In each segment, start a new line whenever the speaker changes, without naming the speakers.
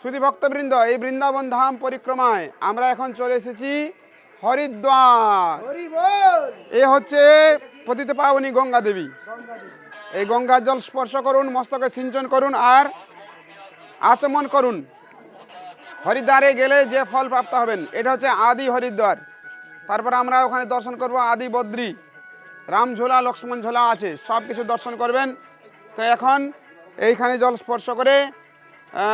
শুধু ভক্তবৃন্দ, এই বৃন্দাবন ধাম পরিক্রমায় আমরা এখন চলে এসেছি হরিদ্বার। এ হচ্ছে পতিত পাবনী গঙ্গা দেবী। এই গঙ্গার জল স্পর্শ করুন, মস্তকে সিঞ্চন করুন আর আচমন করুন। হরিদ্বারে গেলে যে ফল প্রাপ্ত হবেন, এটা হচ্ছে আদি হরিদ্বার। তারপর আমরা ওখানে দর্শন করব আদি বদ্রী, রামঝোলা লক্ষ্মণ ঝোলা আছে, সব কিছু দর্শন করবেন। তো এখন এইখানে জল স্পর্শ করে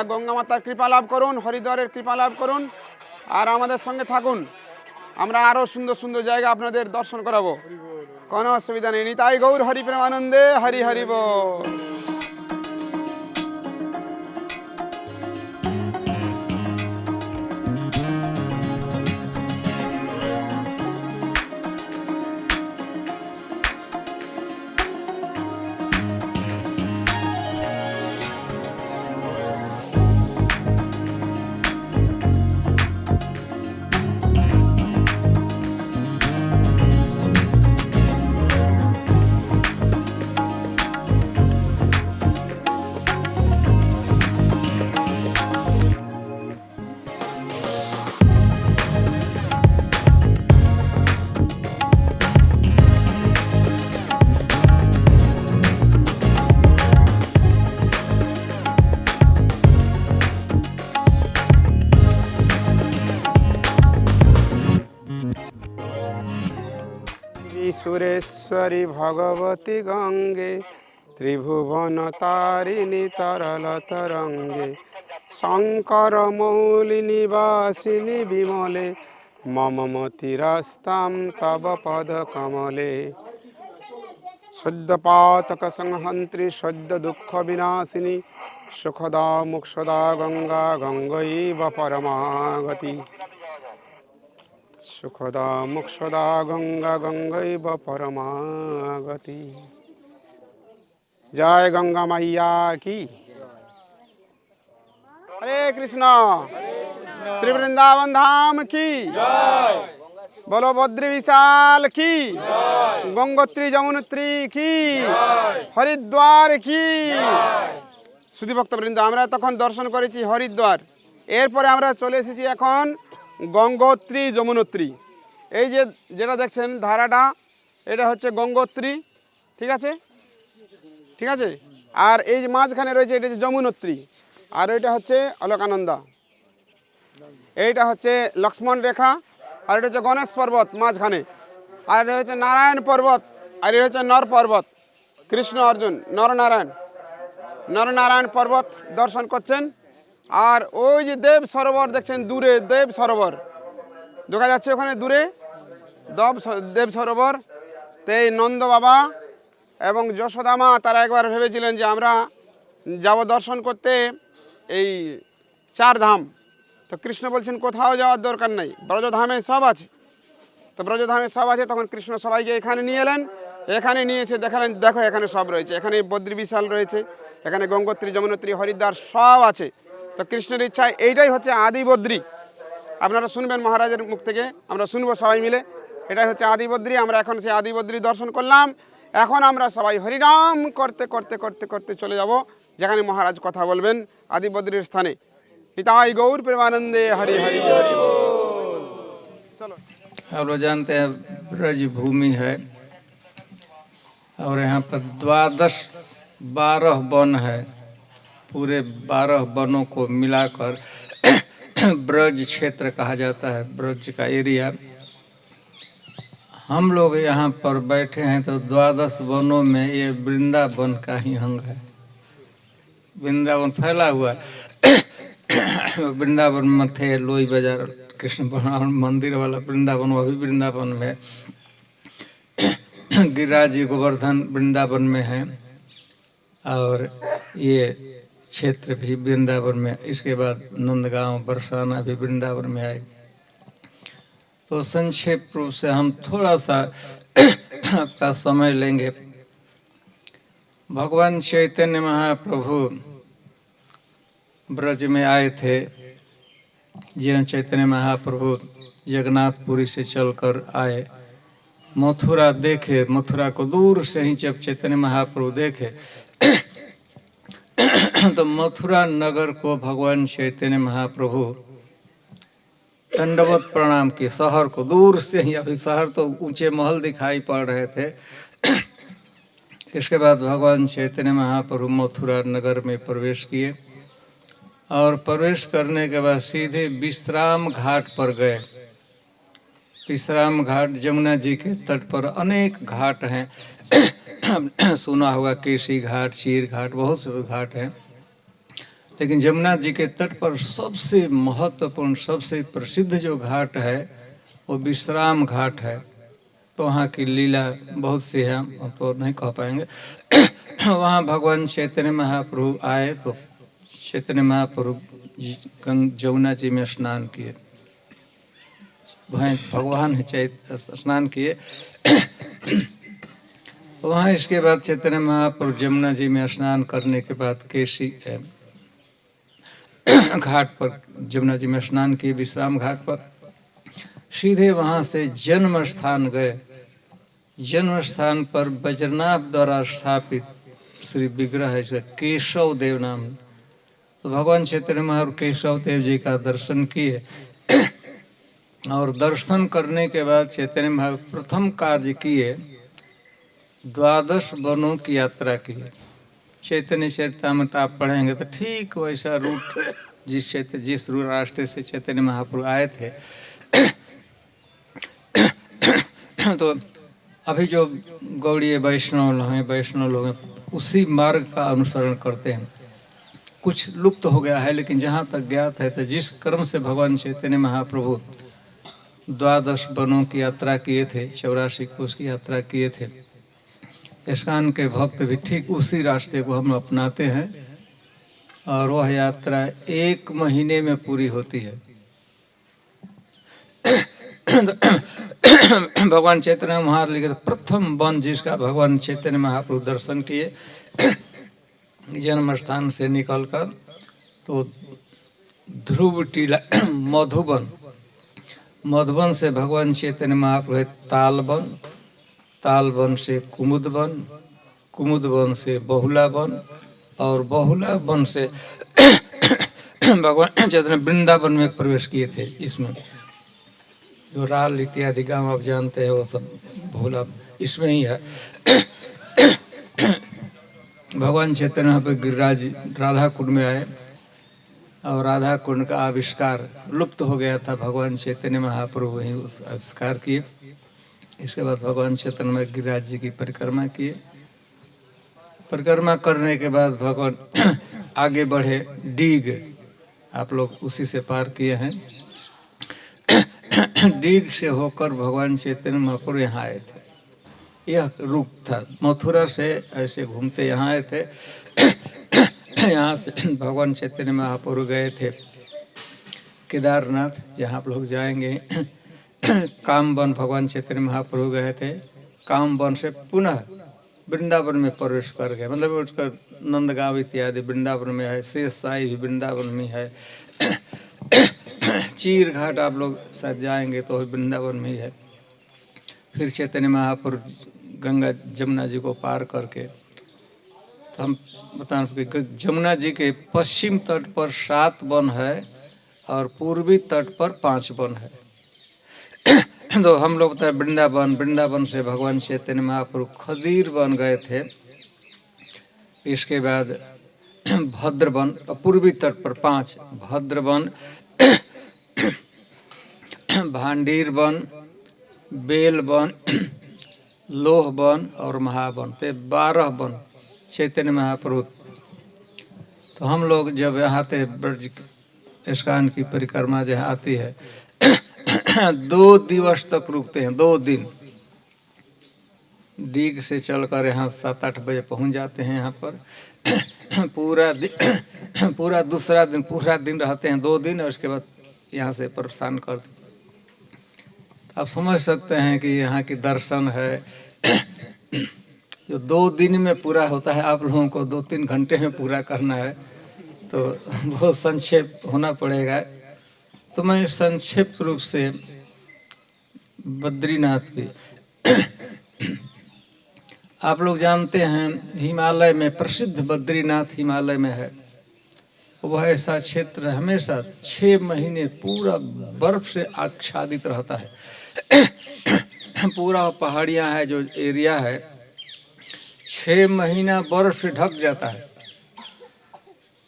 গঙ্গা মাতার কৃপা লাভ করুন, হরিদ্বারের কৃপা লাভ করুন আর আমাদের সঙ্গে থাকুন। আমরা আরও সুন্দর সুন্দর জায়গা আপনাদের দর্শন করাবো, কোনো অসুবিধা নেই। নিতাই গৌর হরি প্রেমানন্দে, হরি হরি বল। সুরেশ্বরী ভগবতী গঙ্গে, ত্রিভুবন তারিণী তরল তরঙ্গে, শঙ্কর মৌলি নিবাসিনী বিমলে, মম মতিরস্তাম তব পদ কমলে। সদ্য পাতক সংহন্ত্রী সদ্য দুঃখ বিনাশিনী, সুখদা মুক্ষদা গঙ্গা গঙ্গৈব পরমাগতি। সুখদা মুক্ষদা গঙ্গা গঙ্গৈব পরমাগতি। জয় গঙ্গা মাইয়া কি। হরে কৃষ্ণ। শ্রী বৃন্দাবন ধাম কি। বলো বদ্রী বিশাল কি, গঙ্গোত্রী যমুনোত্রী কি, হরিদ্বার কি। শুধু ভক্তবৃন্দ, আমরা তখন দর্শন করেছি হরিদ্বার। এরপরে আমরা চলে এসেছি এখন গঙ্গোত্রী যমুনোত্রী। এই যে যেটা দেখছেন ধারাটা, এটা হচ্ছে গঙ্গোত্রী, ঠিক আছে, ঠিক আছে। আর এই যে মাঝখানে রয়েছে এটা হচ্ছে যমুনোত্রী, আর এটা হচ্ছে অলকানন্দা, এইটা হচ্ছে লক্ষ্মণ রেখা, আর এটা হচ্ছে গণেশ পর্বত মাঝখানে, আর এটা হচ্ছে নারায়ণ পর্বত, আর এটা হচ্ছে নর পর্বত। কৃষ্ণ অর্জুন নরনারায়ণ পর্বত দর্শন করছেন। আর ওই যে দেব সরোবর দেখছেন দূরে, দেব সরোবর দেখা যাচ্ছে ওখানে দূরে, দেব সরোবর। তো এই নন্দ বাবা এবং যশোদা মা তারা একবার ভেবেছিলেন যে আমরা যাব দর্শন করতে এই চার ধাম। তো কৃষ্ণ বলছেন কোথাও যাওয়ার দরকার নেই, ব্রজধামে সব আছে। তো ব্রজধামে সব আছে, তখন কৃষ্ণ সবাইকে এখানে নিয়ে এলেন। এখানে নিয়ে এসে দেখালেন, দেখো এখানে সব রয়েছে, এখানে বদ্রী বিশাল রয়েছে, এখানে গঙ্গোত্রী যমুনোত্রী হরিদ্বার সব আছে। তো কৃষ্ণের ইচ্ছায় এইটাই হচ্ছে আদি বদ্রী। আপনারা শুনবেন মহারাজের মুখ থেকে, আমরা শুনবো সবাই মিলে। এটাই হচ্ছে আদি বদ্রী। আমরা এখন সেই আদি বদ্রী দর্শন করলাম। এখন আমরা সবাই হরিনাম করতে করতে করতে করতে চলে যাব যেখানে মহারাজ কথা বলবেন আদি বদ্রীর স্থানে। নিতাই গৌর প্রেমানন্দে, হরি হরি হরি बोल। चलो,
आप लोग जानते हैं ब्रज भूमि है और यहाँ पर 12 वन है। पूरे 12 वनों को मिलाकर ब्रज क्षेत्र कहा जाता है, ब्रज का एरिया। हम लोग यहाँ पर बैठे हैं तो 12 वनों में ये वृंदावन का ही अंग है। वृंदावन फैला हुआ है। वृंदावन में थे लोई बाजार कृष्ण भगवान मंदिर वाला वृंदावन, वो भी वृंदावन में। गिरिराज जी गोवर्धन वृंदावन में है और ये क्षेत्र भी वृंदावन में। इसके बाद नंदगांव बरसाना भी वृंदावन में आए। तो संक्षेप रूप से हम थोड़ा सा आपका समय लेंगे। भगवान चैतन्य महाप्रभु ब्रज में आए थे। जीवन चैतन्य महाप्रभु जगन्नाथपुरी से चलकर आए, मथुरा देखे। मथुरा को दूर से ही जब चैतन्य महाप्रभु देखे तो मथुरा नगर को भगवान चैतन्य महाप्रभु दंडवत प्रणाम किए, शहर को दूर से ही। अभी शहर तो ऊंचे महल दिखाई पड़ रहे थे। इसके बाद भगवान चैतन्य महाप्रभु मथुरा नगर में प्रवेश किए और प्रवेश करने के बाद सीधे विश्राम घाट पर गए। विश्राम घाट जमुना जी के तट पर अनेक घाट हैं। सुना होगा केसी घाट, चीर घाट, बहुत से घाट हैं, लेकिन जमुना जी के तट पर सबसे महत्वपूर्ण, सबसे प्रसिद्ध जो घाट है वो विश्राम घाट है। तो वहाँ की लीला बहुत सी है, हम तो नहीं कह पाएंगे। वहाँ भगवान चैतन्य महाप्रभु आए तो चैतन्य महाप्रभु जमुना जी में स्नान किए। भगवान स्नान किए। वहाँ इसके बाद चैतन्य महाप्रभु जमुना जी में स्नान करने के बाद केसी घाट पर, जमुना जी में स्नान किए विश्राम घाट पर, सीधे वहाँ से जन्म स्थान गए। जन्म स्थान पर वज्रनाभ द्वारा स्थापित श्री विग्रह है, इसका केशव देव नाम। तो भगवान चैतन्य महाप्रभु केशव देव जी का दर्शन किए और दर्शन करने के बाद चैतन्य महाप्रभु प्रथम कार्य किए, 12 वनों की यात्रा की। चैतन्य चरितामृत आप पढ़ेंगे तो ठीक वैसा रूट जिस रास्ते से चैतन्य महाप्रभु आए थे। तो अभी जो गौड़ीय वैष्णव लोग हैं उसी मार्ग का अनुसरण करते हैं। कुछ लुप्त हो गया है, लेकिन जहाँ तक ज्ञात है तो जिस क्रम से भगवान चैतन्य महाप्रभु 12 वनों की यात्रा किए थे, 84 कोस की यात्रा किए थे, इस्कॉन के भक्त भी ठीक उसी रास्ते को हम अपनाते हैं और वह यात्रा 1 महीने में पूरी होती है। भगवान चैतन्य महाप्रभु लिखे प्रथम वन जिसका भगवान चैतन्य महाप्रभु दर्शन किए जन्म स्थान से निकलकर, तो ध्रुव टीला मधुबन, मधुबन से भगवान चैतन्य महाप्रभु तालबन, तालबन से कुमुदवन, कुमुदवन से बहुलावन और बहुलावन से भगवान चैतन्य वृंदावन में प्रवेश किए थे। इसमें जो राल इत्यादि गांव आप जानते हैं वो सब बहुला इसमें ही है। भगवान चैतन्य यहाँ पे गिरिराज राधा कुंड में आए और राधा कुंड का आविष्कार लुप्त हो गया था, भगवान चैतन्य महाप्रभु वहीं उस आविष्कार किए। इसके बाद भगवान चैतन्य में गिरिराज जी की परिक्रमा किए। परिक्रमा करने के बाद भगवान आगे बढ़े डीग, आप लोग उसी से पार किए हैं। डीग से होकर भगवान चैतन्य महाप्रभु यहाँ आए थे। यह रूट था, मथुरा से ऐसे घूमते यहाँ आए थे। यहाँ से भगवान चैतन्य महाप्रभु गए थे केदारनाथ, जहाँ आप लोग जाएंगे। कामवन भगवान चैतन्य महाप्रभु गए थे। कामवन से पुनः वृंदावन में प्रवेश कर गए, मतलब उसका नंदगांव इत्यादि वृंदावन में है, शेष साई भी वृंदावन में है। चीर घाट आप लोग शायद जाएंगे तो वृंदावन में ही है। फिर चैतन्य महाप्रभु गंगा जमुना जी को पार करके, तो हम बता कि जमुना जी के पश्चिम तट पर 7 वन है और पूर्वी तट पर 5 वन है। तो हम लोग बताए वृंदावन, वृंदावन से भगवान चैतन्य महाप्रभु खदीर वन गए थे। इसके बाद भद्रवन, पूर्वी तट पर 5 Bhadravan, Bhandir one, bell one, लोह वन और महावन, तो 12 वन चैतन्य महाप्रभु। तो हम लोग जब यहाँ थे ब्रज इस्कॉन की परिक्रमा जहाँ आती है 2 दिवस तक रुकते हैं, 2 दिन। डीग से चलकर यहाँ 7-8 बजे पहुँच जाते हैं यहाँ पर। पूरा दूसरा दिन पूरा दिन रहते हैं, 2 दिन, और उसके बाद यहाँ से प्रस्थान करते। आप समझ सकते हैं कि यहाँ की दर्शन है जो 2 दिन में पूरा होता है, आप लोगों को 2-3 घंटे में पूरा करना है, तो बहुत संक्षेप होना पड़ेगा। तो मैं संक्षिप्त रूप से बद्रीनाथ की आप लोग जानते हैं हिमालय में प्रसिद्ध बद्रीनाथ हिमालय में है। वह ऐसा क्षेत्र हमेशा 6 महीने पूरा बर्फ से आच्छादित रहता है। पूरा पहाड़ियाँ है जो एरिया है, 6 महीना बर्फ से ढक जाता है।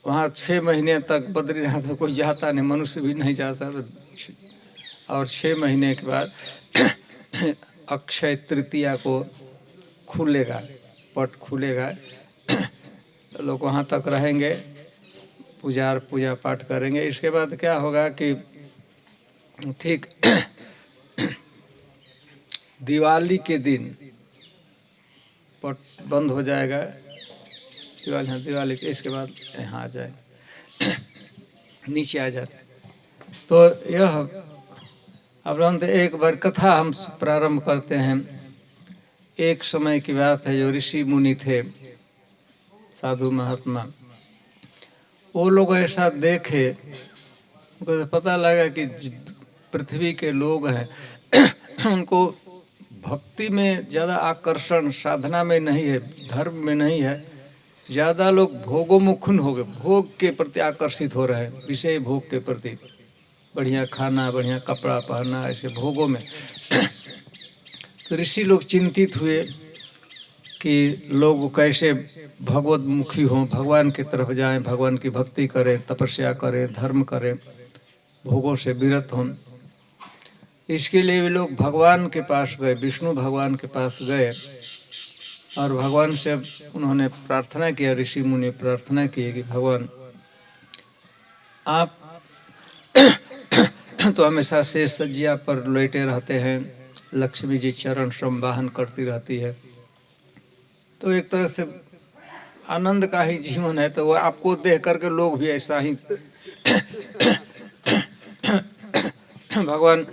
वहाँ 6 महीने तक बद्रीनाथ में कोई जाता नहीं, मनुष्य भी नहीं जा सकता। और 6 महीने के बाद अक्षय तृतीया को खुलेगा, पट खुलेगा, तो लोग वहाँ तक रहेंगे, पूजा पाठ करेंगे। इसके बाद क्या होगा कि ठीक दिवाली के दिन पट बंद हो जाएगा। दिवाली के इसके बाद यहाँ आ जाए, नीचे आ जाते। तो यह अब हम एक बार कथा हम प्रारंभ करते हैं। एक समय की बात है, जो ऋषि मुनि थे, साधु महात्मा, वो लोग ऐसा देखे, उनको पता लगा कि पृथ्वी के लोग हैं उनको भक्ति में ज़्यादा आकर्षण साधना में नहीं है, धर्म में नहीं है, ज़्यादा लोग भोगोमुखुन हो गए, भोग के प्रति आकर्षित हो रहे हैं, विषय भोग के प्रति, बढ़िया खाना, बढ़िया कपड़ा पहनना, ऐसे भोगों में। तो ऋषि लोग चिंतित हुए कि लोग कैसे भगवतमुखी हों, भगवान की तरफ जाएं, भगवान की भक्ति करें, तपस्या करें, धर्म करें, भोगों से विरत हों। इसके लिए वे लोग भगवान के पास गए, विष्णु भगवान के पास गए और भगवान से उन्होंने प्रार्थना किया। ऋषि मुनि प्रार्थना किए कि भगवान आप तो हमेशा शेष सज्जिया पर लेटे रहते हैं, लक्ष्मी जी चरण संवाहन करती रहती है, तो एक तरह से आनंद का ही जीवन है, तो वो आपको देख करके लोग भी ऐसा ही भगवान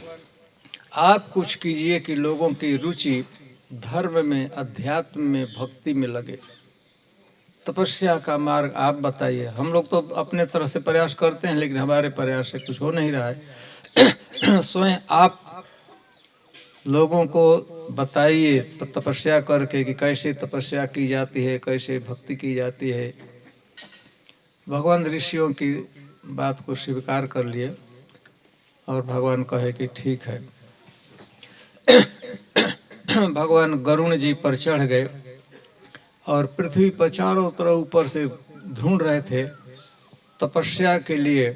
आप कुछ कीजिए कि लोगों की रुचि धर्म में, अध्यात्म में, भक्ति में लगे, तपस्या का मार्ग आप बताइए। हम लोग तो अपने तरफ से प्रयास करते हैं, लेकिन हमारे प्रयास से कुछ हो नहीं रहा है। स्वयं आप लोगों को बताइए तपस्या करके कि कैसे तपस्या की जाती है, कैसे भक्ति की जाती है। भगवान ऋषियों की बात को स्वीकार कर लिए और भगवान कहे कि ठीक है। भगवान गरुण जी पर चढ़ गए और पृथ्वी पर चारों तरफ ऊपर से ढूंढ रहे थे तपस्या के लिए,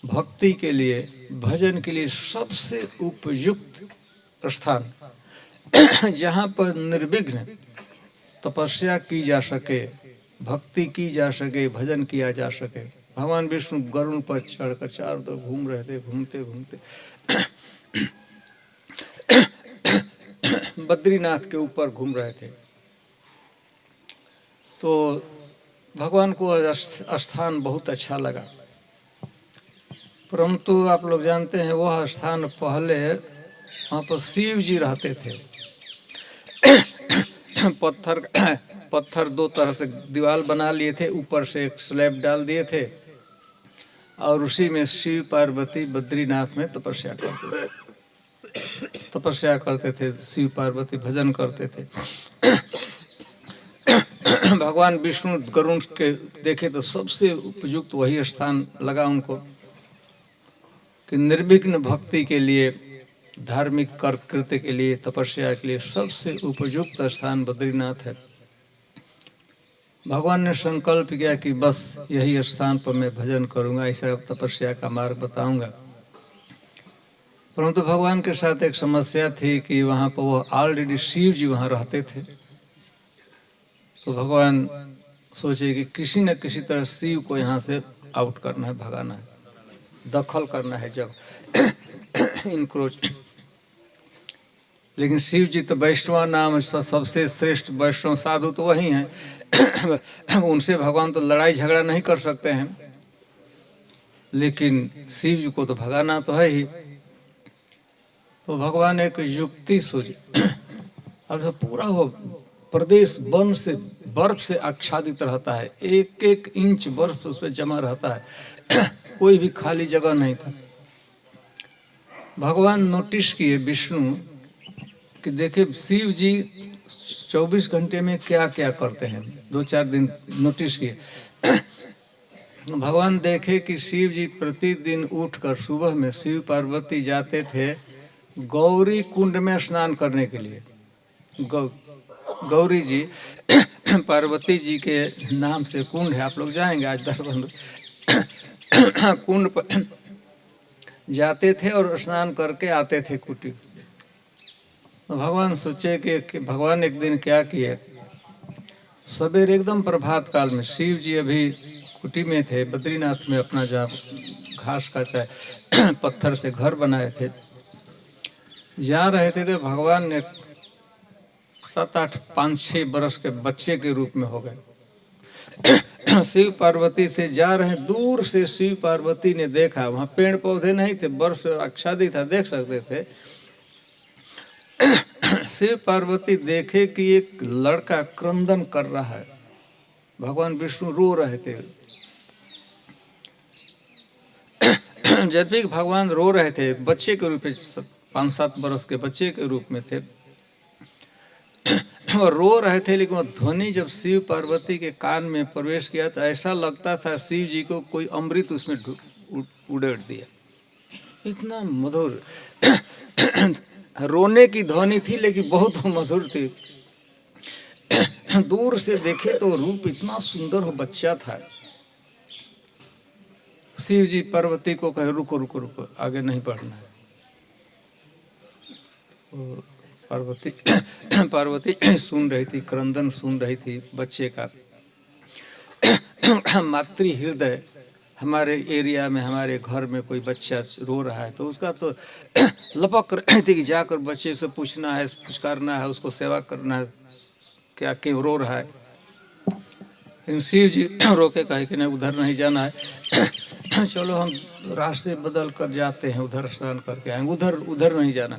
भक्ति के लिए, भजन के लिए सबसे उपयुक्त स्थान, जहाँ पर निर्विघ्न तपस्या की जा सके, भक्ति की जा सके, भजन किया जा सके। भगवान विष्णु गरुण पर चढ़कर चारों तरफ घूम रहे थे, घूमते घूमते बद्रीनाथ के ऊपर घूम रहे थे। तो भगवान को स्थान बहुत अच्छा लगा, परंतु आप लोग जानते हैं वह स्थान पहले वहाँ पर शिव जी रहते थे। पत्थर 2 तरह से दीवार बना लिए थे, ऊपर से एक स्लैब डाल दिए थे और उसी में शिव पार्वती बद्रीनाथ में तपस्या करते थे, शिव पार्वती भजन करते थे। भगवान विष्णु गरुण के देखे तो सबसे उपयुक्त वही स्थान लगा उनको कि निर्विघ्न भक्ति के लिए, धार्मिक कृत्य के लिए, तपस्या के लिए सबसे उपयुक्त स्थान बद्रीनाथ है। भगवान ने संकल्प किया कि बस यही स्थान पर मैं भजन करूंगा, ऐसा तपस्या का मार्ग बताऊंगा। परंतु भगवान के साथ एक समस्या थी कि वहाँ पर वो ऑलरेडी शिव जी वहाँ रहते थे। तो भगवान सोचे कि किसी न किसी तरह शिव को यहाँ से आउट करना है, भगाना है, दखल करना है जब इनक्रोच। लेकिन शिव जी तो वैष्णव नाम सबसे श्रेष्ठ वैष्णव साधु तो वही हैं। उनसे भगवान तो लड़ाई झगड़ा नहीं कर सकते हैं, लेकिन शिव जी को तो भगाना तो है ही। तो भगवान एक युक्ति सोची। अब तो पूरा हो प्रदेश वन से, बर्फ से आच्छादित रहता है, 1-1 इंच बर्फ उसमें जमा रहता है, कोई भी खाली जगह नहीं था। भगवान नोटिस किए विष्णु कि देखे शिव जी 24 घंटे में क्या क्या करते हैं। 2-4 दिन नोटिस किए। भगवान देखे कि शिव जी प्रतिदिन उठकर सुबह में शिव पार्वती जाते थे गौरी कुंड में स्नान करने के लिए। गौरी जी पार्वती जी के नाम से कुंड है, आप लोग जाएंगे आज दर्शन कुंड पर जाते थे और स्नान करके आते थे कुटी। तो भगवान सोचे कि भगवान एक दिन क्या किए, सवेरे एकदम प्रभात काल में शिव जी अभी कुटी में थे, बद्रीनाथ में अपना जहाँ घास का चाहे पत्थर से घर बनाए थे, जा रहे थे तो भगवान ने 7, 8, 5, 6 बरस के बच्चे के रूप में हो गए। शिव पार्वती से जा रहे, दूर से शिव पार्वती ने देखा, वहाँ पेड़ पौधे नहीं थे, बर्फ आच्छादित था, देख सकते थे। शिव पार्वती देखे कि एक लड़का क्रंदन कर रहा है, भगवान विष्णु रो रहे थे। जब भी भगवान रो रहे थे, बच्चे के रूप में 5-7 बरस के बच्चे के रूप में थे और रो रहे थे, लेकिन वो ध्वनि जब शिव पार्वती के कान में प्रवेश किया तो ऐसा लगता था शिव जी को कोई अमृत उसमें उड़ेड़ दिया, इतना मधुर रोने की ध्वनि थी, लेकिन बहुत मधुर थी। दूर से देखे तो रूप इतना सुंदर हो, बच्चा था। शिव जी पार्वती को कहे रुको रुको रुको, आगे नहीं बढ़ना है। पार्वती सुन रही थी, क्रंदन सुन रही थी बच्चे का। मातृ हृदय, हमारे एरिया में हमारे घर में कोई बच्चा रो रहा है तो उसका तो लपक रही थी कि जाकर बच्चे से पूछना है, पुचकारना है, उसको सेवा करना है, क्या क्यों रो रहा है। लेकिन शिव जी रोके कहे कि नहीं, उधर नहीं जाना है, चलो हम रास्ते बदल कर जाते हैं, उधर स्नान करके आएंगे, उधर नहीं जाना।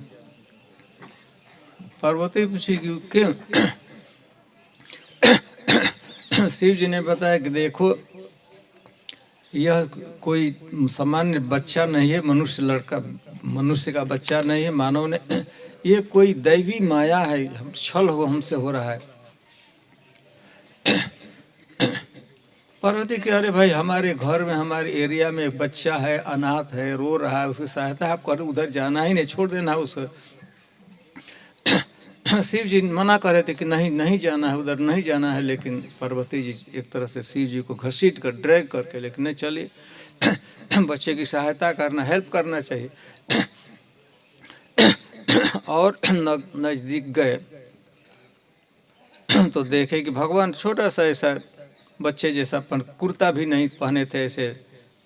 पार्वती पूछी कि क्यों? शिव जी ने बताया कि देखो यह कोई सामान्य बच्चा नहीं है, मनुष्य का बच्चा नहीं है, मानव ने, ये कोई दैवी माया है, छल हमसे हो रहा है। पार्वती कह अरे भाई हमारे घर में हमारे एरिया में एक बच्चा है, अनाथ है, रो रहा है, उसकी सहायता आप कर, उधर जाना ही नहीं, छोड़ देना उसको। शिव जी मना कर रहे थे कि नहीं जाना है, उधर नहीं जाना है, लेकिन पार्वती जी एक तरह से शिव जी को घसीट कर ड्रैग करके, लेकिन नहीं चलिए बच्चे की सहायता करना, हेल्प करना चाहिए। और नज़दीक गए तो देखे कि भगवान छोटा सा ऐसा बच्चे जैसा कुर्ता भी नहीं पहने थे, ऐसे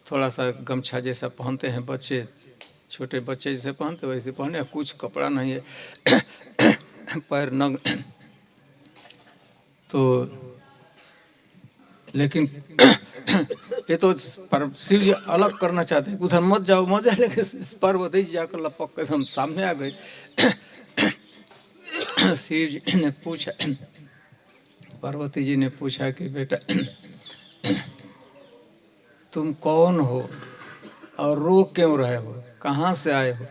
थोड़ा सा गमछा जैसा पहनते हैं बच्चे, छोटे बच्चे जैसे पहनते वैसे पहने, कुछ कपड़ा नहीं है, पैर नंग। तो लेकिन ये तो शिव जी अलग करना चाहते हैं, उधर मत जाओ मत जाए, लेकिन पार्वती जी जाकर लपक कर हम सामने आ गए। शिव जी ने पूछा, पार्वती जी ने पूछा कि बेटा तुम कौन हो और रो क्यों रहे हो, कहाँ से आए हो?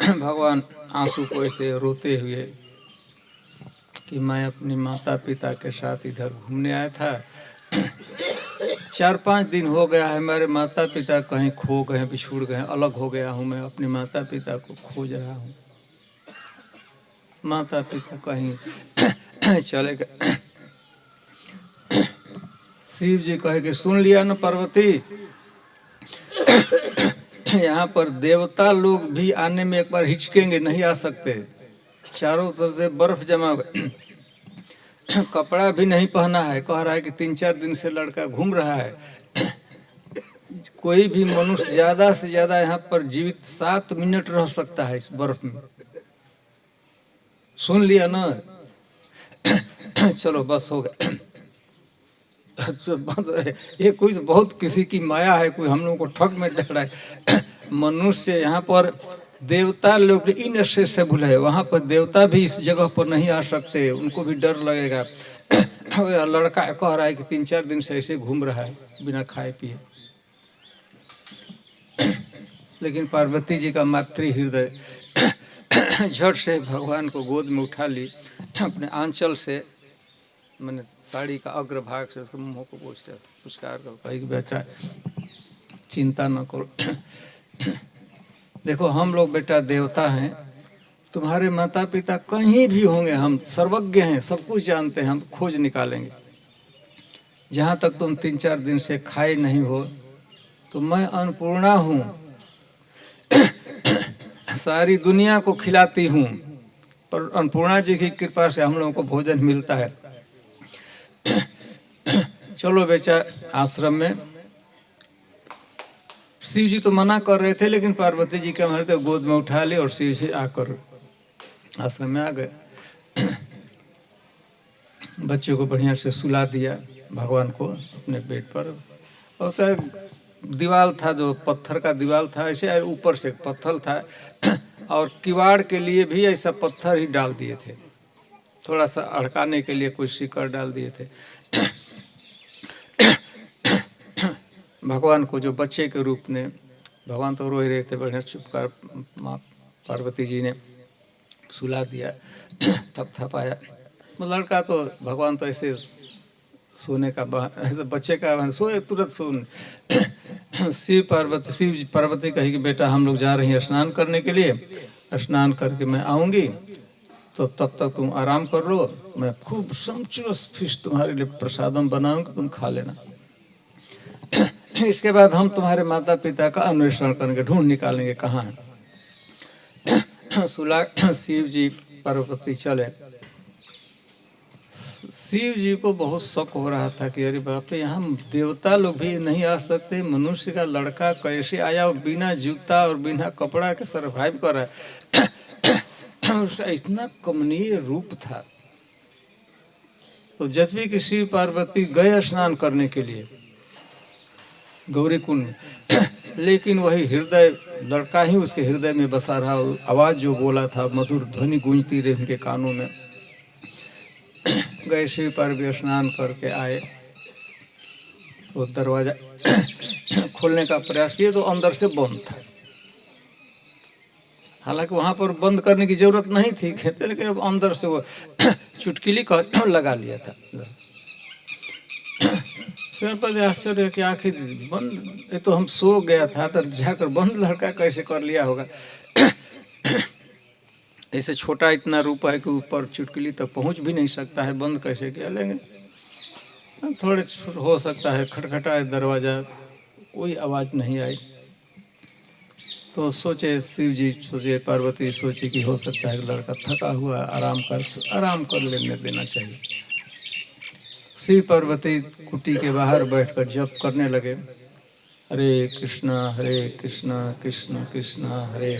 भगवान आंसू को ऐसे रोते हुए कि मैं अपनी माता पिता के साथ इधर घूमने आया था, 4-5 दिन हो गया है, मेरे माता पिता कहीं खो गए, बिछुड़ गए, अलग हो गया हूँ, मैं अपने माता पिता को खोज रहा हूँ, माता पिता कहीं चले गए। शिव जी कहे कि सुन लिया न पार्वती, यहाँ पर देवता लोग भी आने में एक बार हिचकेंगे, नहीं आ सकते, चारों तरफ से बर्फ जमा हो गई, कपड़ा भी नहीं पहना है, कह रहा है कि 3-4 दिन से लड़का घूम रहा है। कोई भी मनुष्य ज्यादा से ज्यादा यहाँ पर जीवित 7 मिनट रह सकता है इस बर्फ में, सुन लिया ना? चलो बस हो गया। ये कोई बहुत किसी की माया है, कोई हम लोगों को ठग में डर रहा है। मनुष्य यहाँ पर देवता लोग इनएक्सेसिबल है, वहाँ पर देवता भी इस जगह पर नहीं आ सकते, उनको भी डर लगेगा। लड़का कह रहा है कि 3-4 दिन से ऐसे घूम रहा है बिना खाए पिए। लेकिन पार्वती जी का मातृ हृदय झट से भगवान को गोद में उठा ली, अपने आंचल से मैंने साड़ी का अग्रभाग से उसके मुंह को पूछते पुरस्कार कर कही कि बेटा चिंता न करो। देखो हम लोग बेटा देवता हैं, तुम्हारे माता पिता कहीं भी होंगे, हम सर्वज्ञ हैं, सब कुछ जानते हैं, हम खोज निकालेंगे। जहाँ तक तुम 3-4 दिन से खाए नहीं हो तो मैं अन्नपूर्णा हूँ, सारी दुनिया को खिलाती हूँ, पर अन्नपूर्णा जी की कृपा से हम लोगों को भोजन मिलता है। चलो बेटा आश्रम में। शिव जी तो मना कर रहे थे, लेकिन पार्वती जी के हमारे तो गोद में उठा ली और शिव जी आकर आश्रम में आ गए। बच्चे को बढ़िया से सुला दिया भगवान को अपने बेड पर। और तो दीवार था जो पत्थर का दीवार था, ऐसे ऊपर से पत्थर था और किवाड़ के लिए भी ऐसा पत्थर ही डाल दिए थे, थोड़ा सा अड़काने के लिए कोई सिक्कर डाल दिए थे। भगवान को जो बच्चे के रूप में, भगवान तो रो ही रहे थे, बढ़िया चुपकार माँ पार्वती जी ने सुला दिया, थपथपाया। लड़का तो भगवान तो ऐसे सोने का ऐसे बच्चे का सोए तुरंत सोने। शिव पार्वती कही कि बेटा हम लोग जा रहे हैं स्नान करने के लिए, स्नान करके मैं आऊँगी तो तब तक तुम आराम कर लो, मैं खूब समचुरस फिश तुम्हारे लिए प्रसादम बनाऊंगा, तुम खा लेना। इसके बाद हम तुम्हारे माता पिता का अन्वेषण करेंगे, ढूंढ निकालेंगे कहाँ है। सुला शिव जी पार्वती चले। शिव जी को बहुत शक हो रहा था कि अरे बाप रे, यहाँ देवता लोग भी नहीं आ सकते, मनुष्य का लड़का कैसे आया और बिना जूता और बिना कपड़ा के सरवाइव कर रहा है। उसका इतना कमनीय रूप था। तो जब भी कि शिव पार्वती गए स्नान करने के लिए गौरी कुंड में, लेकिन वही हृदय लड़का ही उसके हृदय में बसा रहा। आवाज जो बोला था मधुर ध्वनि गूंजती रही उनके कानों में। गए शिव पार्वती स्नान करके आए तो दरवाजा खोलने का प्रयास किए तो अंदर से बंद था। हालांकि वहां पर बंद करने की जरूरत नहीं थी कहते, लेकिन अब अंदर से वो चुटकिली का लगा लिया था। पर आश्चर्य कि आखिर बंद, ये तो हम सो गया था तो जाकर बंद लड़का कैसे कर लिया होगा। ऐसे छोटा इतना रूप है कि ऊपर चुटकिली तक पहुंच भी नहीं सकता है, बंद कैसे किया। लेकिन थोड़े हो सकता है खटखटाए दरवाजा, कोई आवाज़ नहीं आई। तो सोचे शिव जी, सोचे पार्वती सोची कि हो सकता है लड़का थका हुआ आराम कर लेने देना चाहिए। शिव पार्वती कुटी के बाहर बैठकर जप करने लगे, हरे कृष्णा कृष्ण कृष्ण हरे।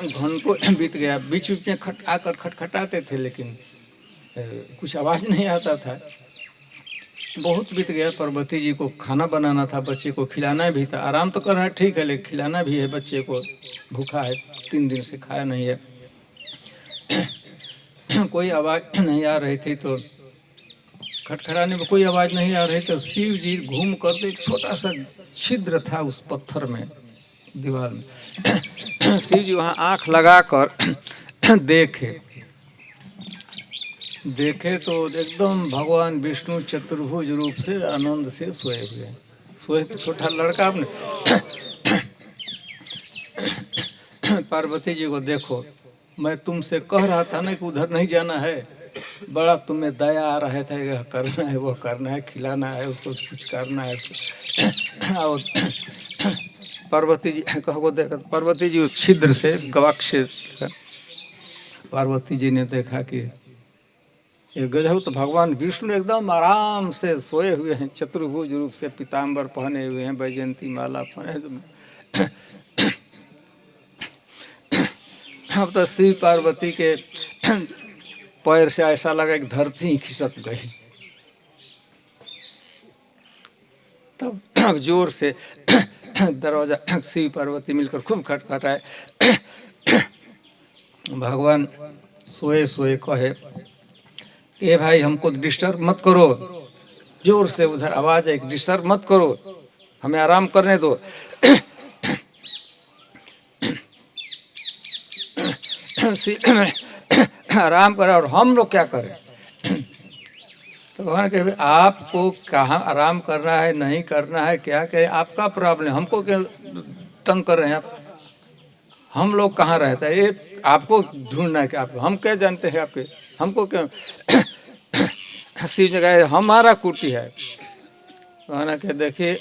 घंटों बीत गया, बीच बीच में आकर खटखटाते थे लेकिन कुछ आवाज़ नहीं आता था। बहुत बीत गया। पार्वती जी को खाना बनाना था, बच्चे को खिलाना भी था। आराम तो कर रहा है ठीक है, लेकिन खिलाना भी है, बच्चे को भूखा है, 3 दिन से खाया नहीं है। कोई आवाज़ नहीं आ रही थी, तो खटखटाने में कोई आवाज़ नहीं आ रही, तो शिव जी घूम कर एक छोटा सा छिद्र था उस पत्थर में, दीवार में। शिव जी वहाँ आँख लगाकर देखे तो एकदम भगवान विष्णु चतुर्भुज रूप से आनंद से सोए हुए। सोए तो छोटा लड़का अपने। पार्वती जी को देखो, मैं तुमसे कह रहा था ना कि उधर नहीं जाना है, बड़ा तुम्हें दया आ रहा था, यह करना है वो करना है, खिलाना है उसको, कुछ करना है। पार्वती जी कहो देखा, पार्वती जी उस छिद्र से गवाक्ष, पार्वती जी ने देखा कि ये गजब, तो भगवान विष्णु एकदम आराम से सोए हुए हैं, चतुर्भुज रूप से पीताम्बर पहने हुए हैं, वैजयंती माला पहने। अब तो शिव पार्वती के पैर से ऐसा लगा कि धरती ही खिसक गई। तब जोर से दरवाजा शिव पार्वती मिलकर खूब खटखटाए। भगवान सोए सोए कहे कि भाई हमको डिस्टर्ब मत करो, जोर से उधर आवाज है, डिस्टर्ब मत करो, हमें आराम करने दो। आराम करें और हम लोग क्या करें? तो भगवान कहे आपको कहाँ आराम करना है नहीं करना है क्या करें, आपका प्रॉब्लम, हमको क्या तंग कर रहे हैं आप? हम लोग कहाँ रहते हैं ये आपको ढूंढना है कि आपको, हम क्या जानते हैं आपके, हमको क्या? शिव जगह हमारा कुटी है। भगवान कहे देखिए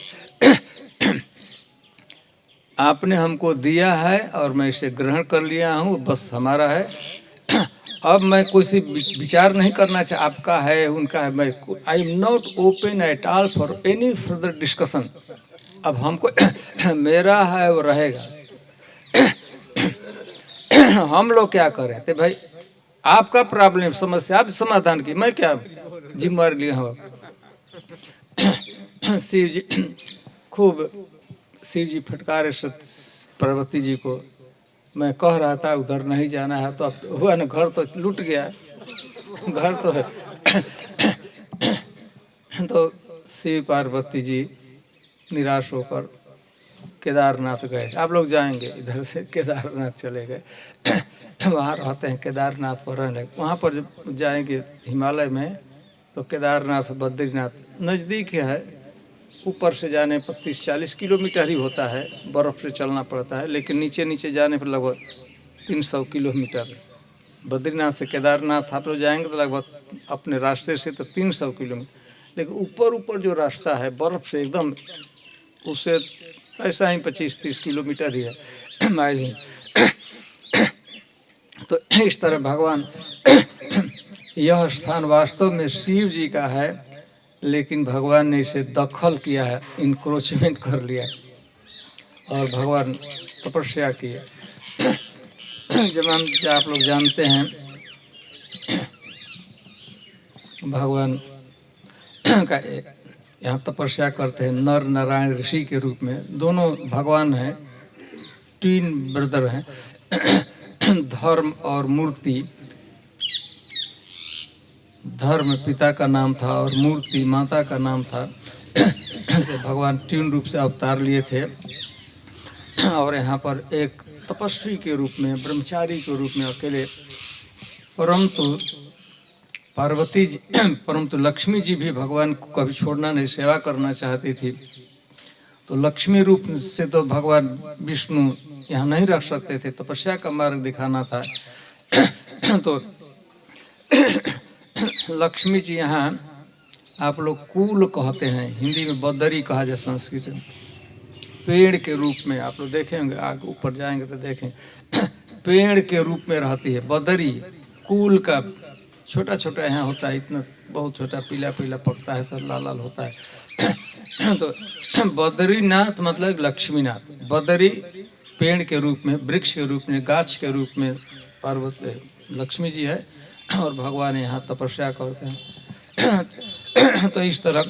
आपने हमको दिया है और मैं इसे ग्रहण कर लिया हूँ, बस हमारा है। अब मैं कोई सी विचार नहीं करना चाहिए आपका है उनका है, मैं I am not open at all for any further discussion. अब हमको मेरा है वो रहेगा। हम लोग क्या करें? तो भाई आपका प्रॉब्लम समस्या आप समाधान की, मैं क्या जिम्मेवारी लिया हूँ? शिव जी खूब शिव जी फटकारे पार्वती जी को। मैं कह रहा था उधर नहीं जाना है, तो अब हुआ ना, घर तो लूट गया, घर तो है। तो शिव पार्वती जी निराश होकर केदारनाथ गए। आप लोग जाएंगे इधर से केदारनाथ चले गए। वहाँ रहते हैं केदारनाथ पर रहने, वहाँ पर जब जाएंगे हिमालय में तो केदारनाथ बद्रीनाथ नज़दीक है, ऊपर से जाने पर 30-40 किलोमीटर ही होता है, बर्फ़ से चलना पड़ता है, लेकिन नीचे नीचे जाने पर लगभग 300 किलोमीटर। बद्रीनाथ से केदारनाथ आप लोग जाएंगे तो लगभग अपने रास्ते से तो 300 किलोमीटर, लेकिन ऊपर ऊपर जो रास्ता है बर्फ़ से एकदम, उससे ऐसा ही 25-30 किलोमीटर ही है, माइल ही। तो इस तरह भगवान यह स्थान वास्तव में शिव जी का है, लेकिन भगवान ने इसे दखल किया है, इंक्रोचमेंट कर लिया और भगवान तपस्या किए। जब आप लोग जानते हैं भगवान का यहाँ तपस्या करते हैं नर नारायण ऋषि के रूप में, दोनों भगवान हैं, तीन ब्रदर हैं, धर्म और मूर्ति। धर्म पिता का नाम था और मूर्ति माता का नाम था। से भगवान तीन रूप से अवतार लिए थे और यहाँ पर एक तपस्वी के रूप में, ब्रह्मचारी के रूप में अकेले, परंतु पार्वती जी परंतु लक्ष्मी जी भी भगवान को कभी छोड़ना नहीं, सेवा करना चाहती थी। तो लक्ष्मी रूप से तो भगवान विष्णु यहाँ नहीं रख सकते थे, तपस्या का मार्ग दिखाना था। तो लक्ष्मी जी यहाँ आप लोग कूल कहते हैं, हिंदी में बदरी कहा जाए, संस्कृत में पेड़ के रूप में। आप लोग देखेंगे आगे ऊपर जाएंगे तो देखें पेड़ के रूप में रहती है बदरी। कूल का छोटा छोटा यहाँ होता है, इतना बहुत छोटा, पीला पीला पकता है तो लाल लाल होता है। तो बद्रीनाथ मतलब लक्ष्मीनाथ। बदरी पेड़ के रूप में, वृक्ष के रूप में, गाछ के रूप में पार्वती लक्ष्मी जी है और भगवान यहाँ तपस्या करते हैं। तो इस तरह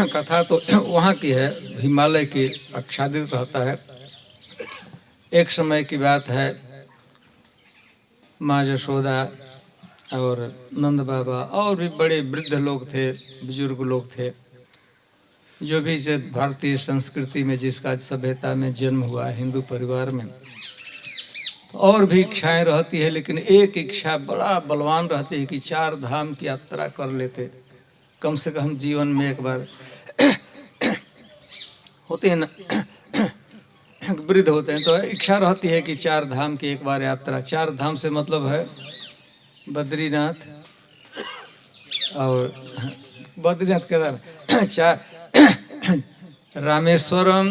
कथा तो वहाँ की है, हिमालय की आच्छादित रहता है। एक समय की बात है, माँ यशोदा और नंद बाबा और भी बड़े वृद्ध लोग थे, बुजुर्ग लोग थे, जो भी भारतीय संस्कृति में जिसका सभ्यता में जन्म हुआ है, हिंदू परिवार में, तो और भी इच्छाएं रहती है, लेकिन एक इच्छा बड़ा बलवान रहती है कि 4 धाम की यात्रा कर लेते, कम से कम जीवन में एक बार। होते हैं ना, वृद्ध होते हैं तो इच्छा रहती है कि 4 धाम की एक बार यात्रा। 4 धाम से मतलब है बद्रीनाथ और बद्रीनाथ केदार, रामेश्वरम,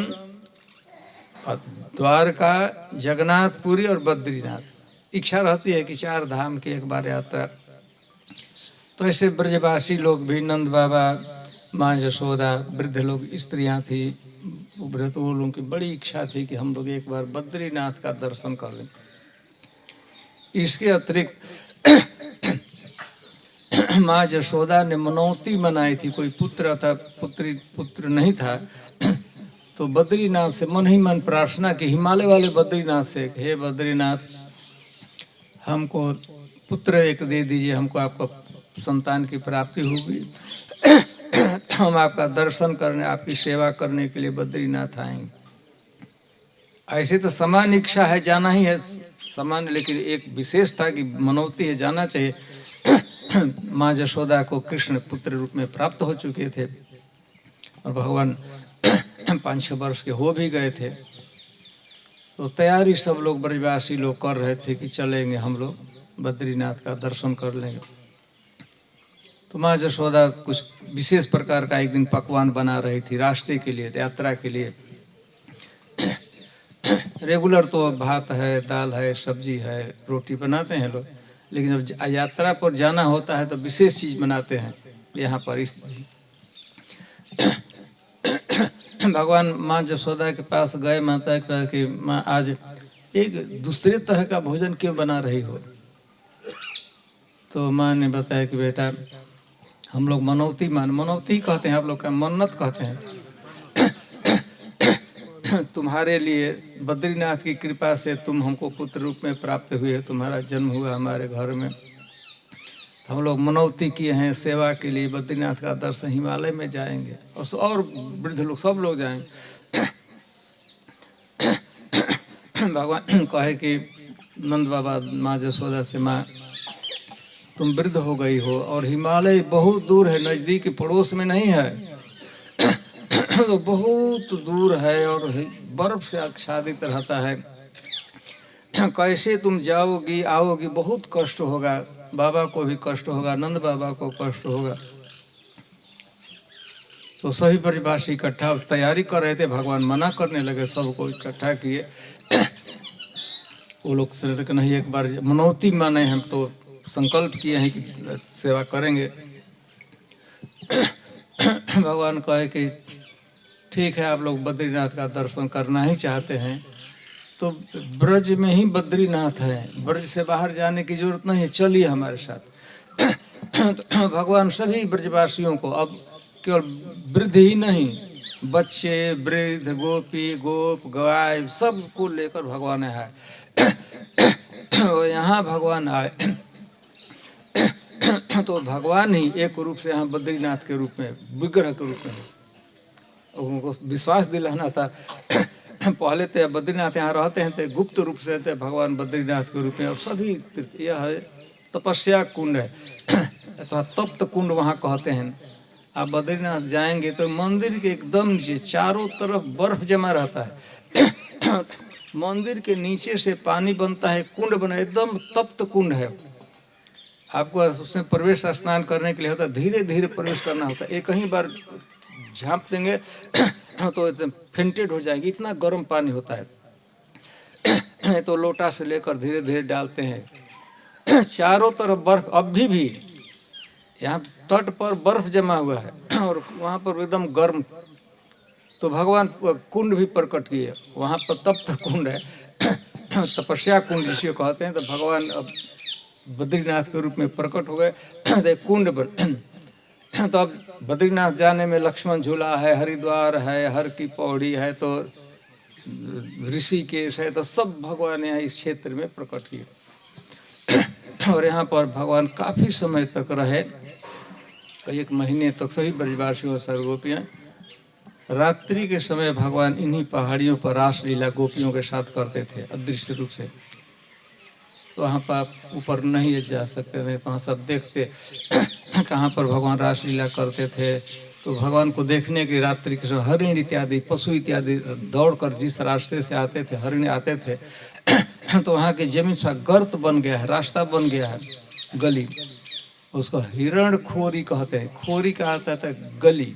द्वारका, जगन्नाथपुरी और बद्रीनाथ। इच्छा रहती है कि 4 धाम की एक बार यात्रा। तो ऐसे ब्रजवासी लोग भी, नंद बाबा, माँ यशोदा, वृद्ध लोग, स्त्रियाँ थी, व्रत लोगों की बड़ी इच्छा थी कि हम लोग एक बार बद्रीनाथ का दर्शन कर लें। इसके अतिरिक्त माँ यशोदा ने मनौती मनाई थी, कोई पुत्र था, पुत्र नहीं था, तो बद्रीनाथ से मन ही मन प्रार्थना की, हिमालय वाले बद्रीनाथ से, हे बद्रीनाथ हमको पुत्र एक दे दीजिए, हमको आपका संतान की प्राप्ति होगी, हम आपका दर्शन करने, आपकी सेवा करने के लिए बद्रीनाथ आएंगे। ऐसे तो समान इच्छा है, जाना ही है समान, लेकिन एक विशेष था कि मनौती है, जाना चाहिए। माँ यशोदा को कृष्ण पुत्र रूप में प्राप्त हो चुके थे और भगवान 5-6 वर्ष के हो भी गए थे, तो तैयारी सब लोग ब्रजवासी लोग कर रहे थे कि चलेंगे हम लोग बद्रीनाथ का दर्शन कर लेंगे। तो माँ यशोदा कुछ विशेष प्रकार का एक दिन पकवान बना रही थी रास्ते के लिए, यात्रा के लिए। रेगुलर तो भात है, दाल है, सब्जी है, रोटी बनाते हैं लोग, लेकिन जब यात्रा पर जाना होता है तो विशेष चीज बनाते हैं। यहाँ पर इस भगवान माँ यशोदा के पास गए, माता के पास कि माँ आज एक दूसरे तरह का भोजन क्यों बना रही हो? तो माँ ने बताया कि बेटा हम लोग मनौती कहते हैं, आप लोग का मन्नत कहते हैं। तुम्हारे लिए बद्रीनाथ की कृपा से तुम हमको पुत्र रूप में प्राप्त हुए, तुम्हारा जन्म हुआ हमारे घर में, तो हम लोग मनौती किए हैं सेवा के लिए बद्रीनाथ का दर्शन, हिमालय में जाएंगे और वृद्ध लोग सब लोग जाएंगे। भगवान कहे कि नंद बाबा माँ यशोदा से, माँ तुम वृद्ध हो गई हो और हिमालय बहुत दूर है, नजदीक पड़ोस में नहीं है, तो बहुत दूर है और बर्फ से आच्छादित रहता है, कैसे तुम जाओगी आओगी, बहुत कष्ट होगा, बाबा को भी कष्ट होगा, नंद बाबा को कष्ट होगा। तो सभी ब्रजवासी इकट्ठा तैयारी कर रहे थे, भगवान मना करने लगे, सबको इकट्ठा किए। वो लोग सोचे कि नहीं, एक बार मनौती माने, हम तो संकल्प किए हैं कि सेवा करेंगे। भगवान कहे कि ठीक है, आप लोग बद्रीनाथ का दर्शन करना ही चाहते हैं तो ब्रज में ही बद्रीनाथ है, ब्रज से बाहर जाने की जरूरत नहीं है, चलिए हमारे साथ। तो भगवान सभी ब्रजवासियों को, अब केवल वृद्ध ही नहीं, बच्चे, वृद्ध, गोपी, गोप, गाय, सबको लेकर भगवान आए। यहाँ भगवान आए तो भगवान ही एक रूप से यहाँ बद्रीनाथ के रूप में, विग्रह के रूप में उनको विश्वास दिलाना था। पहले तो बद्रीनाथ यहाँ रहते हैं तो गुप्त रूप से रहते, भगवान बद्रीनाथ के रूप में। और सभी यह है तपस्या कुंड है अथवा तप्त कुंड वहाँ कहते हैं। आप बद्रीनाथ जाएंगे तो मंदिर के एकदम नीचे चारों तरफ बर्फ जमा रहता है। मंदिर के नीचे से पानी बनता है, कुंड बना, एकदम तप्त कुंड है। आपको उसमें प्रवेश स्नान करने के लिए होता है, धीरे धीरे प्रवेश करना होता है, एक ही बार झांप देंगे तो एकदम फेंटेड हो जाएगी, इतना गर्म पानी होता है। तो लोटा से लेकर धीरे धीरे डालते हैं। चारों तरफ बर्फ, अभी भी यहाँ तट पर बर्फ जमा हुआ है और वहाँ पर एकदम गर्म। तो भगवान कुंड भी प्रकट किए, वहाँ पर तप्त कुंड है, तपस्या कुंड जिसे कहते हैं। तो भगवान अब बद्रीनाथ के रूप में प्रकट हो गए कुंड पर। तो अब बद्रीनाथ जाने में लक्ष्मण झूला है, हरिद्वार है, हर की पौड़ी है, तो ऋषिकेश है, तो सब भगवान यहाँ इस क्षेत्र में प्रकट किए। और यहाँ पर भगवान काफी समय तक रहे, 1 महीने तक सभी ब्रजवासियों सर्वगोपियाँ। रात्रि के समय भगवान इन्हीं पहाड़ियों पर रासलीला गोपियों के साथ करते थे अदृश्य रूप से। तो वहाँ पर ऊपर नहीं जा सकते थे, वहाँ सब देखते कहाँ पर भगवान रासलीला करते थे। तो भगवान को देखने के रात्रि के समय हरिण इत्यादि पशु इत्यादि दौड़कर जिस रास्ते से आते थे, हरिण आते थे, तो वहाँ की जमीन सा गर्त बन गया है, रास्ता बन गया है, गली, उसको हिरण खोरी कहते हैं। खोरी का आता था गली,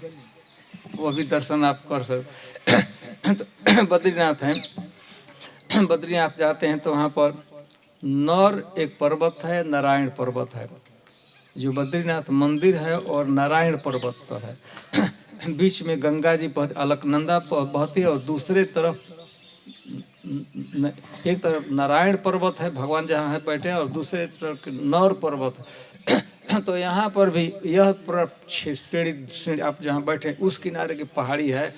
वो भी दर्शन आप कर सकते। तो बद्रीनाथ है, बद्रीनाथ जाते हैं तो वहाँ पर नर एक पर्वत है, नारायण पर्वत है, जो बद्रीनाथ मंदिर है और नारायण पर्वत पर है। बीच में गंगा जी अलकनंदा बहती है और दूसरे तरफ एक तरफ नारायण पर्वत है, भगवान जहाँ है बैठे हैं, और दूसरे तरफ नर पर्वत है। तो यहाँ पर भी यह सीढ़ी आप जहाँ बैठे उस किनारे की पहाड़ी है,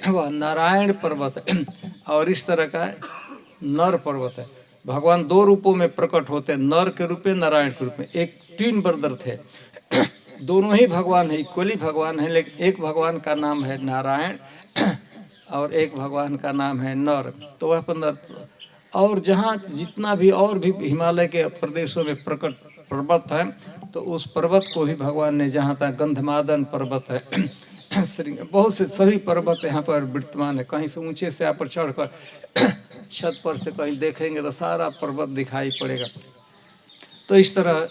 वह नारायण पर्वत है, और इस तरह का नर पर्वत है। भगवान 2 रूपों में प्रकट होते हैं, नर के रूप में, नारायण के रूप में। एक 3 ब्रदर थे, दोनों ही भगवान है, इक्वली भगवान है, लेकिन एक भगवान का नाम है नारायण और एक भगवान का नाम है नर, तो वह 15। और जहाँ जितना भी और भी हिमालय के प्रदेशों में प्रकट पर्वत है, तो उस पर्वत को भी भगवान ने, जहाँ तक गंधमादन पर्वत है बहुत से सभी पर्वत यहाँ पर विद्यमान है। कहीं से ऊंचे से यहाँ पर चढ़कर छत पर से कहीं देखेंगे तो सारा पर्वत दिखाई पड़ेगा। तो इस तरह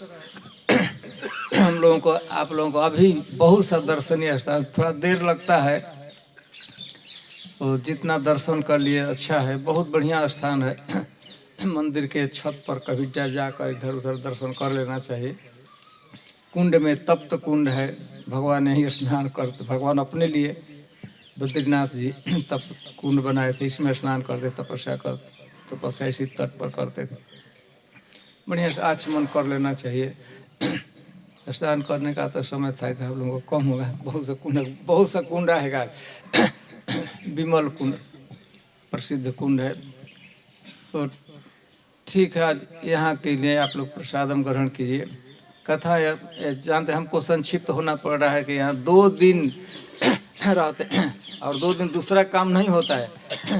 हम लोगों को, आप लोगों को अभी बहुत सा दर्शनीय स्थान, थोड़ा देर लगता है तो जितना दर्शन कर लिए अच्छा है। बहुत बढ़िया स्थान है। मंदिर के छत पर कभी जाकर इधर उधर दर्शन कर लेना चाहिए। कुंड में तप्त कुंड है, भगवान यही स्नान करते, भगवान अपने लिए बद्रीनाथ जी तप्त कुंड बनाए थे, इसमें स्नान करते, तपस्या करते, तपस्या इसी तट पर करते थे। बढ़िया से आचमन कर लेना चाहिए। स्नान करने का तो समय था हम लोगों को कम होगा, बहुत सा कुंड रहेगा। विमल कुंड प्रसिद्ध कुंड है। तो ठीक है, आज यहाँ के लिए आप लोग प्रसादम ग्रहण कीजिए। कथा जानते, हमको संक्षिप्त होना पड़ रहा है कि यहाँ 2 दिन रहते हैं और 2 दिन दूसरा काम नहीं होता है।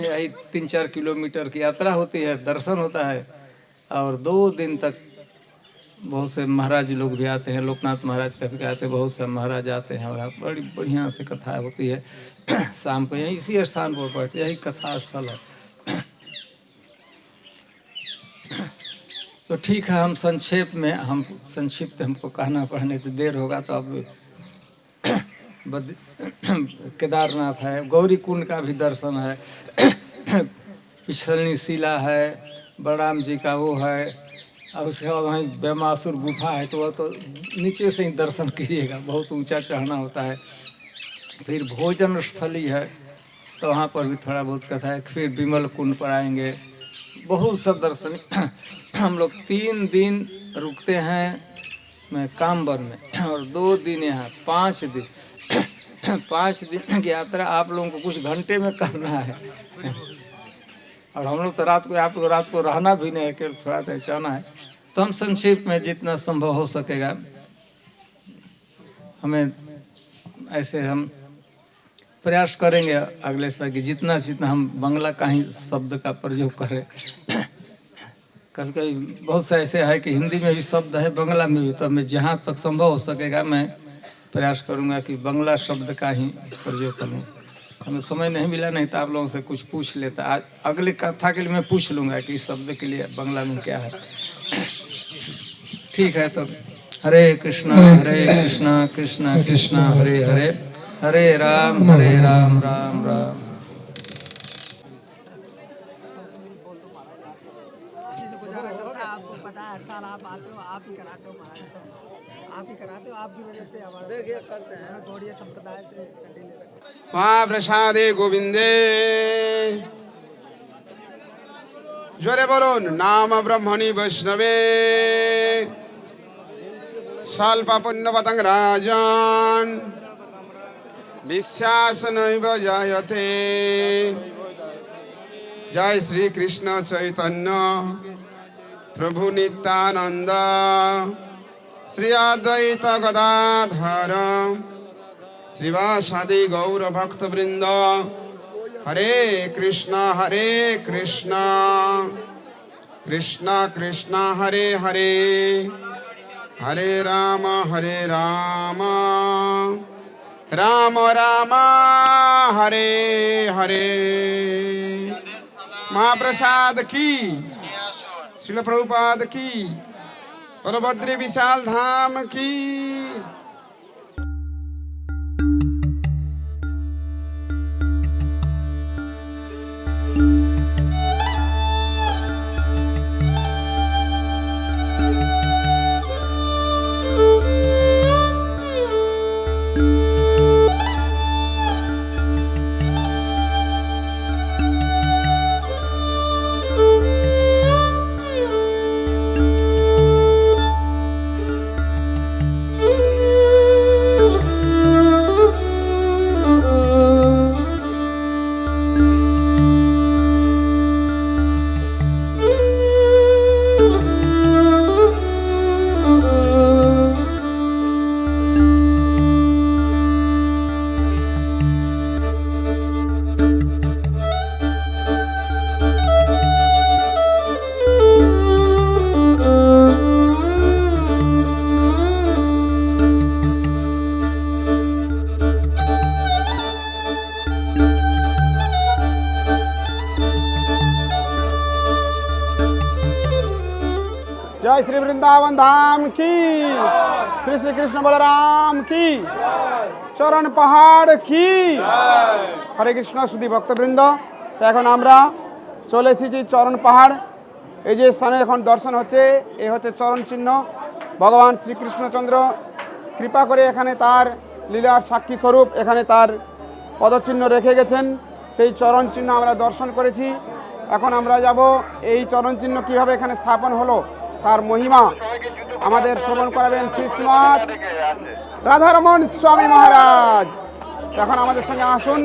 यही 3-4 किलोमीटर की यात्रा होती है, दर्शन होता है, और 2 दिन तक बहुत से महाराज लोग भी आते हैं। लोकनाथ महाराज का भी आते हैं, बहुत से महाराज आते हैं, और बड़ी बढ़िया से कथा होती है। शाम को यहीं इसी स्थान पर बैठते, यही कथा स्थल है। तो ठीक है, हम संक्षेप में, हम संक्षिप्त हमको कहना पड़ने तो देर होगा। तो अब केदारनाथ है, गौरी कुंड का भी दर्शन है, पिछलनी शिला है, बलराम जी का वो है, और उसके बाद वहीं बेमासुर गुफा है, तो वह तो नीचे से ही दर्शन कीजिएगा, बहुत ऊंचा चढ़ना होता है। फिर भोजन स्थली है, तो वहाँ पर भी थोड़ा बहुत कथा है। फिर विमल कुंड पर आएंगे, बहुत सा दर्शन। हम लोग 3 दिन रुकते हैं काम्बर में, और 2 दिन यहाँ, 5 दिन। 5 दिन की यात्रा आप लोगों को कुछ घंटे में करना है। और हम लोग तो रात को, आप लोग रात को रहना भी नहीं है, कि थोड़ा सा जाना है। तो हम संक्षेप में जितना संभव हो सकेगा, हमें ऐसे हम प्रयास करेंगे अगले समय कि जितना हम बांग्ला का ही शब्द का प्रयोग करें। कभी कभी बहुत सा ऐसे है कि हिंदी में भी शब्द है, बांग्ला में भी, तो मैं जहाँ तक संभव हो सकेगा मैं प्रयास करूँगा कि बांग्ला शब्द का ही प्रयोग करूँ। हमें समय नहीं मिला, नहीं तो आप लोगों से कुछ पूछ लेता। आज अगले कथा के लिए मैं पूछ लूँगा कि इस शब्द के लिए बांग्ला में क्या है। ठीक है, तो हरे कृष्णा कृष्णा कृष्णा हरे हरे, हरे राम राम राम।
आपको पता है, हर साल आप आते हो, आप ही कराते हो महाराज, सब आप ही कराते हो। आपकी वजह से हमारा देखिए करते हैं, गौड़ीय संप्रदाय से कंटिन्यू करते हैं।
महाप्रसादे गोविंदे जोरे बोलो नाम ब्रह्मणि वैष्णवे स्वल्प पुण्य पतंग राजन विश्वास नैव जायते। जय श्री कृष्ण चैतन्य प्रभु नित्यानंद श्री अद्वैत गदाधर श्रीवासादि गौर भक्त वृंद। हरे कृष्णा कृष्णा कृष्णा हरे हरे, हरे राम राम राम हरे हरे। महाप्रसाद की, श्रील प्रभुपाद की, और बद्री विशाल धाम की। जय श्री वृंदावन धाम की, श्री श्री कृष्ण बलराम की, चरण पाहाड़ की। हरे কৃষ্ণ সুধী ভক্তবৃন্দ, তো এখন আমরা চলে এসেছি চরণ পাহাড়। এই যে স্থানে এখন দর্শন হচ্ছে, এই হচ্ছে চরণ চিহ্ন। ভগবান শ্রীকৃষ্ণচন্দ্র কৃপা করে এখানে তার লীলার সাক্ষী স্বরূপ এখানে তার পদচিহ্ন রেখে গেছেন। সেই চরণ চিহ্ন আমরা দর্শন করেছি। এখন আমরা যাব এই চরণ চিহ্ন কীভাবে এখানে স্থাপন হলো, তার মহিমা আমাদের শ্রবণ করাবেন শ্রী শ্রীমৎ রাধারমণ স্বামী মহারাজ। এখন আমাদের সঙ্গে আসুন,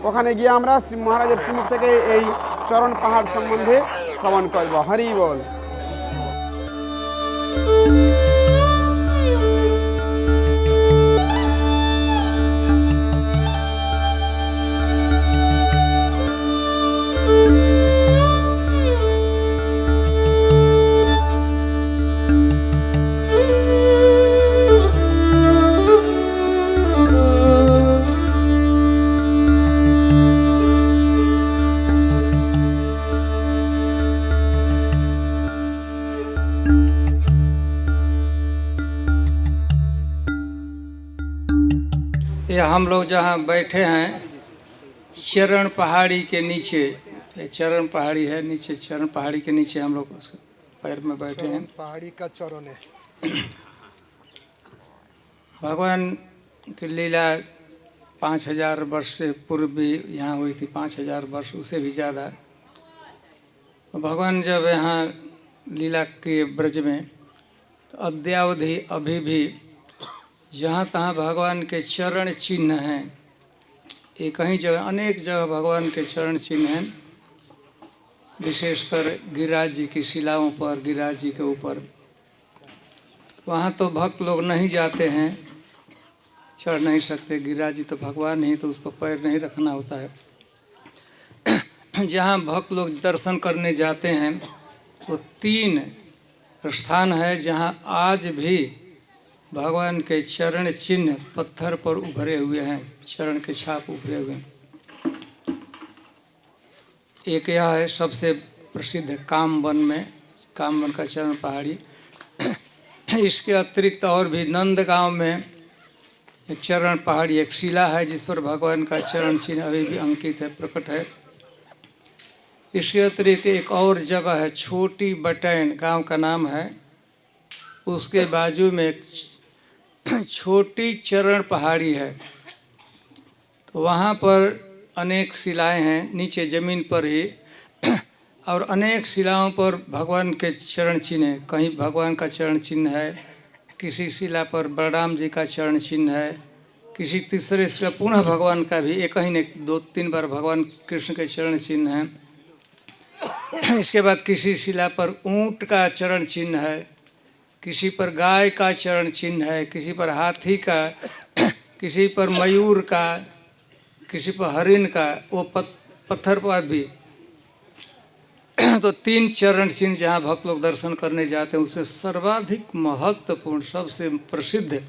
ওখানে গিয়ে আমরা শ্রী মহারাজের শ্রীমুখ থেকে এই চরণ পাহাড় সম্বন্ধে শ্রবণ করব। হরি বল।
ये हम लोग जहाँ बैठे हैं चरण पहाड़ी के नीचे, ये चरण पहाड़ी है, नीचे चरण पहाड़ी के नीचे हम लोग उसके पैर में बैठे हैं।
पहाड़ी का चरण है।
भगवान की लीला 5000 वर्ष से पूर्व भी यहाँ हुई थी, 5000 वर्ष उससे भी ज़्यादा। तो भगवान जब यहाँ लीला के ब्रज में, तो अद्यावधि अभी भी जहाँ तहाँ भगवान के चरण चिन्ह हैं। एक कहीं जगह, अनेक जगह भगवान के चरण चिन्ह हैं, विशेषकर गिरिराज जी की शिलाओं पर, गिरिराज जी के ऊपर। वहाँ तो भक्त लोग नहीं जाते हैं, चढ़ नहीं सकते। गिरिराज जी तो भगवान ही, तो उस पर पैर नहीं रखना होता है। जहाँ भक्त लोग दर्शन करने जाते हैं तो 3 स्थान है जहाँ आज भी भगवान के चरण चिन्ह पत्थर पर उभरे हुए हैं, चरण के छाप उभरे हुए हैं। एक यह है सबसे प्रसिद्ध कामवन में, कामवन का चरण पहाड़ी। इसके अतिरिक्त और भी नंदगांव में एक चरण पहाड़ी, एक शिला है जिस पर भगवान का चरण चिन्ह अभी भी अंकित है, प्रकट है। इसके अतिरिक्त एक और जगह है, छोटी बटैन गांव का नाम है, उसके बाजू में एक छोटी चरण पहाड़ी है। तो वहाँ पर अनेक शिलाएं हैं नीचे ज़मीन पर ही, और अनेक शिलाओं पर भगवान के चरण चिन्ह है। कहीं भगवान का चरण चिन्ह है, किसी शिला पर बलराम जी का चरण चिन्ह है, किसी तीसरे शिला पुनः भगवान का भी, एक ही ने 2-3 बार भगवान कृष्ण के चरण चिन्ह हैं। इसके बाद किसी शिला पर ऊँट का चरण चिन्ह है, किसी पर गाय का चरण चिन्ह है, किसी पर हाथी का, किसी पर मयूर का, किसी पर हरिण का, वो पत्थर पर भी। तो 3 चरण चिन्ह जहाँ भक्त लोग दर्शन करने जाते हैं, उसमें सर्वाधिक महत्वपूर्ण, सबसे प्रसिद्ध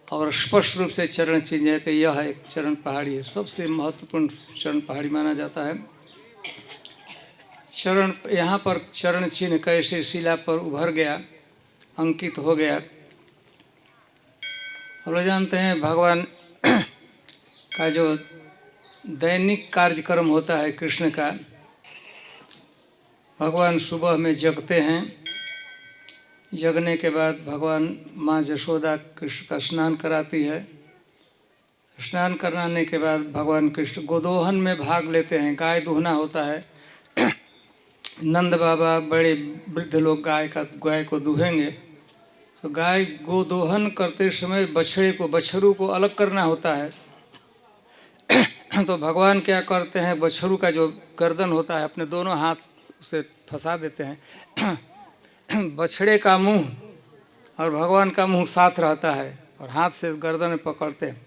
और स्पष्ट रूप से चरण चिन्ह है कि यह एक चरण पहाड़ी है। सबसे महत्वपूर्ण चरण पहाड़ी माना जाता है। चरण, यहाँ पर चरण चिन्ह कैसे शिला पर उभर गया, अंकित हो गया। हम लोग जानते हैं भगवान का जो दैनिक कार्यक्रम होता है कृष्ण का, भगवान सुबह में जगते हैं, जगने के बाद भगवान माँ जशोदा कृष्ण का स्नान कराती है। स्नान कराने के बाद भगवान कृष्ण गोदोहन में भाग लेते हैं, गाय दूहना होता है। नंद बाबा बड़े वृद्ध लोग गाय को दूहेंगे, तो गाय गोदोहन करते समय बछड़ू को अलग करना होता है। तो भगवान क्या करते हैं, बछड़ू का जो गर्दन होता है अपने दोनों हाथ उसे फंसा देते हैं। बछड़े का मुंह और भगवान का मुंह साथ रहता है, और हाथ से गर्दन में पकड़ते हैं।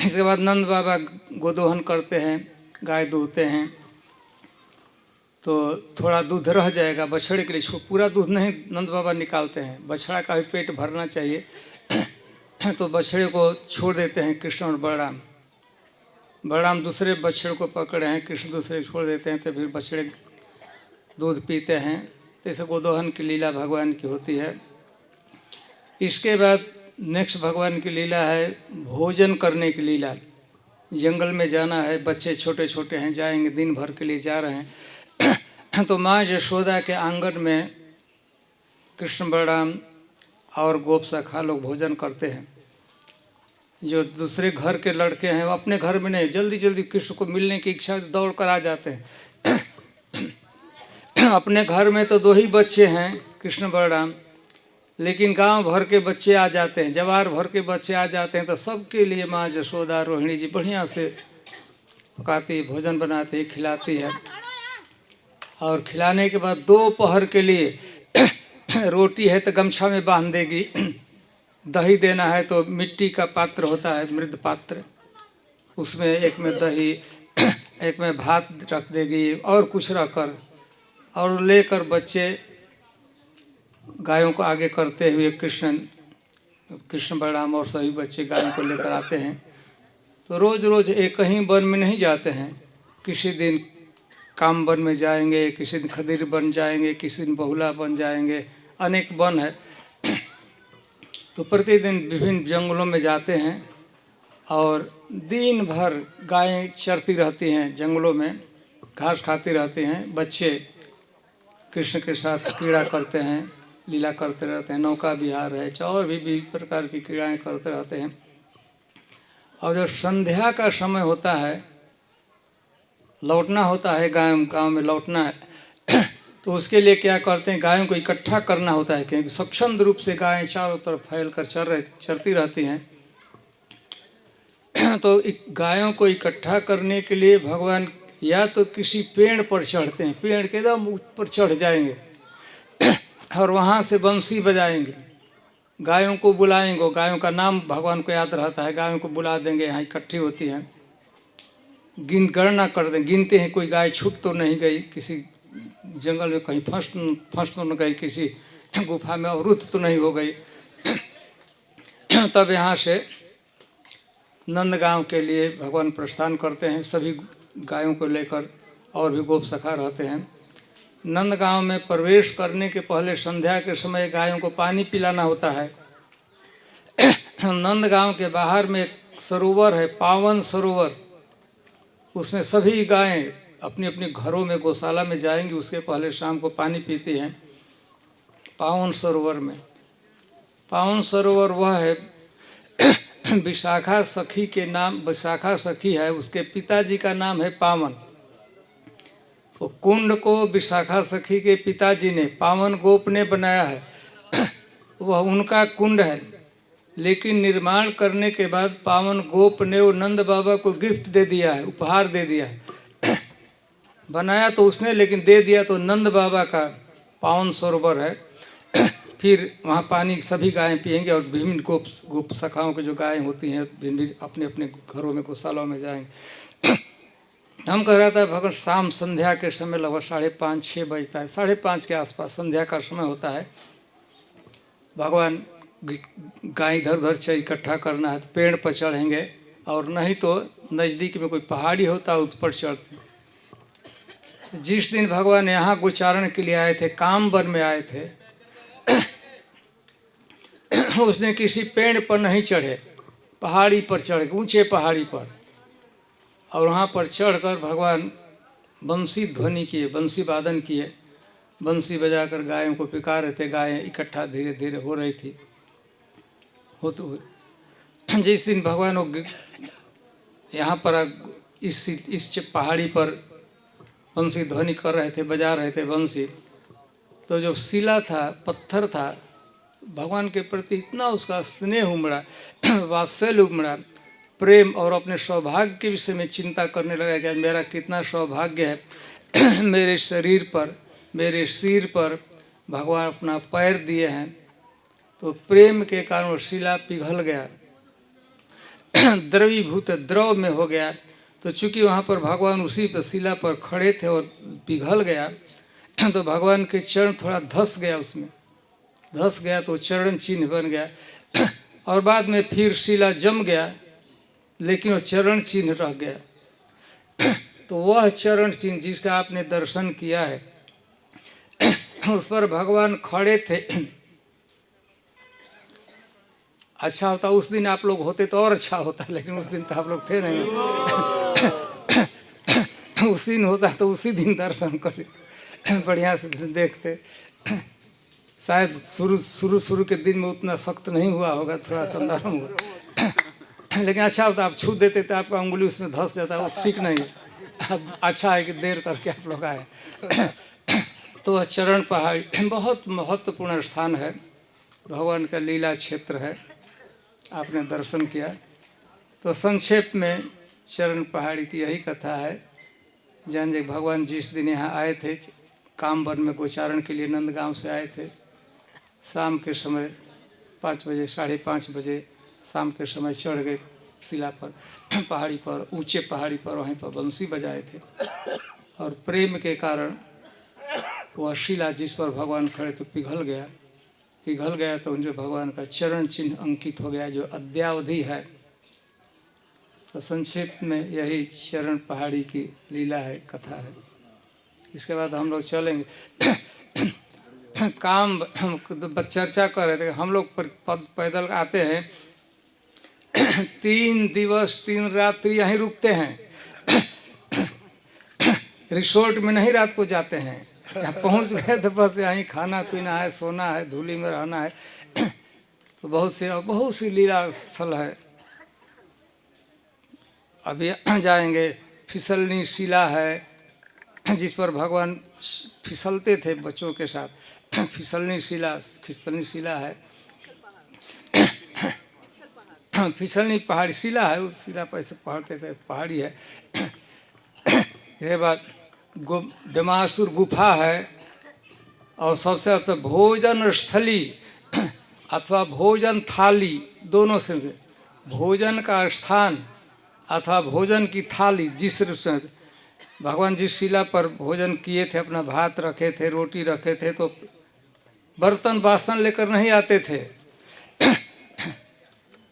इसके बाद नंद बाबा गोदोहन करते हैं, गाय दूहते हैं। तो थोड़ा दूध रह जाएगा बछड़े के लिए, पूरा दूध नहीं नंद बाबा निकालते हैं, बछड़ा का भी पेट भरना चाहिए। तो बछड़े को छोड़ देते हैं कृष्ण और बलराम। बलराम दूसरे बछड़े को पकड़े हैं, कृष्ण दूसरे छोड़ देते हैं। तो फिर बछड़े दूध पीते हैं, जैसे गोदोहन की लीला भगवान की होती है। इसके बाद नेक्स्ट भगवान की लीला है भोजन करने की लीला। जंगल में जाना है, बच्चे छोटे छोटे हैं, जाएंगे, दिन भर के लिए जा रहे हैं। तो माँ यशोदा के आंगन में कृष्ण बलराम और गोप सखा लोग भोजन करते हैं। जो दूसरे घर के लड़के हैं वो अपने घर में नहीं, जल्दी जल्दी कृष्ण को मिलने की इच्छा दौड़ कर आ जाते हैं। अपने घर में तो 2 ही बच्चे हैं कृष्ण बलराम, लेकिन गांव भर के बच्चे आ जाते हैं, जवार भर के बच्चे आ जाते हैं। तो सबके लिए माँ यशोदा रोहिणी जी बढ़िया से पकाती, भोजन बनाती, खिलाती है। और खिलाने के बाद दोपहर के लिए रोटी है तो गमछा में बांध देगी, दही देना है तो मिट्टी का पात्र होता है, मृद पात्र, उसमें एक में दही, एक में भात रख देगी और कुछ रखकर, और लेकर बच्चे गायों को आगे करते हुए कृष्ण बलराम और सभी बच्चे गायों को लेकर आते हैं। तो रोज़ रोज़ एक ही वन में नहीं जाते हैं, किसी दिन काम वन में जाएंगे, किसी दिन खदीर बन जाएंगे, किसी दिन बहुला बन जाएंगे, अनेक वन है। तो प्रतिदिन विभिन्न जंगलों में जाते हैं और दिन भर गायें चरती रहती हैं, जंगलों में घास खाती रहती हैं। बच्चे कृष्ण के साथ क्रीड़ा करते हैं, लीला करते रहते हैं, नौका विहार है, और भी विभिन्न प्रकार की क्रीड़ाएँ करते रहते हैं। और जब संध्या का समय होता है, लौटना होता है, गांव में लौटना है, तो उसके लिए क्या करते हैं, गायों को इकट्ठा करना होता है, क्योंकि स्वच्छंद रूप से गायें चारों तरफ फैल कर चरती रहती हैं। तो गायों को इकट्ठा करने के लिए भगवान या तो किसी पेड़ पर चढ़ते हैं, पेड़ के एकदम ऊपर चढ़ जाएंगे और वहाँ से बंसी बजाएंगे, गायों को बुलाएंगे, गायों का नाम भगवान को याद रहता है, गायों को बुला देंगे, यहाँ इकट्ठी होती हैं, गणना कर दें, गिनते हैं कोई गाय छूट तो नहीं गई, किसी जंगल में कहीं फंस तो न गई, किसी गुफा में अवरुद्ध तो नहीं हो गई। तब यहाँ से नंदगांव के लिए भगवान प्रस्थान करते हैं, सभी गायों को लेकर, और भी गोप सखा रहते हैं। नंदगांव में प्रवेश करने के पहले संध्या के समय गायों को पानी पिलाना होता है। नंदगांव के बाहर में एक सरोवर है, पावन सरोवर, उसमें सभी गायें अपनी अपनी घरों में गौशाला में जाएंगी, उसके पहले शाम को पानी पीती हैं पावन सरोवर में। पावन सरोवर वह है विशाखा सखी के नाम, विशाखा सखी है, उसके पिताजी का नाम है पावन। वो कुंड को विशाखा सखी के पिताजी ने, पावन गोप ने बनाया है, वह उनका कुंड है। लेकिन निर्माण करने के बाद पावन गोप ने वो नंद बाबा को गिफ्ट दे दिया है, उपहार दे दिया है। बनाया तो उसने, लेकिन दे दिया तो नंद बाबा का पावन सरोवर है। फिर वहाँ पानी सभी गायें पिएंगे और विभिन्न गोप सखाओं की जो गायें होती हैं भिन्न अपने अपने घरों में गौशालाओं में जाएंगे। हम कह रहा था भगवान शाम संध्या के समय लगभग 5:30-6 बजता है, 5:30 के आसपास संध्या का समय होता है। भगवान गाय इधर उधर से इकट्ठा करना है तो पेड़ पर चढ़ेंगे, और नहीं तो नज़दीक में कोई पहाड़ी होता है उस पर चढ़ते। जिस दिन भगवान यहाँ गोचारण के लिए आए थे, काम वन में आए थे, उस दिन किसी पेड़ पर नहीं चढ़े, पहाड़ी पर चढ़, ऊंचे पहाड़ी पर, और वहाँ पर चढ़कर भगवान बंसी ध्वनि किए, बंसी वादन किए, बंसी बजाकर गायों को पुकार रहे थे। गायें इकट्ठा धीरे धीरे हो रही थी, होते हुए जिस दिन भगवान वो यहाँ पर इस पहाड़ी पर बंसी ध्वनि कर रहे थे, बजा रहे थे बंसी, तो जो शिला था, पत्थर था, भगवान के प्रति इतना उसका स्नेह उमड़ा, वात्सल्य उमड़ा, प्रेम, और अपने सौभाग्य के विषय में चिंता करने लगा कि मेरा कितना सौभाग्य है, मेरे शरीर पर, मेरे सिर पर भगवान अपना पैर दिए हैं। तो प्रेम के कारण वो शिला पिघल गया, द्रवीभूत द्रव में हो गया। तो चूंकि वहाँ पर भगवान उसी पर शिला पर खड़े थे और पिघल गया, तो भगवान के चरण थोड़ा धस गया, उसमें धस गया तो चरण चिन्ह बन गया। और बाद में फिर शिला जम गया, लेकिन वो चरण चिन्ह रह गया। तो वह चरण चिन्ह जिसका आपने दर्शन किया है, उस पर भगवान खड़े थे। अच्छा होता उस दिन आप लोग होते तो और अच्छा होता, लेकिन उस दिन तो आप लोग थे नहीं। उस दिन होता तो उसी दिन दर्शन कर बढ़िया से देखते। शायद शुरू के दिन में उतना सख्त नहीं हुआ होगा, थोड़ा सा नरम हुआ, लेकिन अच्छा होता आप छू देते तो आपका उंगली उसमें धंस जाता, वो ठीक नहीं है। अच्छा है कि देर करके आप लोग आए। तो वह चरण पहाड़ी बहुत महत्वपूर्ण स्थान है, भगवान का लीला क्षेत्र है, आपने दर्शन किया। तो संक्षेप में चरण पहाड़ी की यही कथा है। जान जी भगवान जिस दिन यहाँ आए थे, कामवन में गोचारण के लिए नंदगांव से आए थे, शाम के समय 5 बजे 5:30 बजे शाम के समय चढ़ गए शिला पर, पहाड़ी पर, ऊंचे पहाड़ी पर, वहीं पर बंसी बजाए थे। और प्रेम के कारण वह शिला जिस पर भगवान खड़े तो पिघल गया तो उनके भगवान का चरण चिन्ह अंकित हो गया, जो अद्यावधि है। तो संक्षेप में यही चरण पहाड़ी की लीला है, कथा है। इसके बाद हम लोग चलेंगे। काम चर्चा कर रहे थे, हम लोग पैदल आते हैं, 3 दिवस 3 रात्रि यहीं रुकते हैं। रिसोर्ट में नहीं रात को जाते हैं, यहाँ पहुँच गए तो बस यहीं खाना पीना है, सोना है, धूली में रहना है। तो बहुत सी लीला स्थल है। अभी जाएंगे, फिसलनी शिला है जिस पर भगवान फिसलते थे बच्चों के साथ, फिसलनी शिला है। फिसलनी पहाड़ी शिला है, उस शिला पर ऐसे पढ़ते थे, पहाड़ी है। ये बात डेमासुर गुफा है। और सबसे अच्छा भोजन स्थली अथवा भोजन थाली, दोनों से भोजन का स्थान अथवा भोजन की थाली, जिस भगवान जिस शिला पर भोजन किए थे, अपना भात रखे थे, रोटी रखे थे, तो बर्तन बासन लेकर नहीं आते थे।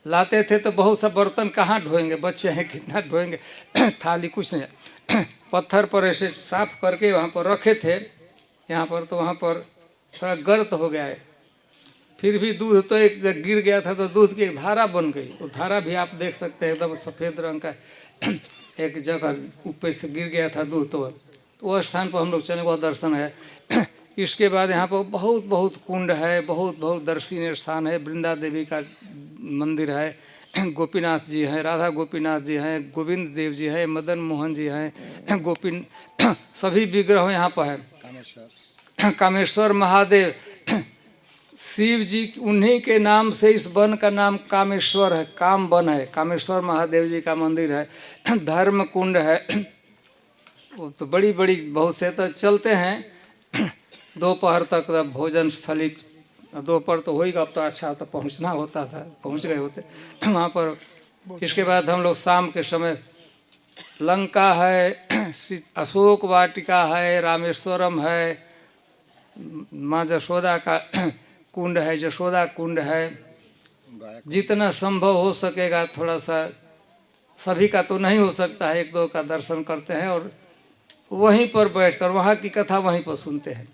लाते थे तो बहुत सा बर्तन कहाँ ढोएंगे, बच्चे हैं कितना ढोएंगे। थाली कुछ नहीं, पत्थर पर ऐसे साफ करके वहाँ पर रखे थे। यहाँ पर तो वहाँ पर थोड़ा गर्त हो गया है, फिर भी दूध तो एक जगह गिर गया था तो दूध की एक धारा बन गई। वो धारा भी आप देख सकते हैं, एकदम सफ़ेद रंग का एक जगह ऊपर से गिर गया था दूध। तो वह स्थान पर हम लोग चले, वह दर्शन है। इसके बाद यहाँ पर बहुत कुंड है, बहुत दर्शनीय स्थान है। वृंदा देवी का मंदिर है, गोपीनाथ जी हैं, राधा गोपीनाथ जी हैं, गोविंद देव जी हैं, मदन मोहन जी हैं, सभी विग्रह यहाँ पर है। कामेश्वर महादेव शिव जी, उन्हीं के नाम से इस वन का नाम कामेश्वर है, काम वन है। कामेश्वर महादेव जी का मंदिर है, धर्म कुंड है। वो तो बड़ी बहुत से तो चलते हैं दोपहर तक, भोजन स्थली दोपहर तो हो ही, अब तो अच्छा तो पहुंचना होता था, पहुंच गए होते वहाँ पर। इसके बाद हम लोग शाम के समय लंका है, अशोक वाटिका है, रामेश्वरम है, माँ जशोदा का कुंड है, जशोदा कुंड है। जितना संभव हो सकेगा थोड़ा सा, सभी का तो नहीं हो सकता है, 1-2 का दर्शन करते हैं और वहीं पर बैठकर वहाँ की कथा वहीं पर सुनते हैं।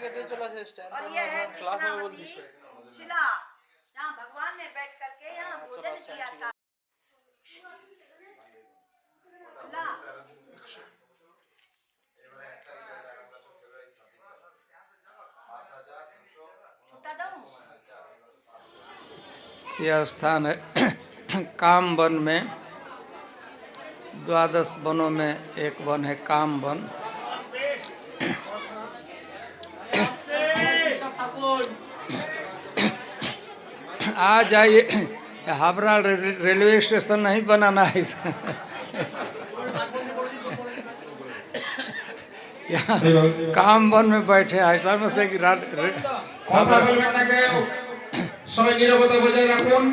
और ये है कृष्णावती शिला, जहाँ भगवान ने बैठ करके यहाँ भोजन किया था। शिला। छुट्टा दो।
यह स्थान है काम वन में। 12 वनों में एक वन है काम वन। आ जाइए, हावड़ा रेलवे स्टेशन नहीं बनाना है इसका। यहाँ काम वन में बैठे हैं ऐसा में से कि
কথা বলবেন না কেউ, সবাই নীরবতা বজায় রাখুন।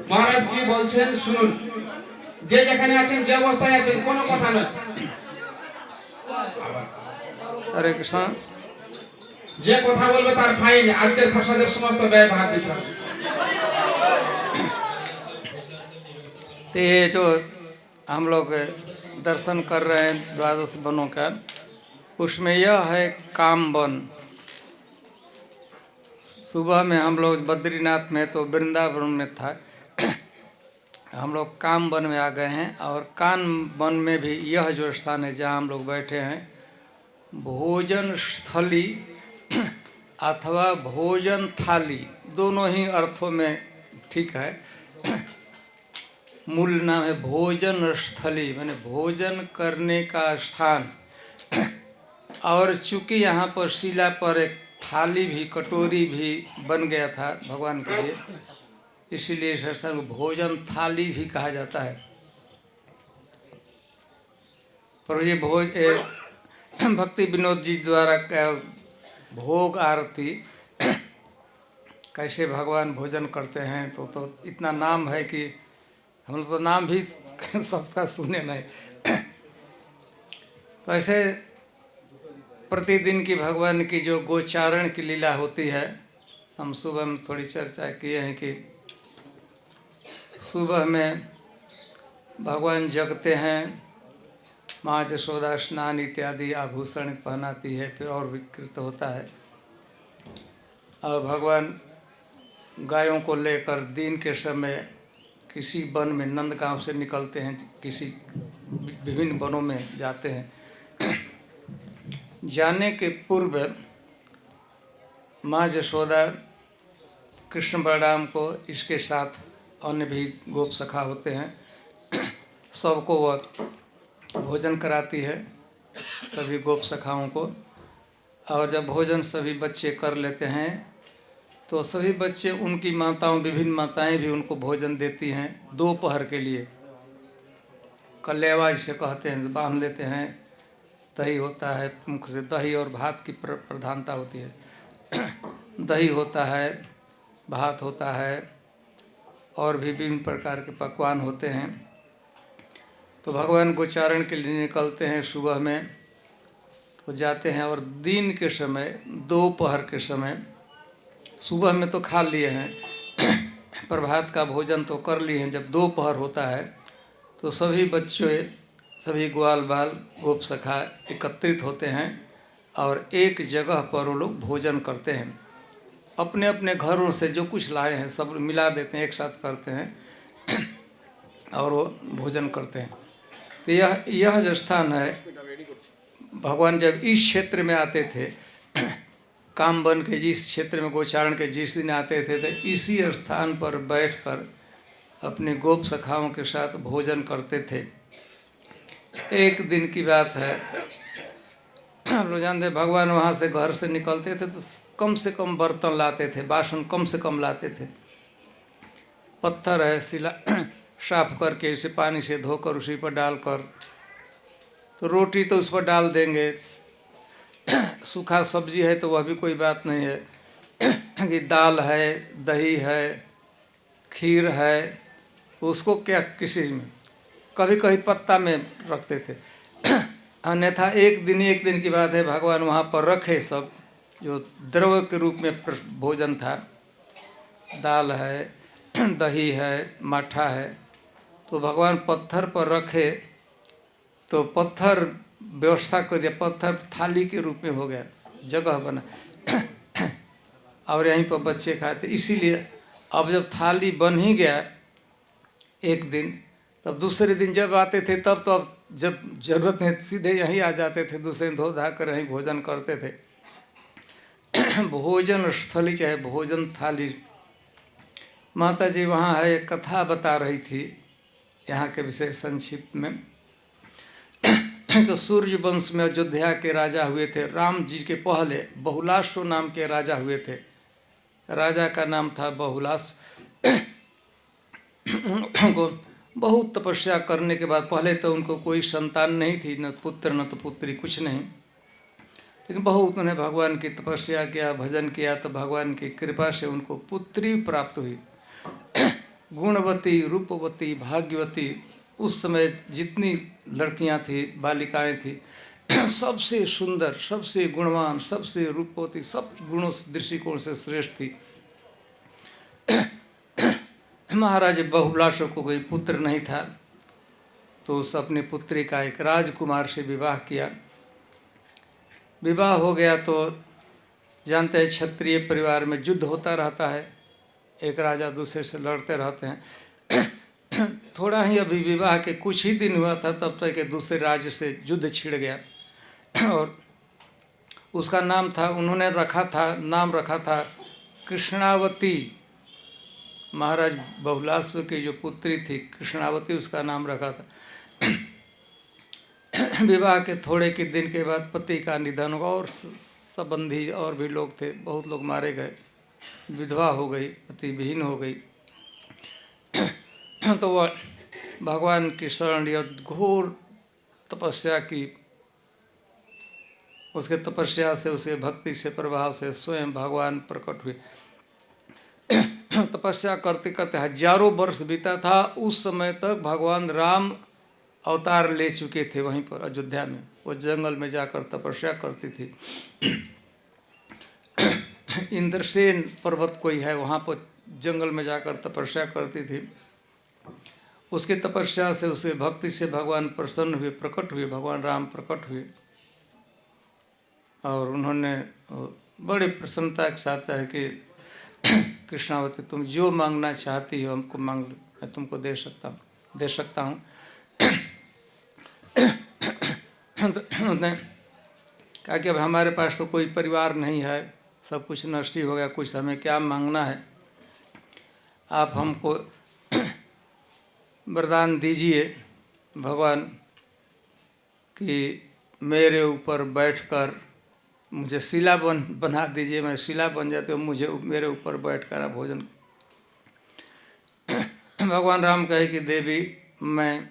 মহারাজ কি বলছেন শুনুন। যে যেখানে আছেন, যে অবস্থায় আছেন, কোনো কথা নয়।
हरे कृष्ण।
যে কথা বলবে তার ফাইন, আজকের প্রসাদের সমস্ত ব্যয় ভাগ দিতে হবে।
तो ये जो हम लोग दर्शन कर रहे हैं 12 वनों का, उसमें यह है काम वन। सुबह में हम लोग बद्रीनाथ में तो वृंदावन में था, हम लोग काम वन में आ गए हैं। और काम वन में भी यह जो स्थान है जहाँ हम लोग बैठे हैं, भोजन स्थली अथवा भोजन थाली, दोनों ही अर्थों में ठीक है। मूल नाम है भोजन स्थली, माने भोजन करने का स्थान। और चूंकि यहाँ पर शिला पर एक थाली भी, कटोरी भी बन गया था भगवान के लिए, इसीलिए इस स्थान को भोजन थाली भी कहा जाता है। पर ये भक्ति विनोद जी द्वारा भोग आरती कैसे भगवान भोजन करते हैं, तो इतना नाम है कि हम लोग तो नाम भी सबका सुने नहीं। तो ऐसे प्रतिदिन की भगवान की जो गोचारण की लीला होती है, हम सुबह में थोड़ी चर्चा किए हैं कि सुबह में भगवान जगते हैं, माँ यशोदा स्नान इत्यादि आभूषण पहनाती है, फिर और विकृत होता है। और भगवान गायों को लेकर दिन के समय किसी वन में, नंदगांव से निकलते हैं, किसी विभिन्न वनों में जाते हैं। जाने के पूर्व माँ यशोदा कृष्ण बलराम को, इसके साथ अन्य भी गोप सखा होते हैं, सबको वह भोजन कराती है, सभी गोप सखाओं को। और जब भोजन सभी बच्चे कर लेते हैं तो सभी बच्चे, उनकी माताओं, विभिन्न माताएं भी उनको भोजन देती हैं दोपहर के लिए। कलेवा जिसे कहते हैं, बांध लेते हैं, दही होता है, मुख से दही और भात की प्रधानता होती है। दही होता है, भात होता है, और भी विभिन्न प्रकार के पकवान होते हैं। तो भगवान गोचारण के लिए निकलते हैं सुबह में, तो जाते हैं। और दिन के समय, दोपहर के समय, सुबह में तो खा लिए हैं, प्रभात का भोजन तो कर लिए हैं। जब दोपहर होता है तो सभी बच्चे, सभी ग्वाल बाल, गोप सखा एकत्रित होते हैं और एक जगह पर वो लोग भोजन करते हैं। अपने अपने घरों से जो कुछ लाए हैं सब मिला देते हैं, एक साथ करते हैं और वो भोजन करते हैं। तो यह जो स्थान है, भगवान जब इस क्षेत्र में आते थे, काम वन के जिस क्षेत्र में गोचारण के जिस दिन आते थे, तो इसी स्थान पर बैठकर अपने गोप सखाओं के साथ भोजन करते थे। एक दिन की बात है, आप लोग जानते, भगवान वहाँ से घर से निकलते थे तो कम से कम बर्तन लाते थे, बासन कम से कम लाते थे। पत्थर है, शिला साफ करके इसे पानी से धोकर उसी पर डालकर, तो रोटी तो उस पर डाल देंगे, सूखा सब्जी है तो वह भी कोई बात नहीं है, कि दाल है, दही है, खीर है, उसको क्या किसी में कभी कभी पत्ता में रखते थे। अन्यथा एक दिन की बात है, भगवान वहाँ पर रखे सब जो द्रव के रूप में भोजन था, दाल है, दही है, माठा है, तो भगवान पत्थर पर रखे, तो पत्थर व्यवस्था कर दिया, पत्थर थाली के रूप में हो गया, जगह बना। और यहीं पर बच्चे खाए थे। इसीलिए अब जब थाली बन ही गया एक दिन, तब दूसरे दिन जब आते थे तब तो अब जब जरूरत नहीं सीधे यहीं आ जाते थे, दूसरे दिन धो धा कर यहीं भोजन करते थे। भोजन स्थली चाहे भोजन थाली, माता जी वहाँ है एक कथा बता रही थी यहाँ के विषय संक्षिप्त में। तो सूर्य वंश में अयोध्या के राजा हुए थे, राम जी के पहले बहुलाश्व नाम के राजा हुए थे। राजा का नाम था बहुलाश। उनको बहुत तपस्या करने के बाद, पहले तो उनको कोई संतान नहीं थी, न पुत्र न तो पुत्री, कुछ नहीं, लेकिन बहुत उन्हें भगवान की तपस्या किया, भजन किया, तो भगवान की कृपा से उनको पुत्री प्राप्त हुई। गुणवती, रूपवती, भाग्यवती, उस समय जितनी लड़कियां थी, बालिकाएं थी, सबसे सुंदर, सबसे गुणवान, सबसे रूपवती, सब गुणों दृष्टिकोण से श्रेष्ठ थी। महाराज बहुलाश को कोई पुत्र नहीं था, तो उस अपनी पुत्री का एक राजकुमार से विवाह किया। विवाह हो गया तो जानते हैं क्षत्रिय परिवार में युद्ध होता रहता है, एक राजा दूसरे से लड़ते रहते हैं। थोड़ा ही अभी विवाह के कुछ ही दिन हुआ था तब तक एक दूसरे राज्य से युद्ध छिड़ गया, और उसका नाम था, उन्होंने नाम रखा था कृष्णावती। महाराज बहुलाश्व की जो पुत्री थी कृष्णावती, उसका नाम रखा था। विवाह के थोड़े के दिन के बाद पति का निधन हुआ, और संबंधी और भी लोग थे, बहुत लोग मारे गए, विधवा हो गई, पति विहीन हो गई। तो वह भगवान की शरण ली और घोर तपस्या की। उसके तपस्या से, उसके भक्ति से, प्रभाव से स्वयं भगवान प्रकट हुए। तपस्या करते करते हजारों वर्ष बीता था। उस समय तक भगवान राम अवतार ले चुके थे वहीं पर अयोध्या में। वो जंगल में जाकर तपस्या करती थी। इंद्रसेन पर्वत कोई है, वहाँ पर जंगल में जाकर तपस्या करती थी। उसकी तपस्या से, उसके भक्ति से भगवान प्रसन्न हुए, प्रकट हुए, भगवान राम प्रकट हुए। और उन्होंने बड़ी प्रसन्नता के साथ है कि कृष्णावती, तुम जो मांगना चाहती हो हमको मांग लो, मैं तुमको दे सकता हूँ। तो कहा कि अब हमारे पास तो कोई परिवार नहीं है, सब कुछ नष्ट ही हो गया, कुछ हमें क्या मांगना है, आप हमको वरदान दीजिए भगवान कि मेरे ऊपर बैठकर मुझे शिला बना दीजिए, मैं शिला बन जाती हूँ, मुझे मेरे ऊपर बैठकर आप भोजन। भगवान राम कहे कि देवी, मैं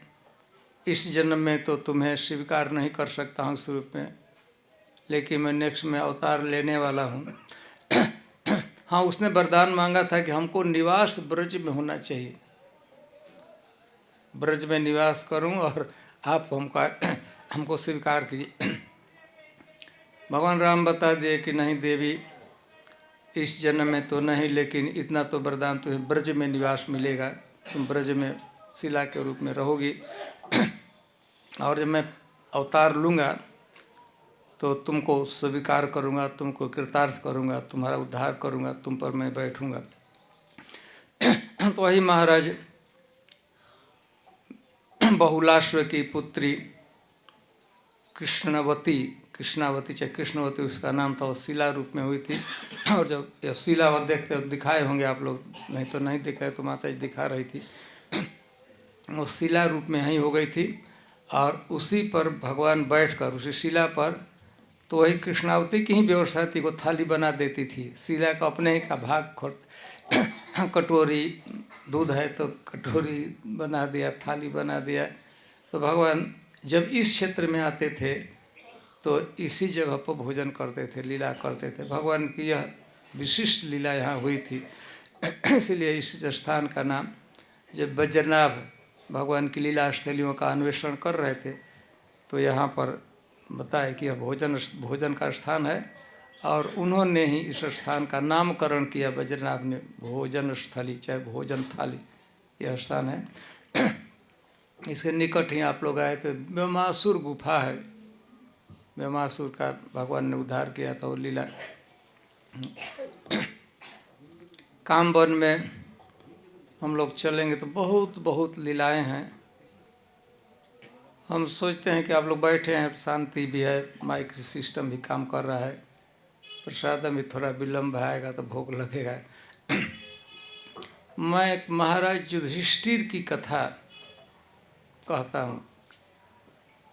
इस जन्म में तो तुम्हें स्वीकार नहीं कर सकता हूँ इस रूप में, लेकिन मैं नेक्स्ट में अवतार लेने वाला हूँ। हाँ, उसने वरदान मांगा था कि हमको निवास ब्रज में होना चाहिए, ब्रज में निवास करूं और आप हमको स्वीकार कीजिए। भगवान राम बता दिए कि नहीं देवी, इस जन्म में तो नहीं, लेकिन इतना तो वरदान तुम्हें ब्रज में निवास मिलेगा, तुम ब्रज में शिला के रूप में रहोगी। और जब मैं अवतार लूँगा तो तुमको स्वीकार करूँगा, तुमको कृतार्थ करूँगा, तुम्हारा उद्धार करूँगा, तुम पर मैं बैठूँगा। तो वही महाराज बहुलाश्व की पुत्री कृष्णावती चाहे कृष्णवती उसका नाम था, वो शिला रूप में हुई थी। और जब यह शिला वो देखते दिखाए होंगे आप लोग, नहीं तो नहीं दिखाए, तो माता जी दिखा रही थी। वो शिला रूप में ही हो गई थी, और उसी पर भगवान बैठकर उसी शिला पर, तो वही कृष्णावती की ही व्यवस्था थी, वो थाली बना देती थी। शिला का अपने ही का भाग कटोरी, दूध है तो कटोरी बना दिया, थाली बना दिया। तो भगवान जब इस क्षेत्र में आते थे तो इसी जगह पर भोजन करते थे, लीला करते थे। भगवान की यह विशिष्ट लीला यहाँ हुई थी। इसलिए इस स्थान का नाम, जब वज्रनाभ भगवान की लीला स्थलियों का अन्वेषण कर रहे थे तो यहाँ पर बताए कि यह भोजन का स्थान है, और उन्होंने ही इस स्थान का नामकरण किया। वज्रनाभ ने भोजन स्थली चाहे भोजन थाली, यह स्थान है। इसके निकट ही आप लोग आए तो ब्रह्मासुर गुफा है, ब्रह्मासुर का भगवान ने उद्धार किया था, वो लीला काम वन में हम लोग चलेंगे तो बहुत बहुत लीलाएं हैं। हम सोचते हैं कि आप लोग बैठे हैं, शांति भी है, माइक सिस्टम भी काम कर रहा है, प्रसाद में थोड़ा विलम्ब आएगा तो भोग लगेगा। मैं एक महाराज युधिष्ठिर की कथा कहता हूँ।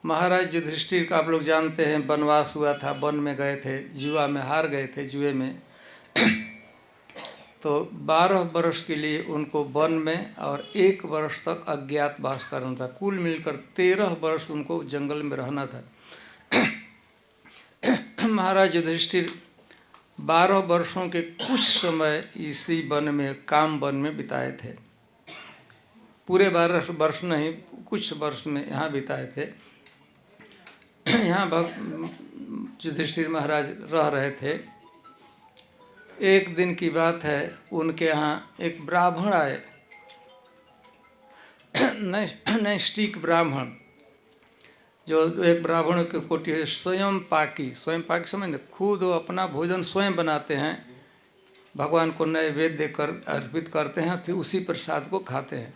महाराज युधिष्ठिर का आप लोग जानते हैं, वनवास हुआ था, वन में गए थे, जुआ में हार गए थे, जुए में। तो 12 वर्ष के लिए उनको वन में और 1 वर्ष तक अज्ञातवास करना था। कुल मिलकर 13 वर्ष उनको जंगल में रहना था। महाराज युधिष्ठिर 12 वर्षों के कुछ समय इसी वन में, काम वन में बिताए थे। पूरे 12 वर्ष नहीं, कुछ वर्ष में यहाँ बिताए थे। यहाँ युधिष्ठिर महाराज रह रहे थे। एक दिन की बात है, उनके यहाँ एक ब्राह्मण आए, नैष्टिक ब्राह्मण, जो एक ब्राह्मण की कोटि है, स्वयं पाकी समझ, खुद वो अपना भोजन स्वयं बनाते हैं, भगवान को नैवेद्य देकर अर्पित करते हैं, फिर उसी प्रसाद को खाते हैं।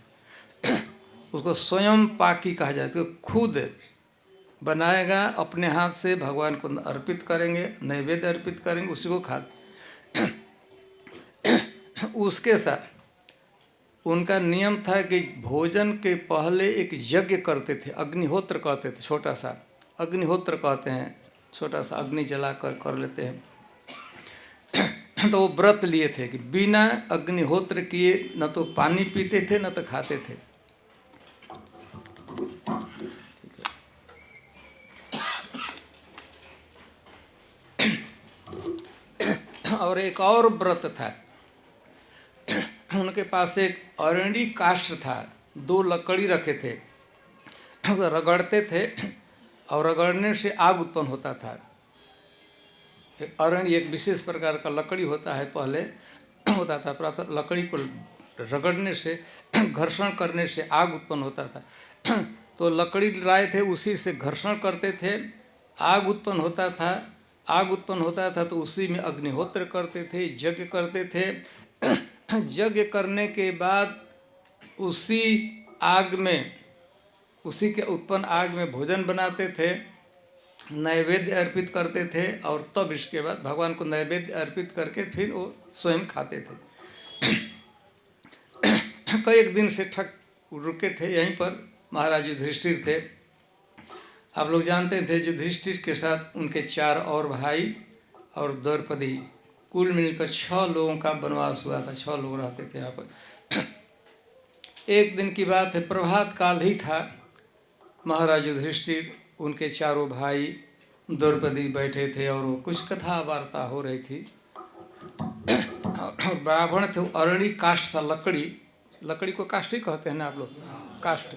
उसको स्वयं पाकी कहा जाता है। खुद बनाएगा, अपने हाथ से भगवान को अर्पित करेंगे, नैवेद्य अर्पित करेंगे, उसी को खाते। उसके साथ उनका नियम था कि भोजन के पहले एक यज्ञ करते थे, अग्निहोत्र करते थे, छोटा सा अग्निहोत्र कहते हैं, छोटा सा अग्नि जलाकर कर लेते हैं। तो वो व्रत लिए थे कि बिना अग्निहोत्र किए न तो पानी पीते थे न तो खाते थे। और एक और व्रत था, उनके पास एक अरणी काष्ठ था, 2 लकड़ी रखे थे, रगड़ते थे और रगड़ने से आग उत्पन्न होता था। अरणी एक विशेष प्रकार का लकड़ी होता है, पहले होता था, प्रातः लकड़ी को रगड़ने से, घर्षण करने से आग उत्पन्न होता था। तो लकड़ी लाए थे, उसी से घर्षण करते थे, आग उत्पन्न होता था। आग उत्पन्न होता था तो उसी में अग्निहोत्र करते थे, यज्ञ करते थे। यज्ञ करने के बाद उसी आग में, उसी के उत्पन्न आग में भोजन बनाते थे, नैवेद्य अर्पित करते थे, और तब इसके बाद भगवान को नैवेद्य अर्पित करके फिर वो स्वयं खाते थे। कई एक दिन से ठक रुके थे यहीं पर। महाराज युधिष्ठिर थे, आप लोग जानते थे। युधिष्ठिर के साथ उनके 4 और भाई और द्रौपदी, कुल मिलकर 6 लोगों का वनवास हुआ था। 6 लोग रहते थे यहाँ पर। एक दिन की बात है, प्रभात काल ही था। महाराज युधिष्ठिर, उनके 4 भाई, द्रौपदी बैठे थे और वो कुछ कथा वार्ता हो रही थी। ब्राह्मण थे, अरणी काष्ठ था, लकड़ी को काष्ठ ही कहते हैं ना आप लोग, काष्ठ।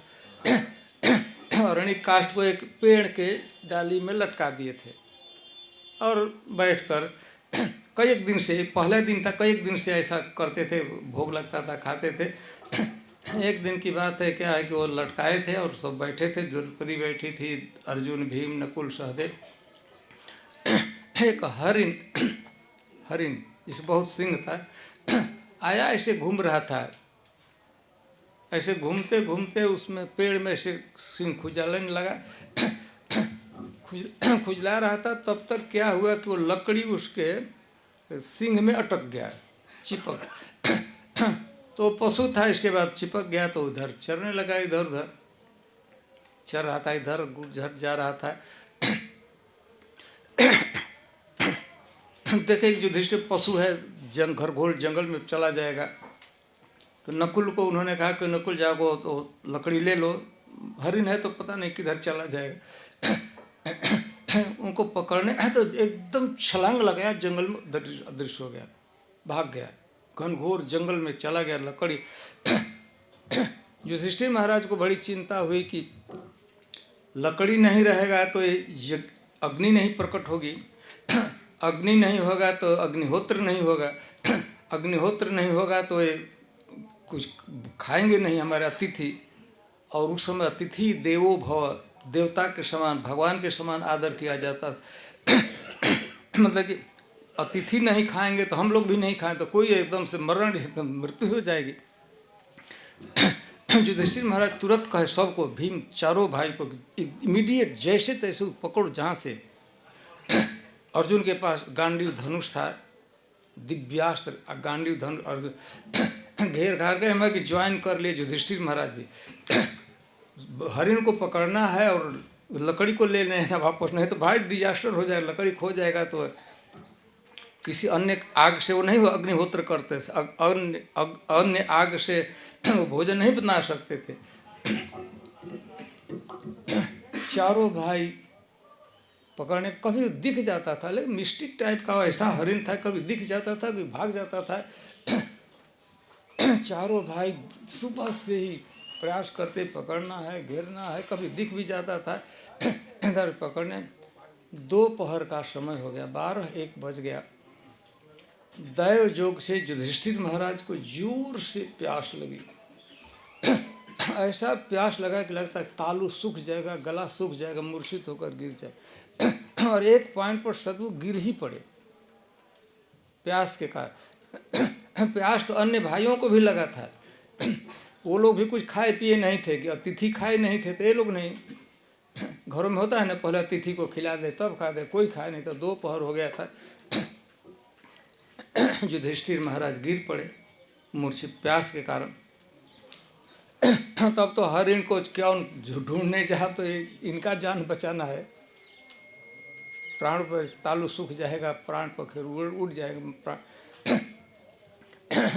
अरणी काष्ठ को एक पेड़ के डाली में लटका दिए थे और बैठकर कई एक दिन से, पहले दिन था, कई एक दिन से ऐसा करते थे, भोग लगता था, खाते थे। एक दिन की बात है, क्या है कि वो लटकाए थे और सब बैठे थे, द्रौपदी बैठी थी, अर्जुन, भीम, नकुल, सहदेव। एक हरिण इस बहुत सिंह था, आया, ऐसे घूम रहा था। ऐसे घूमते घूमते उसमें पेड़ में ऐसे सिंह खुजलाने लगा, खुजला रहा था। तब तक क्या हुआ कि वो लकड़ी उसके सिंह में अटक गया, चिपक। तो पशु था, इसके बाद चिपक गया तो उधर चरने लगा, इधर उधर चर रहा था, इधर उधर जा रहा था। देखे युधिष्ठिर पशु है, घरघोर जंगल में चला जाएगा। तो नकुल को उन्होंने कहा कि नकुल जाओ तो लकड़ी ले लो, हरिण है तो पता नहीं किधर चला जाएगा। उनको पकड़ने तो एकदम छलांग लगाया, जंगल में अदृश्य हो गया, भाग गया, घनघोर जंगल में चला गया लकड़ी। युधिष्ठिर महाराज को बड़ी चिंता हुई कि लकड़ी नहीं रहेगा तो ये अग्नि नहीं प्रकट होगी, अग्नि नहीं होगा तो अग्निहोत्र नहीं होगा, अग्निहोत्र नहीं होगा तो ये कुछ खाएंगे नहीं हमारे अतिथि। और उस समय अतिथि देवो भव, देवता के समान, भगवान के समान आदर किया जाता। मतलब कि अतिथि नहीं खाएंगे तो हम लोग भी नहीं खाएं तो कोई एकदम से मरण तो मृत्यु हो जाएगी। युधिष्ठिर महाराज तुरंत कहे सबको, भीम चारों भाई को इमीडिएट जैसे तैसे पकड़ो। जहाँ से अर्जुन के पास गांडीव धनुष था, दिव्यास्त्र, गांडीव धनुष, और घेर घार गए मैं कि ज्वाइन कर लिए युधिष्ठिर महाराज भी। हरिण को पकड़ना है और लकड़ी को ले लेना वापस, नहीं तो भाई डिजास्टर हो जाएगा, लकड़ी खो जाएगा तो किसी अन्य आग से वो नहीं अग्निहोत्र करते, अन्य आग से वो भोजन नहीं बना सकते थे। चारों भाई पकड़ने, कभी दिख जाता था लेकिन मिस्टिक टाइप का ऐसा हरिण था, कभी दिख जाता था कभी भाग जाता था। चारों भाई सुबह से ही प्रयास करते, पकड़ना है, घेरना है, कभी दिख भी जाता था इधर पकड़ने। दोपहर का समय हो गया, 12-1 बज गया। दैव योग से युधिष्ठिर महाराज को जोर से प्यास लगी। ऐसा प्यास लगा कि लगता है तालू सूख जाएगा, गला सूख जाएगा, मूर्छित होकर गिर जाए। और एक पॉइंट पर सदगुरु गिर ही पड़े प्यास के कारण। प्यास तो अन्य भाइयों को भी लगा था, वो लोग भी कुछ खाए पिए नहीं थे, कि अतिथि खाए नहीं थे तो ये लोग नहीं। घरों में होता है ना, पहले अतिथि को खिला दे तब खा दे, कोई खाए नहीं। तो दोपहर हो गया था, युधिष्ठिर महाराज गिर पड़े मूर्छित प्यास के कारण। तब तो हरिण को क्यों ढूंढने जा, तो इनका जान बचाना है। प्राण पर तालू सूख जाएगा, प्राण पखेर उड़ जाएगा।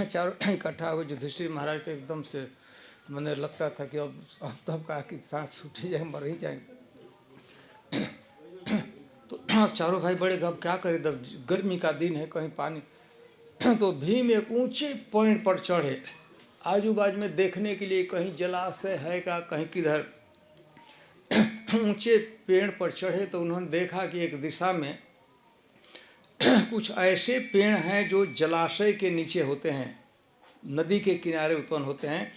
चारों इकट्ठा हो युधिष्ठिर महाराज को एकदम से मैंने लगता था कि अब तब कहा कि सांस छूट जाए, मर ही जाएंगे। तो चारों भाई बड़े घब, क्या करें, तब गर्मी का दिन है, कहीं पानी। तो भीम एक ऊंचे पॉइंट पर चढ़े, आजू बाजू में देखने के लिए कहीं जलाशय है का, कहीं किधर। ऊंचे पेड़ पर चढ़े तो उन्होंने देखा कि एक दिशा में कुछ ऐसे पेड़ हैं जो जलाशय के नीचे होते हैं, नदी के किनारे उत्पन्न होते हैं।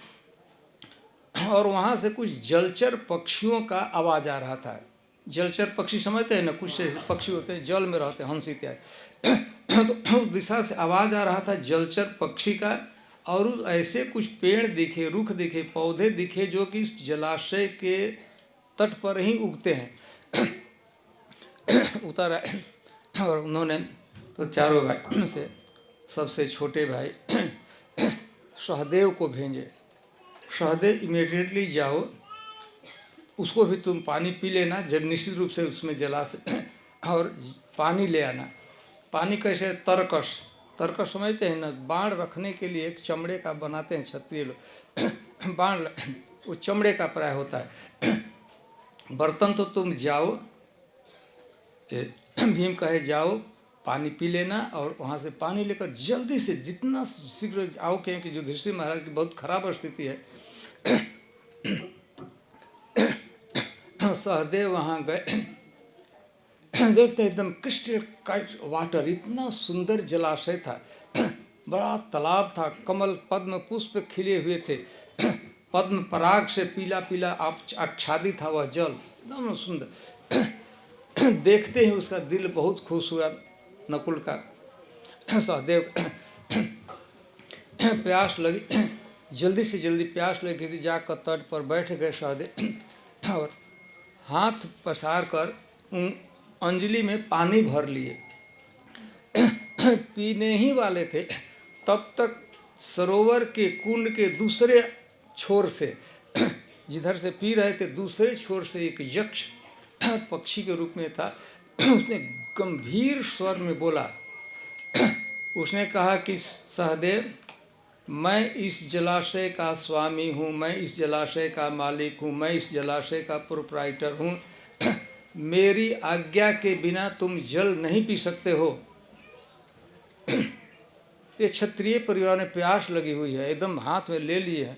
और वहाँ से कुछ जलचर पक्षियों का आवाज़ आ रहा था। जलचर पक्षी समझते हैं ना, कुछ से पक्षी होते हैं जल में रहते हैं, हंस इत्यादि। तो उस दिशा से आवाज़ आ रहा था जलचर पक्षी का। और ऐसे कुछ पेड़ दिखे, रुख दिखे, पौधे दिखे जो कि इस जलाशय के तट पर ही उगते हैं। उतर आए और उन्होंने तो चारों भाई से सबसे छोटे भाई सहदेव को भेजे, सहदेव इमीडिएटली जाओ, उसको भी तुम पानी पी लेना, जब निश्चित रूप से उसमें जलाशय, और पानी ले आना। पानी कैसे, तरकस, तरकस समझते हैं ना, बाण रखने के लिए एक चमड़े का बनाते हैं क्षत्रिय लोग, बाण वो चमड़े का प्राय होता है। बर्तन तो तुम जाओ, भीम कहे जाओ पानी पी लेना, और वहाँ से पानी लेकर जल्दी से जितना शीघ्र आओ, क्योंकि युधिष्ठिर महाराज की बहुत खराब स्थिति है। सहदेव वहाँ गए, देखते एकदम क्रिस्टल क्लियर वाटर, इतना सुंदर जलाशय था, बड़ा तालाब था, कमल पद्म पुष्प खिले हुए थे, पद्म पराग से पीला पीला आच्छादित था वह जल, एकदम सुंदर। देखते ही उसका दिल बहुत खुश हुआ नकुल का। सहदेव प्यास लगी, जल्दी से जल्दी प्यास लगी थी, जाकर तट पर बैठ गए सहदेव, और हाथ पसार कर अंजलि में पानी भर लिए। पीने ही वाले थे, तब तक सरोवर के कुंड के दूसरे छोर से, जिधर से पी रहे थे दूसरे छोर से एक यक्ष पक्षी के रूप में था। उसने गंभीर स्वर में बोला, उसने कहा कि सहदेव, मैं इस जलाशय का स्वामी हूँ, मैं इस जलाशय का मालिक हूँ, मैं इस जलाशय का प्रोप्राइटर हूँ, मेरी आज्ञा के बिना तुम जल नहीं पी सकते हो। ये क्षत्रिय परिवार में प्यास लगी हुई है, एकदम हाथ में ले लिए है।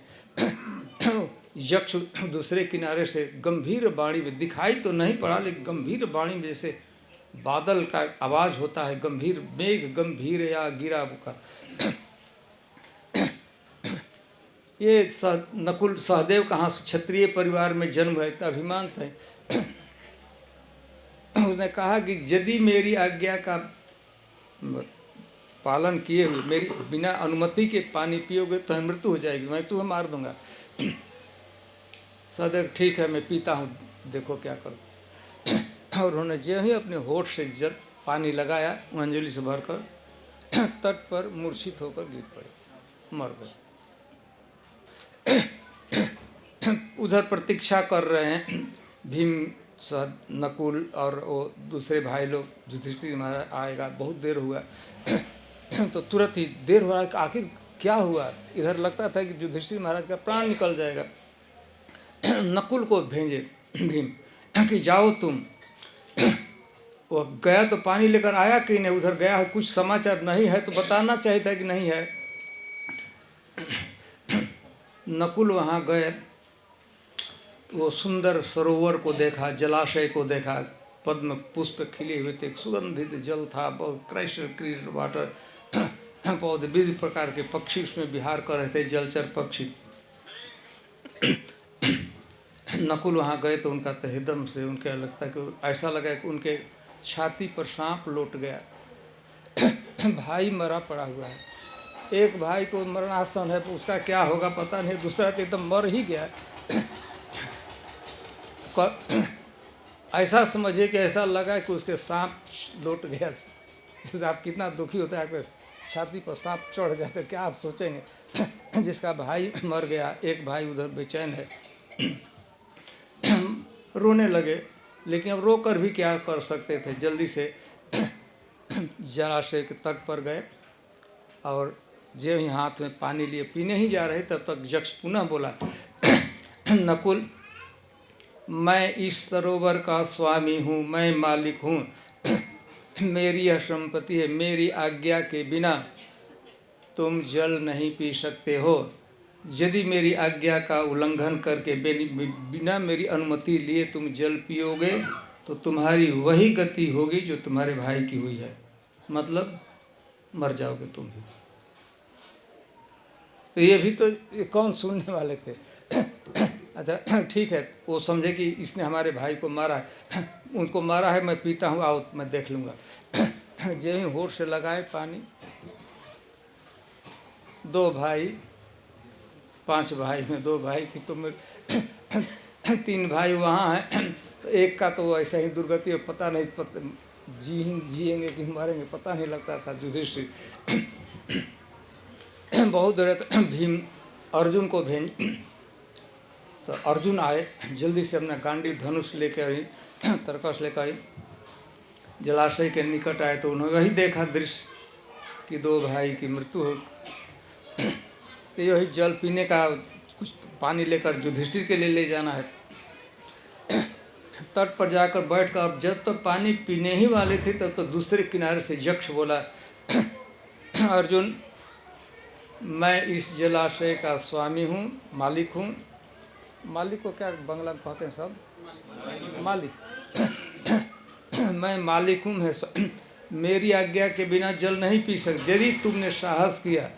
यक्ष दूसरे किनारे से गंभीर वाणी में, दिखाई तो नहीं पड़ा लेकिन गंभीर वाणी में, जैसे बादल का आवाज होता है, गंभीर मेघ गंभीर या गिरा बुका। ये नकुल सहदेव कहाँ क्षत्रिय परिवार में जन्म हुआ, इतना अभिमान था। उसने कहा कि यदि मेरी आज्ञा का पालन किए हुए मेरी बिना अनुमति के पानी पियोगे तो मृत्यु हो जाएगी, मैं तुम्हें मार दूंगा। सदैव ठीक है, मैं पीता हूँ, देखो क्या करो। और उन्होंने जो ही अपने होठ से जल पानी लगाया अंजलि से भरकर, तट पर मूर्छित होकर गिर पड़े, मर गए। उधर प्रतीक्षा कर रहे हैं भीम, नकुल और वो दूसरे भाई लोग, युधिष्ठिर महाराज आएगा, बहुत देर हुआ। तो तुरंत ही देर हो रहा है, आखिर क्या हुआ। इधर लगता था कि युधिष्ठिर महाराज का प्राण निकल जाएगा। नकुल को भेजे भीम कि जाओ तुम। वो गया तो पानी लेकर आया कि नहीं, उधर गया है, कुछ समाचार नहीं है तो बताना चाहिए था कि नहीं है। नकुल वहाँ गए, वो सुंदर सरोवर को देखा, जलाशय को देखा, पद्म पुष्प खिले हुए थे, सुगंधित जल था, बहुत क्राइस्टल क्लियर वाटर, बहुत विविध प्रकार के पक्षी उसमें विहार कर रहे थे, जलचर पक्षी। नकुल वहाँ गए तो उनका तहेदम से उनके लगता कि ऐसा लगा कि उनके छाती पर सांप लौट गया। भाई मरा पड़ा हुआ है, एक भाई तो मरणासन है, उसका क्या होगा पता नहीं, दूसरा तो एकदम मर ही गया। ऐसा समझिए कि ऐसा लगा कि उसके सांप लौट गया। जैसे आप कितना दुखी होता है, आपके छाती पर सांप चढ़ जाते, क्या आप सोचेंगे। जिसका भाई मर गया, एक भाई उधर बेचैन है, रोने लगे, लेकिन अब रो कर भी क्या कर सकते थे। जल्दी से जलाशय के तट पर गए और जो ही हाथ में पानी लिए पीने ही जा रहे, तब तक यक्ष पुनः बोला, नकुल मैं इस सरोवर का स्वामी हूँ, मैं मालिक हूँ, मेरी यह संपत्ति है, मेरी आज्ञा के बिना तुम जल नहीं पी सकते हो। यदि मेरी आज्ञा का उल्लंघन करके बिना मेरी अनुमति लिए तुम जल पियोगे तो तुम्हारी वही गति होगी जो तुम्हारे भाई की हुई है, मतलब मर जाओगे तुम भी। तो ये भी तो ये कौन सुनने वाले थे। अच्छा ठीक है, वो समझे कि इसने हमारे भाई को मारा है, उनको मारा है, मैं पीता हूँ, आओ मैं देख लूँगा। जो ही होठ से लगाए पानी, दो भाई, 5 भाई में 2 भाई थी, तो मेरे 3 भाई वहाँ हैं, तो एक का तो ऐसा ही दुर्गति है, पता नहीं जिएंगे कि मरेंगे पता नहीं लगता था। युधिष्ठिर बहुत देर भीम अर्जुन को भेज, तो अर्जुन आए, जल्दी से अपना गांडी धनुष लेकर आई, तरकस लेकर आई, जलाशय के निकट आए तो उन्होंने वही देखा दृश्य कि 2 भाई की मृत्यु हो। तो यही जल पीने का कुछ पानी लेकर युधिष्ठिर के लिए ले जाना है। तट पर जाकर बैठ कर, अब जब तक पानी पीने ही वाले थे तब तो दूसरे किनारे से यक्ष बोला, अर्जुन मैं इस जलाशय का स्वामी हूँ, मालिक हूँ। मालिक को क्या बंगला में कहते हैं सब, मालिक। मैं मालिक हूँ, मैं मेरी आज्ञा के बिना जल नहीं पी सकते। यदि तुमने साहस किया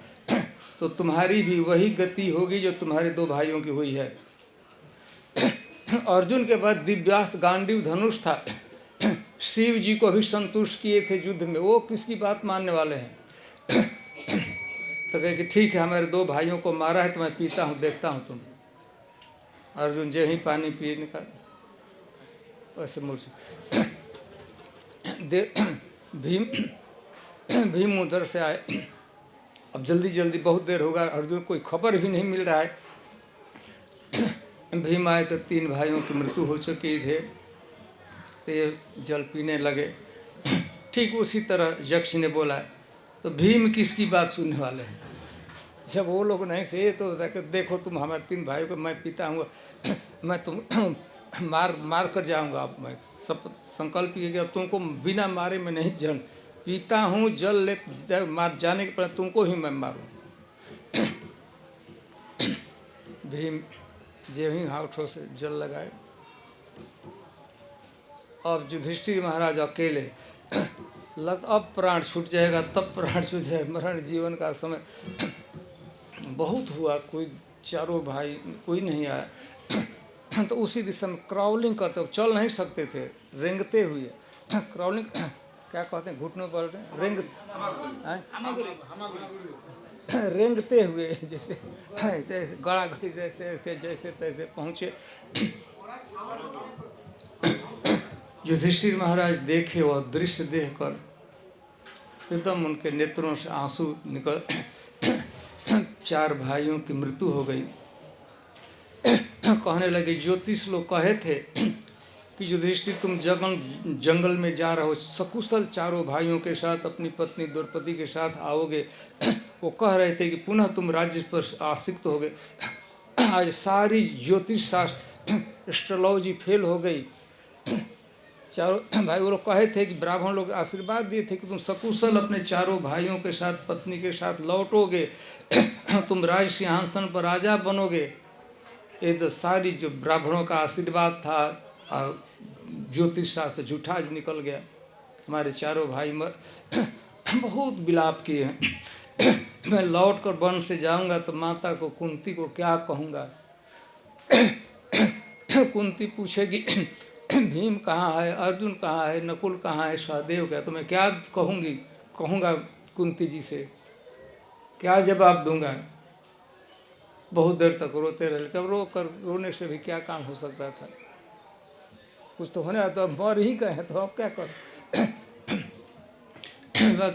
तो तुम्हारी भी वही गति होगी जो तुम्हारे 2 भाइयों की हुई है। अर्जुन के पास दिव्यास्त्र गांडीव धनुष था, शिव जी को भी संतुष्ट किए थे युद्ध में, वो किसकी बात मानने वाले हैं। तो कहे कि ठीक है, हमारे 2 भाइयों को मारा है तो मैं पीता हूँ, देखता हूँ तुम। अर्जुन जो ही पानी पीने का वैसे मूर्छित। भीम उधर से आए, अब जल्दी जल्दी बहुत देर होगा, अर्जुन कोई खबर भी नहीं मिल रहा है। भीम आए तो 3 भाइयों की मृत्यु हो चुकी थे, तो ये जल पीने लगे। ठीक उसी तरह यक्ष ने बोला, तो भीम किसकी बात सुनने वाले हैं। जब वो लोग नहीं से तो देखो तुम हमारे 3 भाइयों को मैं पीता हूँ, मैं तुम मार कर जाऊँगा। अब मैं सब संकल्प किया कि तुमको बिना मारे मैं नहीं जल पीता हूँ, जल ले मार जाने के पहले तुमको ही मैं मारूँ। भीम जो ही हाथों से जल लगाए, अब युधिष्ठिर महाराज अकेले लग, अब प्राण छूट जाएगा, तब प्राण छूट जाएगा, मरण जीवन का समय बहुत हुआ, कोई चारों भाई कोई नहीं आया। तो उसी दिशा में क्राउलिंग करते, चल नहीं सकते थे, रेंगते हुए क्राउलिंग क्या कहते हैं, घुटनों पर रेंग, रेंगते हुए जैसे ऐसे गड़ा गड़ी जैसे जैसे तैसे पहुँचे। युधिष्ठिर महाराज देखे वह दृश्य देखकर एकदम उनके नेत्रों से आंसू निकल, 4 भाइयों की मृत्यु हो गई। कहने लगे, ज्योतिष लोग कहे थे कि युधिष्ठिर तुम जंगल में जा रहे हो, सकुशल 4 भाइयों के साथ अपनी पत्नी द्रौपदी के साथ आओगे। वो कह रहे थे कि पुनः तुम राज्य पर आसक्त होगे। आज सारी ज्योतिष शास्त्र एस्ट्रोलॉजी फेल हो गई। 4 भाई वो लोग कहे थे कि ब्राह्मण लोग आशीर्वाद दिए थे कि तुम सकुशल अपने 4 भाइयों के साथ पत्नी के साथ लौटोगे, तुम राज सिंहासन पर राजा बनोगे। ये तो सारी जो ब्राह्मणों का आशीर्वाद था, ज्योतिष शास्त्र झूठा निकल गया। हमारे 4 भाई बहुत विलाप किए हैं। मैं लौट कर वन से जाऊंगा तो माता को, कुंती को क्या कहूँगा। कुंती पूछेगी भीम कहाँ है, अर्जुन कहाँ है, नकुल कहाँ है, सहदेव क्या, तो मैं क्या कहूँगा कुंती जी से, क्या जवाब दूंगा। बहुत देर तक रोते रहे। कब रोने से भी क्या काम हो सकता था, कुछ तो होने, तो अब मर ही गए तो अब क्या कर।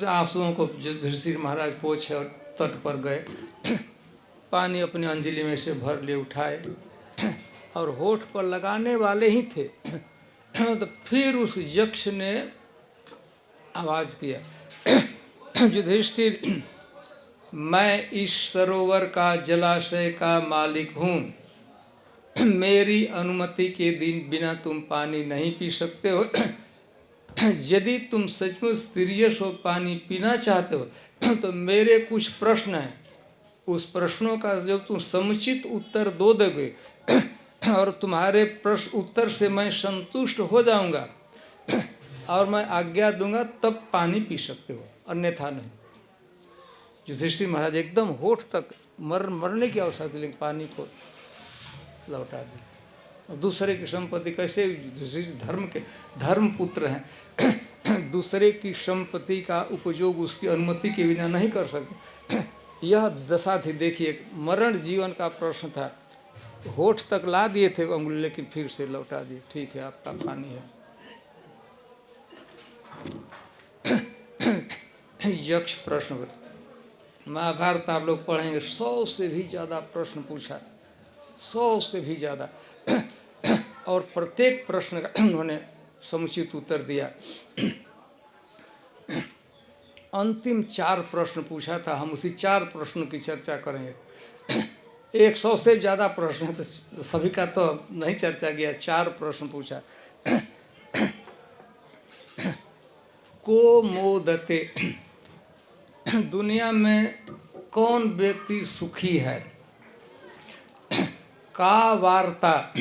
आंसुओं को युधिष्ठिर महाराज पोछे और तट पर गए, पानी अपनी अंजलि में से भर ले उठाए और होठ पर लगाने वाले ही थे तो फिर उस यक्ष ने आवाज किया, युधिष्ठिर मैं इस सरोवर का जलाशय का मालिक हूँ, मेरी अनुमति के दिन बिना तुम पानी नहीं पी सकते हो। यदि तुम सचमुच सीरियस हो, पानी पीना चाहते हो तो मेरे कुछ प्रश्न हैं, उस प्रश्नों का जो तुम समुचित उत्तर दो दोगे और तुम्हारे प्रश्न उत्तर से मैं संतुष्ट हो जाऊंगा और मैं आज्ञा दूंगा तब पानी पी सकते हो, अन्यथा नहीं। युधिष्ठिर महाराज एकदम होठ तक मरने की अवस्था थी, लेकिन पानी को लौटा दी। दूसरे की संपत्ति कैसे, धर्म पुत्र हैं, दूसरे की संपत्ति का उपयोग उसकी अनुमति के बिना नहीं कर सकते। यह दशा थी। देखिए, मरण जीवन का प्रश्न था, होठ तक ला दिए थे अंगुली, लेकिन फिर से लौटा दिए, ठीक है आपका पानी है। यक्ष प्रश्न, महाभारत आप लोग पढ़ेंगे, 100 से भी ज़्यादा प्रश्न पूछा, 100 से भी ज़्यादा, और प्रत्येक प्रश्न का उन्होंने समुचित उत्तर दिया। अंतिम 4 प्रश्न पूछा था, हम उसी 4 प्रश्नों की चर्चा करेंगे। 100 से ज़्यादा प्रश्न तो सभी का तो नहीं चर्चा किया, 4 प्रश्न पूछा। को मोदते, दुनिया में कौन व्यक्ति सुखी है। का वार्ता,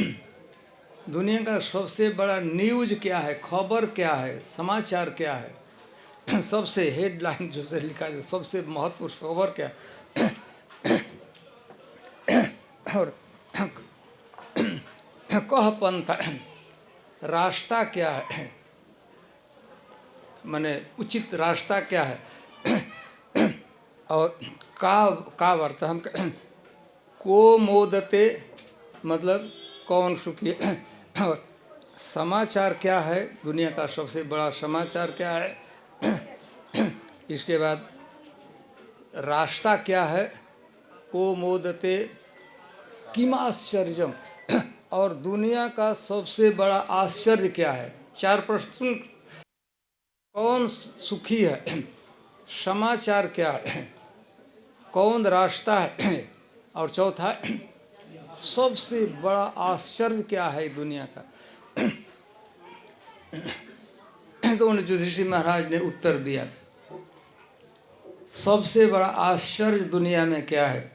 दुनिया का सबसे बड़ा न्यूज क्या है, खबर क्या है, समाचार क्या है, सबसे हेडलाइन जो से लिखा है, सबसे महत्वपूर्ण खबर क्या है। और कह पंथा, रास्ता क्या है, माने उचित रास्ता क्या है। और का वार्ता, हम को मोदते मतलब कौन सुखी है, और समाचार क्या है, दुनिया का सबसे बड़ा समाचार क्या है। इसके बाद रास्ता क्या है, को मोदते किम आश्चर्यम, और दुनिया का सबसे बड़ा आश्चर्य क्या है। 4 प्रश्न, कौन सुखी है, समाचार क्या है, कौन रास्ता है, और चौथा सबसे बड़ा आश्चर्य क्या है दुनिया का। तो उन्हें युधिष्ठिर महाराज ने उत्तर दिया, सबसे बड़ा आश्चर्य दुनिया में क्या है।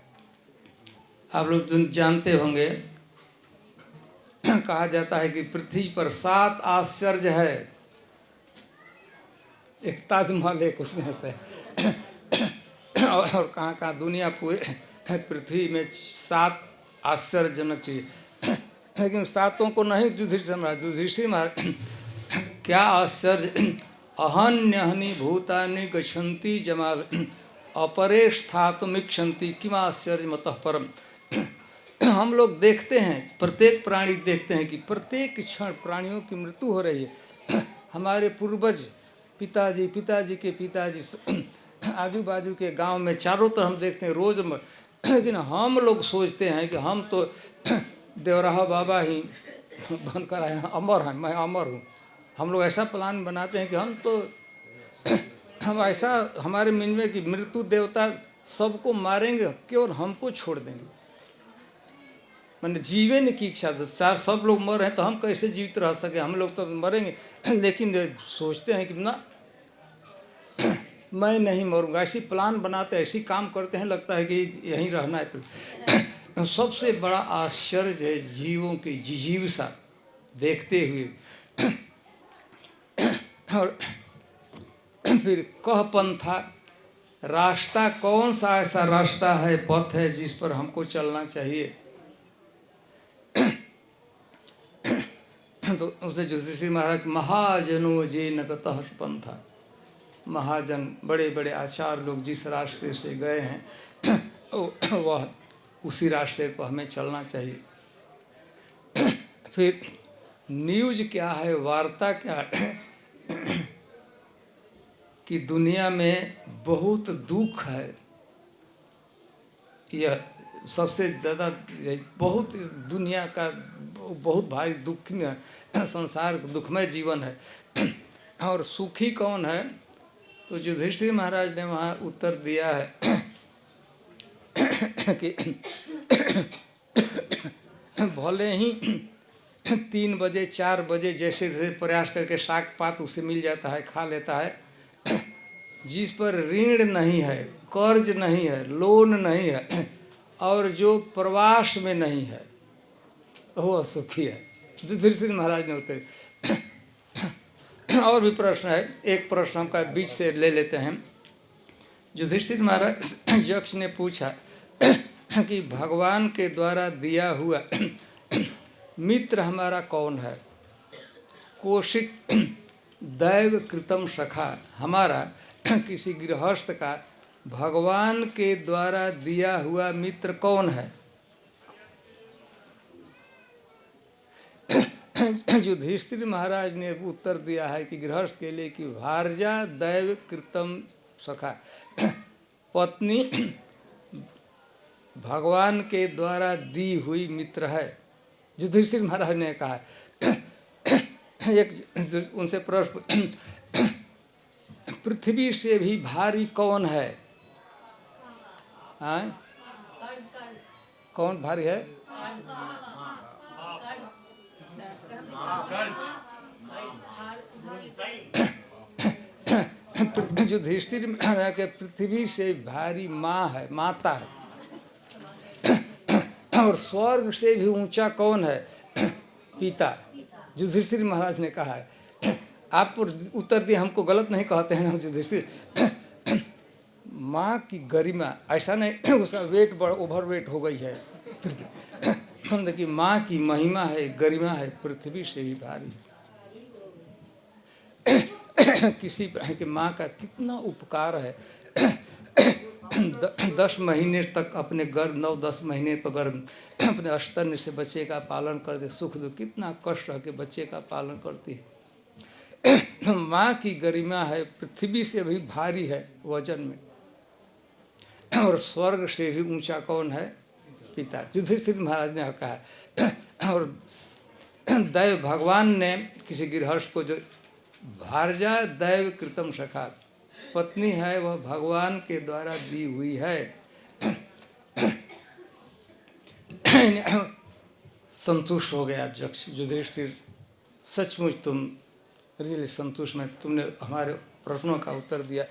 आप लोग जानते होंगे, कहा जाता है कि पृथ्वी पर 7 आश्चर्य है, एक ताजमहल एक उसमें से और कहाँ दुनिया पूरे पृथ्वी में 7 आश्चर्यजनक चीज, लेकिन 7 को नहीं युधिष्ठिर महाराज क्या आश्चर्य, अहन्यहनि भूतानि गच्छन्ति जमाल अपरे स्थातुमिक्षन्ति किमाश्चर्य मतः परम। हम लोग देखते हैं, प्रत्येक प्राणी देखते हैं कि प्रत्येक क्षण प्राणियों की मृत्यु हो रही है। हमारे पूर्वज पिताजी, पिताजी के पिताजी, आजू बाजू के गांव में चारों तरफ हम देखते हैं रोज। लेकिन हम लोग सोचते हैं कि हम तो देवराहा बाबा ही बनकर आए हैं, अमर हैं, मैं अमर हूँ। हम लोग ऐसा प्लान बनाते हैं कि हम तो हम ऐसा हमारे मन में कि मृत्यु देवता सबको मारेंगे, केवल हमको छोड़ देंगे। मैंने जीवन की इच्छा, सब लोग मर रहे हैं तो हम कैसे जीवित रह सके, हम लोग तो मरेंगे। लेकिन सोचते हैं कि ना, मैं नहीं मरूंगा, ऐसी प्लान बनाते हैं, ऐसी काम करते हैं, लगता है कि यहीं रहना है। सबसे बड़ा आश्चर्य है जीवों की जिजीविसा देखते हुए। और फिर कह पंथा, रास्ता कौन सा ऐसा रास्ता है, पथ है जिस पर हमको चलना चाहिए। तो उसने युधिष्ठिर महाराज, महाजनो जे नगतः पंथा, महाजन बड़े बड़े आचार्य लोग जिस रास्ते से गए हैं वह उसी रास्ते पर हमें चलना चाहिए। फिर न्यूज क्या है, वार्ता क्या है कि दुनिया में बहुत दुख है। यह सबसे ज़्यादा बहुत इस दुनिया का बहुत भारी दुख में, संसार दुखमय जीवन है। और सुखी कौन है, तो युधिष्ठिर महाराज ने वहाँ उत्तर दिया है कि भले ही 3 बजे 4 बजे जैसे जैसे प्रयास करके शाक पात उसे मिल जाता है, खा लेता है, जिस पर ऋण नहीं है, कर्ज नहीं है, लोन नहीं है, और जो प्रवास में नहीं है, वो सुखी है। युधिष्ठिर महाराज ने उत्तर। और भी प्रश्न है, एक प्रश्न हम का बीच से ले लेते हैं। युधिष्ठिर महाराज यक्ष ने पूछा कि भगवान के द्वारा दिया हुआ मित्र हमारा कौन है। कोशिक दैव कृतम सखा, हमारा किसी गृहस्थ का भगवान के द्वारा दिया हुआ मित्र कौन है। युधिष्ठिर महाराज ने उत्तर दिया है कि गृहस्थ के लिए कि भार्या दैव कृतम सखा, पत्नी भगवान के द्वारा दी हुई मित्र है। युधिष्ठिर महाराज ने कहा। एक उनसे प्रश्न, पृथ्वी से भी भारी कौन है। हाँ? कौन भारी है। युधिष्ठिर महाराज के पृथ्वी से भारी माँ है, माता है। और स्वर्ग से भी ऊंचा कौन है, पिता। युधिष्ठिर महाराज ने कहा है। आप उत्तर दिए, हमको गलत नहीं कहते हैं ना युधिष्ठिर। माँ की गरिमा, ऐसा नहीं उसका वेट ओवर वेट हो गई है कि माँ की महिमा है, गरिमा है, पृथ्वी से भी भारी। किसी कि माँ का कितना उपकार है। 10 महीने तक अपने गर्भ, 9-10 महीने पर गर्भ अपने स्तन से बच्चे का पालन कर दे, सुख दुख कितना कष्ट है कि बच्चे का पालन करती है। माँ की गरिमा है, पृथ्वी से भी भारी है वजन में। और स्वर्ग से भी ऊंचा कौन है, पिता। युधिष्ठिर महाराज ने कहा। और दैव, भगवान ने किसी गृहस्थ को जो भार्या दैव कृतम सखा, पत्नी है वह भगवान के द्वारा दी हुई है। संतुष्ट हो गया यक्ष। युधिष्ठिर, सचमुच तुम रियली संतुष्ट में, तुमने हमारे प्रश्नों का उत्तर दिया।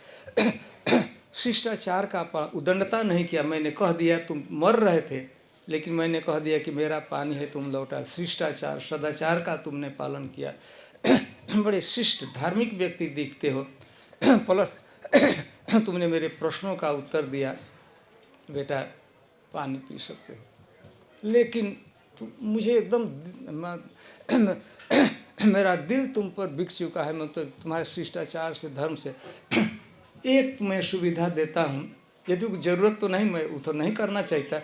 शिष्टाचार का उदंडता नहीं किया। मैंने कह दिया तुम मर रहे थे, लेकिन मैंने कह दिया कि मेरा पानी है, तुम लौटा। शिष्टाचार, सदाचार का तुमने पालन किया। बड़े शिष्ट धार्मिक व्यक्ति दिखते हो। प्लस तुमने मेरे प्रश्नों का उत्तर दिया, बेटा पानी पी सकते हो। लेकिन मुझे एकदम मेरा दिल तुम पर बिक चुका है, मैं तो तुम्हारे शिष्टाचार से, धर्म से एक मैं सुविधा देता हूँ, यदि ज़रूरत तो नहीं, मैं वो तो नहीं करना चाहता,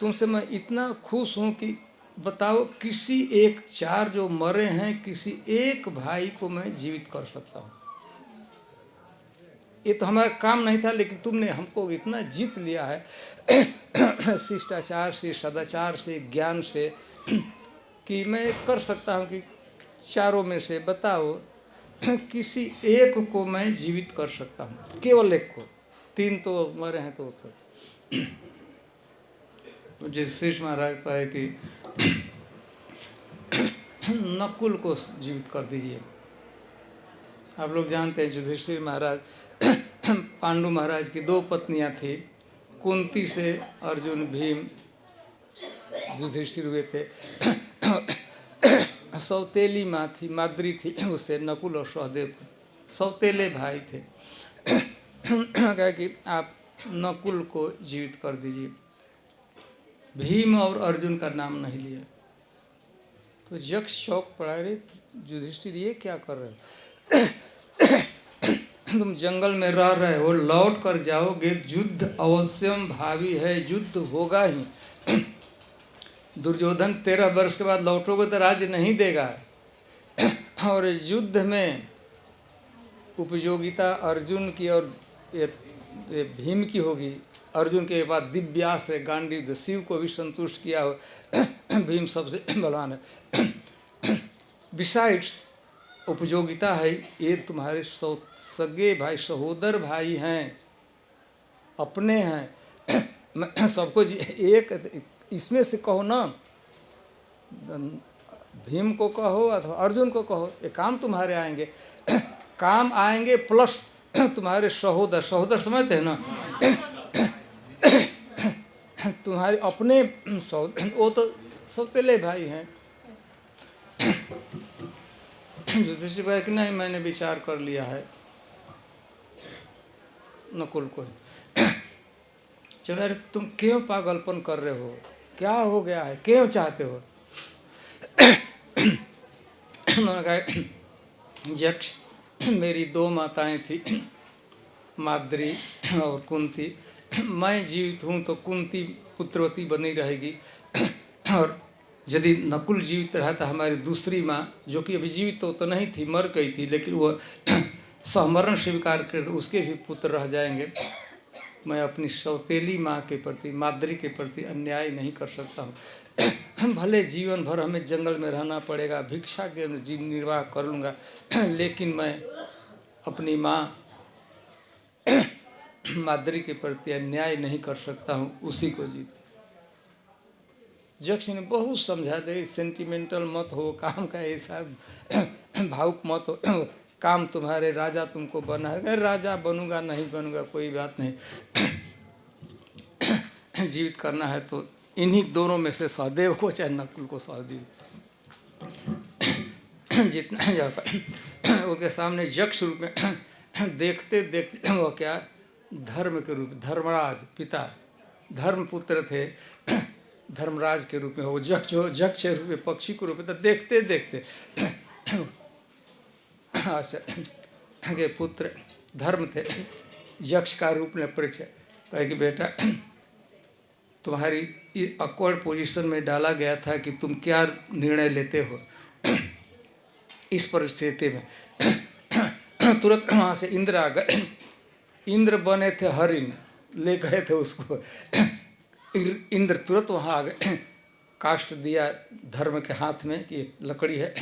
तुमसे मैं इतना खुश हूँ कि बताओ किसी एक, 4 जो मरे हैं, किसी एक भाई को मैं जीवित कर सकता हूँ। ये तो हमारा काम नहीं था, लेकिन तुमने हमको इतना जीत लिया है शिष्टाचार से, सदाचार से, ज्ञान से, कि मैं कर सकता हूँ कि 4 में से बताओ किसी एक को मैं जीवित कर सकता हूँ, केवल एक को। 3 तो मरे हैं तो युधिष्ठिर महाराज कहे कि नकुल को जीवित कर दीजिए। आप लोग जानते हैं युधिष्ठिर महाराज पांडु महाराज की 2 पत्नियां थी, कुंती से अर्जुन भीम युधिष्ठिर हुए थे। सौतेली माँ थी, माद्री थी, उससे नकुल और सहदेव सौतेले भाई थे। कहा कि आप नकुल को जीवित कर दीजिए। भीम और अर्जुन का नाम नहीं लिया तो यक्ष चौक पड़ा, रे युधिष्ठिर ये क्या कर रहे हो? तुम जंगल में रह रहे हो, लौट कर जाओगे, युद्ध अवश्यम भावी है, युद्ध होगा ही। दुर्योधन 13 वर्ष के बाद लौटोगे तो राज्य नहीं देगा, और युद्ध में उपयोगिता अर्जुन की और ये भीम की होगी। अर्जुन के बाद दिव्यास्त्र गांडीव, शिव को भी संतुष्ट किया हो, भीम सबसे बलवान है। बिसाइड्स उपयोगिता है, ये तुम्हारे सगे भाई, सहोदर भाई हैं, अपने हैं। मैं सबको एक इसमें से कहो ना, भीम को कहो अथवा अर्जुन को कहो, ये काम तुम्हारे आएंगे, काम आएंगे, प्लस तुम्हारे सहोदर, सहोदर समझते हैं ना, तुम्हारे अपने सहोदर, वो तो सौतेले भाई हैं। युधिष्ठिर कहा कि नहीं, मैंने विचार कर लिया है, नकुल को। चलो तुम क्यों पागलपन कर रहे हो, क्या हो गया है, क्यों चाहते हो? उन्होंने कहा यक्ष, मेरी 2 माताएं थी, माद्री और कुंती, मैं जीवित हूँ तो कुंती पुत्रवती बनी रहेगी, और यदि नकुल जीवित रहा तो हमारी दूसरी माँ, जो कि अभी जीवित तो नहीं थी, मर गई थी, लेकिन वह सहमरण स्वीकार कर, उसके भी पुत्र रह जाएंगे। मैं अपनी सौतेली माँ के प्रति, माद्री के प्रति अन्याय नहीं कर सकता हूँ। भले जीवन भर हमें जंगल में रहना पड़ेगा, भिक्षा के जीवन निर्वाह कर लूँगा, लेकिन मैं अपनी माँ माद्री के प्रति अन्याय नहीं कर सकता हूँ, उसी को जीत। यक्ष ने बहुत समझा दे, सेंटिमेंटल मत हो, काम का ऐसा भावुक मत हो, काम तुम्हारे, राजा तुमको बना है, राजा बनूंगा नहीं बनूंगा कोई बात नहीं, जीवित करना है तो इन्हीं दोनों में से सहदेव को चाहे नकुल को सहदेव जितना जाकर उनके सामने यक्ष रूप में देखते देखते वो क्या धर्म के रूप, धर्मराज पिता, धर्मपुत्र थे, धर्मराज के रूप में वो यक्ष रूप में, पक्षी के रूप में, तो देखते देखते अच्छा के पुत्र धर्म थे, यक्ष का रूप में परीक्षा कहे कि बेटा तुम्हारी अक्वर्ड पोजीशन में डाला गया था कि तुम क्या निर्णय लेते हो इस परिस्थिति में। तुरंत वहाँ से इंद्र आ गए, इंद्र बने थे हरिण, ले गए थे उसको, इंद्र तुरंत वहाँ आ गए, काष्ट दिया धर्म के हाथ में कि लकड़ी है,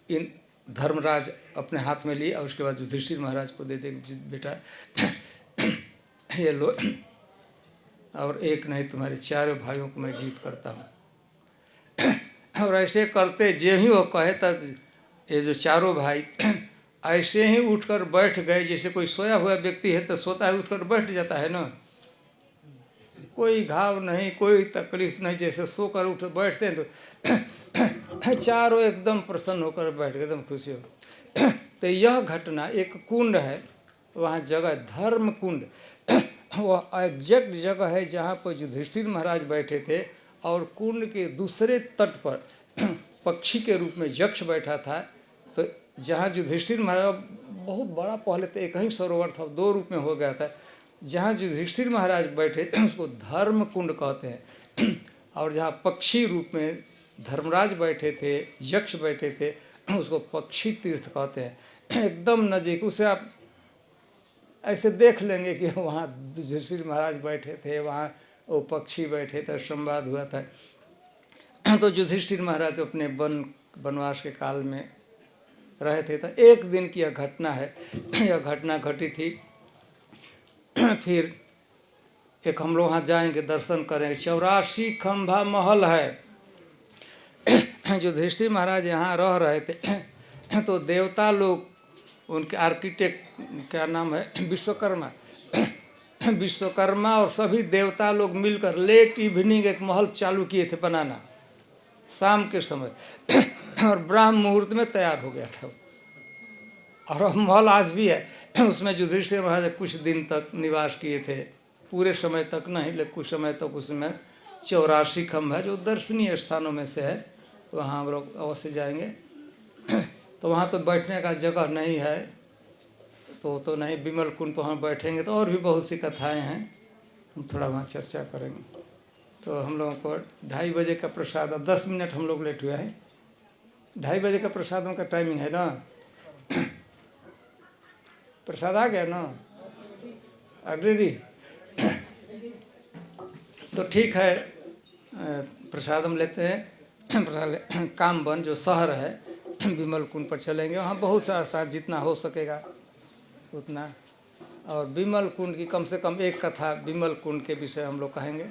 इन धर्मराज अपने हाथ में लिए और उसके बाद युधिष्ठिर महाराज को दे दे, बेटा ये लो, और एक नहीं तुम्हारे 4 भाइयों को मैं जीत करता हूँ। और ऐसे करते जे ही वो कहे तब ये जो 4 भाई ऐसे ही उठकर बैठ गए, जैसे कोई सोया हुआ व्यक्ति है तो सोता है उठकर बैठ जाता है ना, कोई घाव नहीं, कोई तकलीफ नहीं, जैसे सोकर उठ बैठते हैं तो 4 एकदम प्रसन्न होकर बैठ गए, एकदम खुशी हो। तो यह घटना एक कुंड है, वहाँ जगह धर्म कुंड, वह एग्जैक्ट जगह है जहाँ पर युधिष्ठिर महाराज बैठे थे, और कुंड के दूसरे तट पर पक्षी के रूप में यक्ष बैठा था। तो जहाँ युधिष्ठिर महाराज, बहुत बड़ा पहले तो एक ही सरोवर था, 2 रूप में हो गया था। जहाँ युधिष्ठिर महाराज बैठे उसको धर्म कुंड कहते हैं, और जहाँ पक्षी रूप में धर्मराज बैठे थे, यक्ष बैठे थे, उसको पक्षी तीर्थ कहते हैं। एकदम नज़दीक, उसे आप ऐसे देख लेंगे कि वहाँ युधिष्ठिर महाराज बैठे थे, वहाँ वो पक्षी बैठे थे, संवाद हुआ था। तो युधिष्ठिर महाराज अपने वनवास के काल में रहे थे। तो एक दिन की यह घटना है, यह घटना घटी थी। फिर एक हम लोग वहाँ जाएंगे, दर्शन करेंगे। 84 खंभा महल है। युधिष्ठिर महाराज यहाँ रह रहे थे, तो देवता लोग, उनके आर्किटेक्ट क्या नाम है, विश्वकर्मा, विश्वकर्मा और सभी देवता लोग मिलकर लेट इवनिंग एक महल चालू किए थे बनाना, शाम के समय, और ब्राह्म मुहूर्त में तैयार हो गया था। और वह महल आज भी है। उसमें युधिष्ठिर महाराज कुछ दिन तक निवास किए थे, पूरे समय तक नहीं, लेकिन कुछ समय तक उसमें 84 खंभा, जो दर्शनीय स्थानों में से है, वहाँ हम लोग अवश्य जाएंगे। तो वहाँ तो बैठने का जगह नहीं है, तो नहीं, विमल कुंड पर हम बैठेंगे। तो और भी बहुत सी कथाएं हैं, हम थोड़ा वहाँ चर्चा करेंगे। तो हम लोगों को 2:30 बजे का प्रसाद, 10 मिनट हम लोग लेट हुए हैं। 2:30 बजे का प्रसादों का टाइमिंग है ना। प्रसाद आ गया ना, रेडी। तो ठीक है, प्रसाद हम लेते हैं। कामवन जो शहर है, विमल कुंड पर चलेंगे। वहाँ बहुत सा स्थान, जितना हो सकेगा उतना। और विमल कुंड की कम से कम एक कथा विमल कुंड के विषय हम लोग कहेंगे।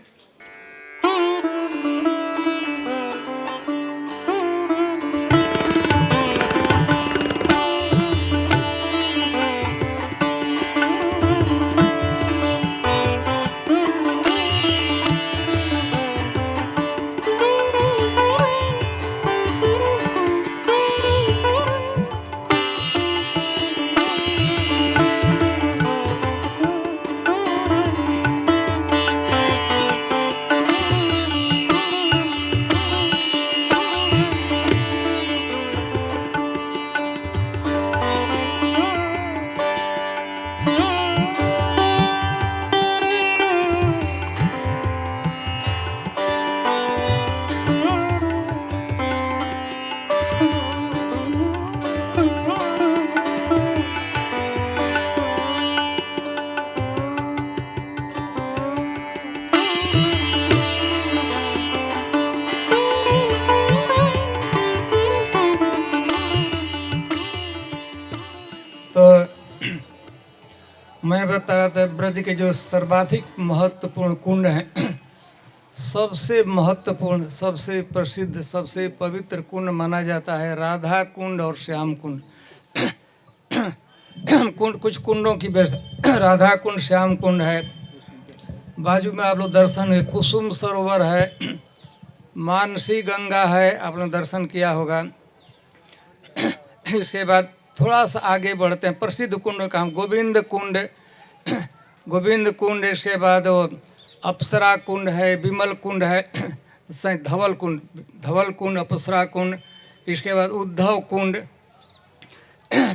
मैं बता रहा था, ब्रज के जो सर्वाधिक महत्वपूर्ण कुंड हैं, सबसे महत्वपूर्ण, सबसे प्रसिद्ध, सबसे पवित्र कुंड माना जाता है राधा कुंड और श्याम कुंड। कुंड, कुछ कुंडों की राधा कुंड, श्याम कुंड है। बाजू में आप लोग दर्शन है, कुसुम सरोवर है, मानसी गंगा है, आप लोग दर्शन किया होगा। इसके बाद थोड़ा सा आगे बढ़ते हैं, प्रसिद्ध कुंड का गोविंद कुंड, गोविंद कुंड। इसके बाद वो अप्सरा कुंड है, विमल कुंड है, धवल कुंड, धवल कुंड, अप्सरा कुंड। इसके बाद उद्धव कुंड।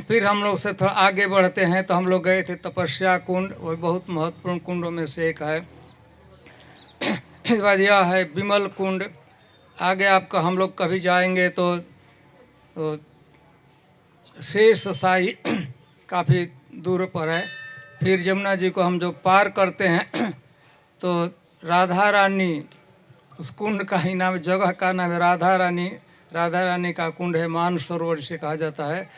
फिर हम लोग से थोड़ा आगे बढ़ते हैं तो हम लोग गए थे तपस्या कुंड, वो बहुत महत्वपूर्ण कुंडों में से एक है। इसके बाद यह है विमल कुंड। आगे आपका हम लोग कभी जाएंगे तो शेष साई काफ़ी दूर पर है। फिर यमुना जी को हम जो पार करते हैं तो राधा रानी, उस कुंड का ही नाम, जगह का नाम है राधा रानी। राधा रानी का कुंड है, मान सरोवर से कहा जाता है।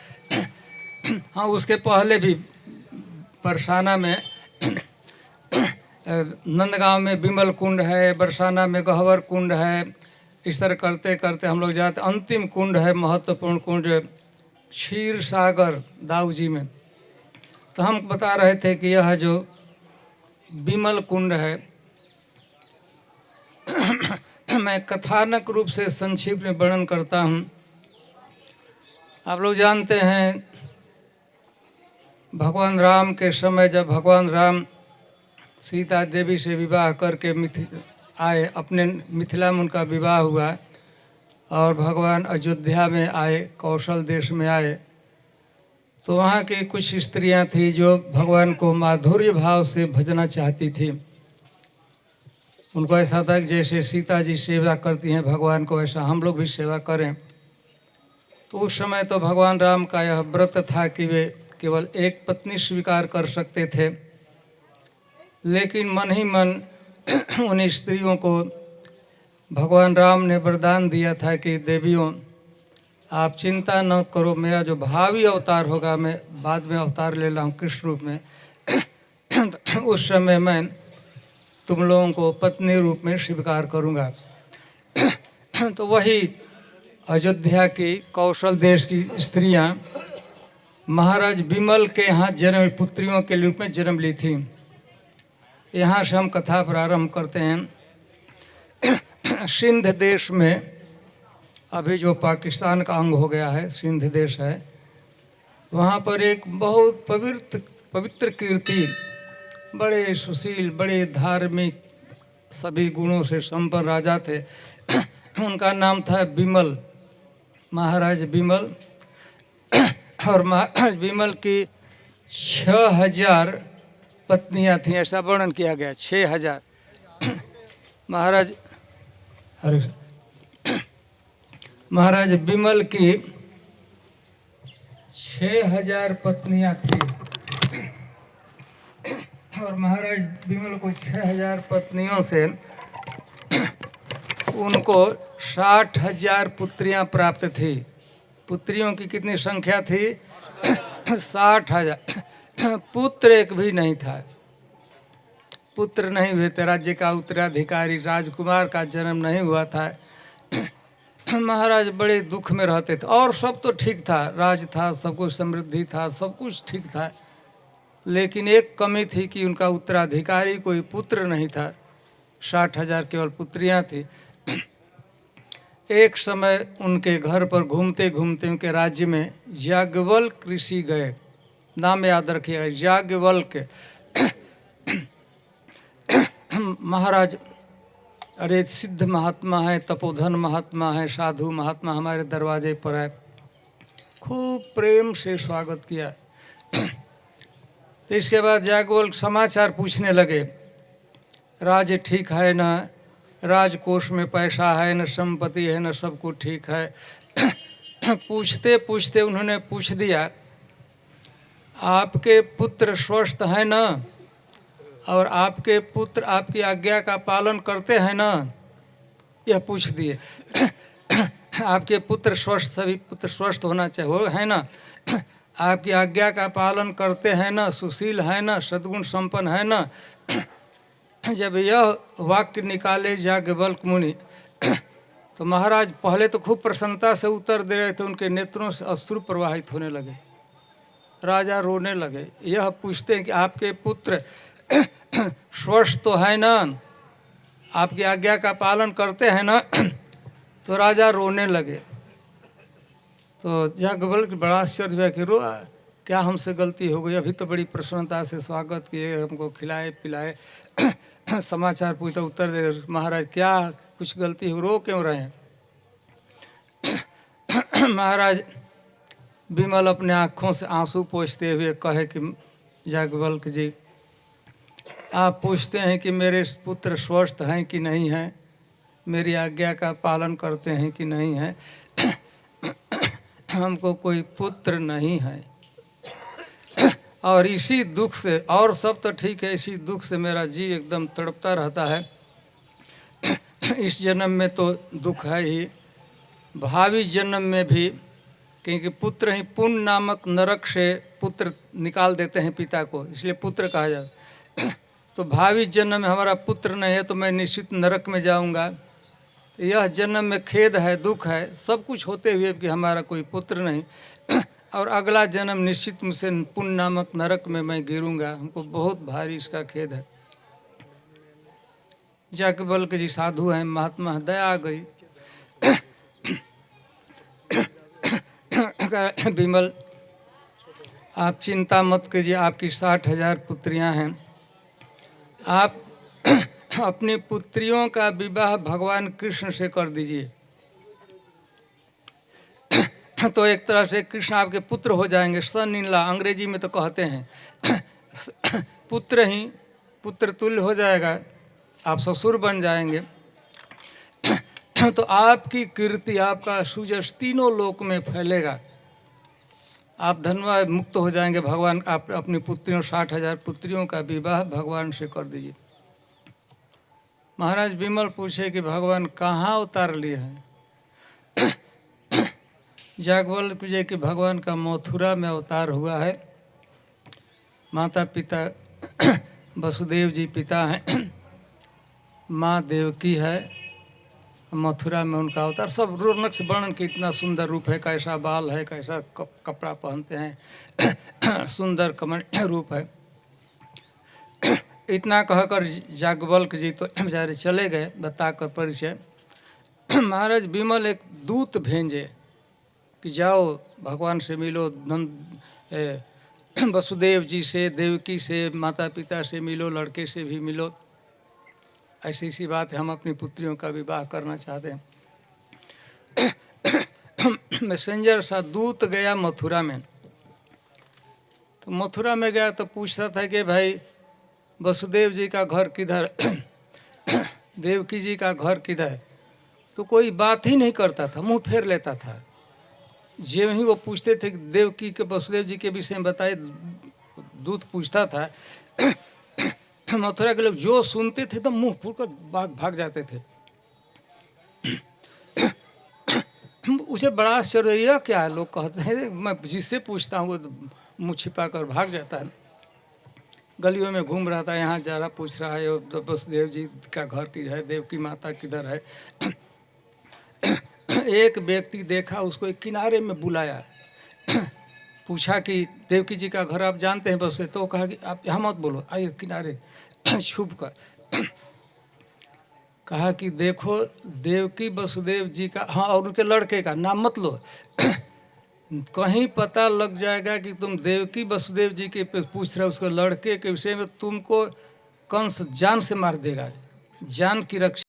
हाँ, उसके पहले भी बरसाना में, नंदगांव में विमल कुंड है, बरसाना में गहवर कुंड है। इस तरह करते करते हम लोग जाते, अंतिम कुंड है महत्वपूर्ण कुंड क्षीर सागर दाऊ जी में। तो हम बता रहे थे कि यह जो विमल कुंड है, मैं कथानक रूप से संक्षिप्त में वर्णन करता हूँ। आप लोग जानते हैं भगवान राम के समय जब भगवान राम सीता देवी से विवाह करके आए, अपने मिथिला में उनका विवाह हुआ और भगवान अयोध्या में आए, कौशल देश में आए, तो वहाँ की कुछ स्त्रियाँ थी जो भगवान को माधुर्य भाव से भजना चाहती थी। उनको ऐसा था कि जैसे सीता जी सेवा करती हैं भगवान को, वैसा हम लोग भी सेवा करें। तो उस समय तो भगवान राम का यह व्रत था कि वे केवल एक पत्नी स्वीकार कर सकते थे, लेकिन मन ही मन उन स्त्रियों को भगवान राम ने वरदान दिया था कि देवियों, आप चिंता न करो, मेरा जो भावी अवतार होगा, मैं बाद में अवतार ले रहा हूँ कृष्ण रूप में, उस समय मैं तुम लोगों को पत्नी रूप में स्वीकार करूँगा। तो वही अयोध्या की कौशल देश की स्त्रियां महाराज विमल के यहाँ जन्म, पुत्रियों के रूप में जन्म ली थी। यहाँ से हम कथा प्रारंभ करते हैं। सिंध देश में, अभी जो पाकिस्तान का अंग हो गया है, सिंध देश है, वहाँ पर एक बहुत पवित्र कीर्ति, बड़े सुशील, बड़े धार्मिक, सभी गुणों से संपन्न राजा थे। उनका नाम था विमल, महाराज विमल। और महाराज विमल की 6000 पत्नियां थीं, ऐसा वर्णन किया गया, 6000। महाराज विमल की 6000 पत्नियां थीं और महाराज विमल को 6000 पत्नियों से उनको 60,000 पुत्रियां प्राप्त थी। पुत्रियों की कितनी संख्या थी? 60,000। पुत्र एक भी नहीं था, पुत्र नहीं हुए थे, राज्य का उत्तराधिकारी राजकुमार का जन्म नहीं हुआ था। महाराज बड़े दुख में रहते थे। और सब तो ठीक था, राज था, सब कुछ समृद्धि था, सब कुछ ठीक था, लेकिन एक कमी थी कि उनका उत्तराधिकारी कोई पुत्र नहीं था। 60,000 केवल पुत्रियां थी। एक समय उनके घर पर घूमते घूमते उनके राज्य में याज्ञवल्क्य ऋषि गए, नाम याद रखिएगा, याज्ञवल्क्य। महाराज अरे सिद्ध महात्मा है, तपोधन महात्मा है, साधु महात्मा हमारे दरवाजे पर आए, खूब प्रेम से स्वागत किया। तो इसके बाद याज्ञवल्क्य समाचार पूछने लगे, राज्य ठीक है ना, राजकोष में पैसा है न, संपत्ति है न, सब कुछ ठीक है। पूछते पूछते उन्होंने पूछ दिया, आपके पुत्र स्वस्थ हैं ना, और आपके पुत्र आपकी आज्ञा का पालन करते हैं ना, यह पूछ दिए। आपके पुत्र स्वस्थ, सभी पुत्र स्वस्थ होना चाहिए, है ना, आपकी आज्ञा का पालन करते हैं ना, सुशील है ना, सद्गुण संपन्न है ना। जब यह वाक्य निकाले याज्ञवल्क्य मुनि, तो महाराज पहले तो खूब प्रसन्नता से उत्तर दे रहे थे, उनके नेत्रों से अश्रु प्रवाहित होने लगे, राजा रोने लगे। यह पूछते हैं कि आपके पुत्र स्वस्थ तो है ना, आपकी आज्ञा का पालन करते हैं ना, तो राजा रोने लगे। तो याज्ञवल्क्य बड़ा आश्चर्य हुआ कि क्या हमसे गलती हो गई, अभी तो बड़ी प्रसन्नता से स्वागत किए, हमको खिलाए पिलाए, समाचार पूछता, उत्तर दे, महाराज क्या कुछ गलती हो, रो क्यों रहे हैं? महाराज विमल अपने आँखों से आंसू पोंछते हुए कहे कि याज्ञवल्क्य जी, आप पूछते हैं कि मेरे पुत्र स्वस्थ हैं कि नहीं हैं, मेरी आज्ञा का पालन करते हैं कि नहीं हैं। हमको कोई पुत्र नहीं है, और इसी दुख से, और सब तो ठीक है, इसी दुख से मेरा जी एकदम तड़पता रहता है। इस जन्म में तो दुख है ही, भावी जन्म में भी, क्योंकि पुत्र ही पुण्य नामक नरक से पुत्र निकाल देते हैं पिता को, इसलिए पुत्र कहा जाता। तो भावी जन्म में हमारा पुत्र नहीं है तो मैं निश्चित नरक में जाऊंगा। यह जन्म में खेद है, दुख है, सब कुछ होते हुए कि हमारा कोई पुत्र नहीं, और अगला जन्म निश्चित मुझसे पुण्य नामक नरक में मैं गिरूंगा, हमको बहुत भारी इसका खेद है। याज्ञवल्क्य जी साधु हैं, महात्मा, दया आ गई। विमल, आप चिंता मत कीजिए, आपकी 60,000 पुत्रियां हैं, आप अपनी पुत्रियों का विवाह भगवान कृष्ण से कर दीजिए। तो एक तरह से कृष्ण आपके पुत्र हो जाएंगे, सन इन लॉ अंग्रेजी में तो कहते हैं। पुत्र ही पुत्र तुल्य हो जाएगा, आप ससुर बन जाएंगे। तो आपकी कीर्ति, आपका सुजस तीनों लोक में फैलेगा, आप धनवान मुक्त हो जाएंगे। भगवान आप अपनी पुत्रियों 60,000 पुत्रियों का विवाह भगवान से कर दीजिए। महाराज विमल पूछे कि भगवान कहाँ उतार लिए हैं? याज्ञवल्क्य जी कि भगवान का मथुरा में अवतार हुआ है। माता पिता वसुदेव जी पिता हैं, माँ देवकी है, मथुरा में उनका अवतार। सब रौनक से वर्णन कि इतना सुंदर रूप है, कैसा बाल है, कैसा कपड़ा पहनते हैं, सुंदर कमल रूप है। इतना कहकर याज्ञवल्क्य जी तो बेचारे चले गए बताकर परिचय। महाराज विमल एक दूत भेजे कि जाओ भगवान से मिलो, वसुदेव जी से, देवकी से, माता पिता से मिलो, लड़के से भी मिलो। ऐसी सी बात है, हम अपनी पुत्रियों का विवाह करना चाहते हैं। मैसेंजर सा दूत गया मथुरा में। तो मथुरा में गया तो पूछता था कि भाई वसुदेव जी का घर किधर, देवकी जी का घर किधर? तो कोई बात ही नहीं करता था, मुंह फेर लेता था। जो ही वो पूछते थे कि देवकी के वसुदेव जी के विषय में बताए, दूत पूछता था, मथुरा के लोग जो सुनते थे तो मुंह फूलकर भाग जाते थे। उसे बड़ा आश्चर्य, यह क्या है? लोग कहते हैं, मैं जिससे पूछता हूँ वो मुँह छिपा कर भाग जाता है। गलियों में घूम रहा था, यहाँ जा रहा, पूछ रहा है तो वसुदेव जी का घर किधर है, देवकी माता किधर है। एक व्यक्ति देखा, उसको एक किनारे में बुलाया, पूछा कि देवकी जी का घर आप जानते हैं बस? तो कहा कि आप यहाँ मत बोलो, आइए किनारे छुप कर। कहा कि देखो देवकी वसुदेव जी का, हाँ, और उनके लड़के का नाम मत लो, कहीं पता लग जाएगा कि तुम देवकी वसुदेव जी के पूछ रहे हो, उसके लड़के के विषय में, तुमको कंस जान से मार देगा। जान की रक्षा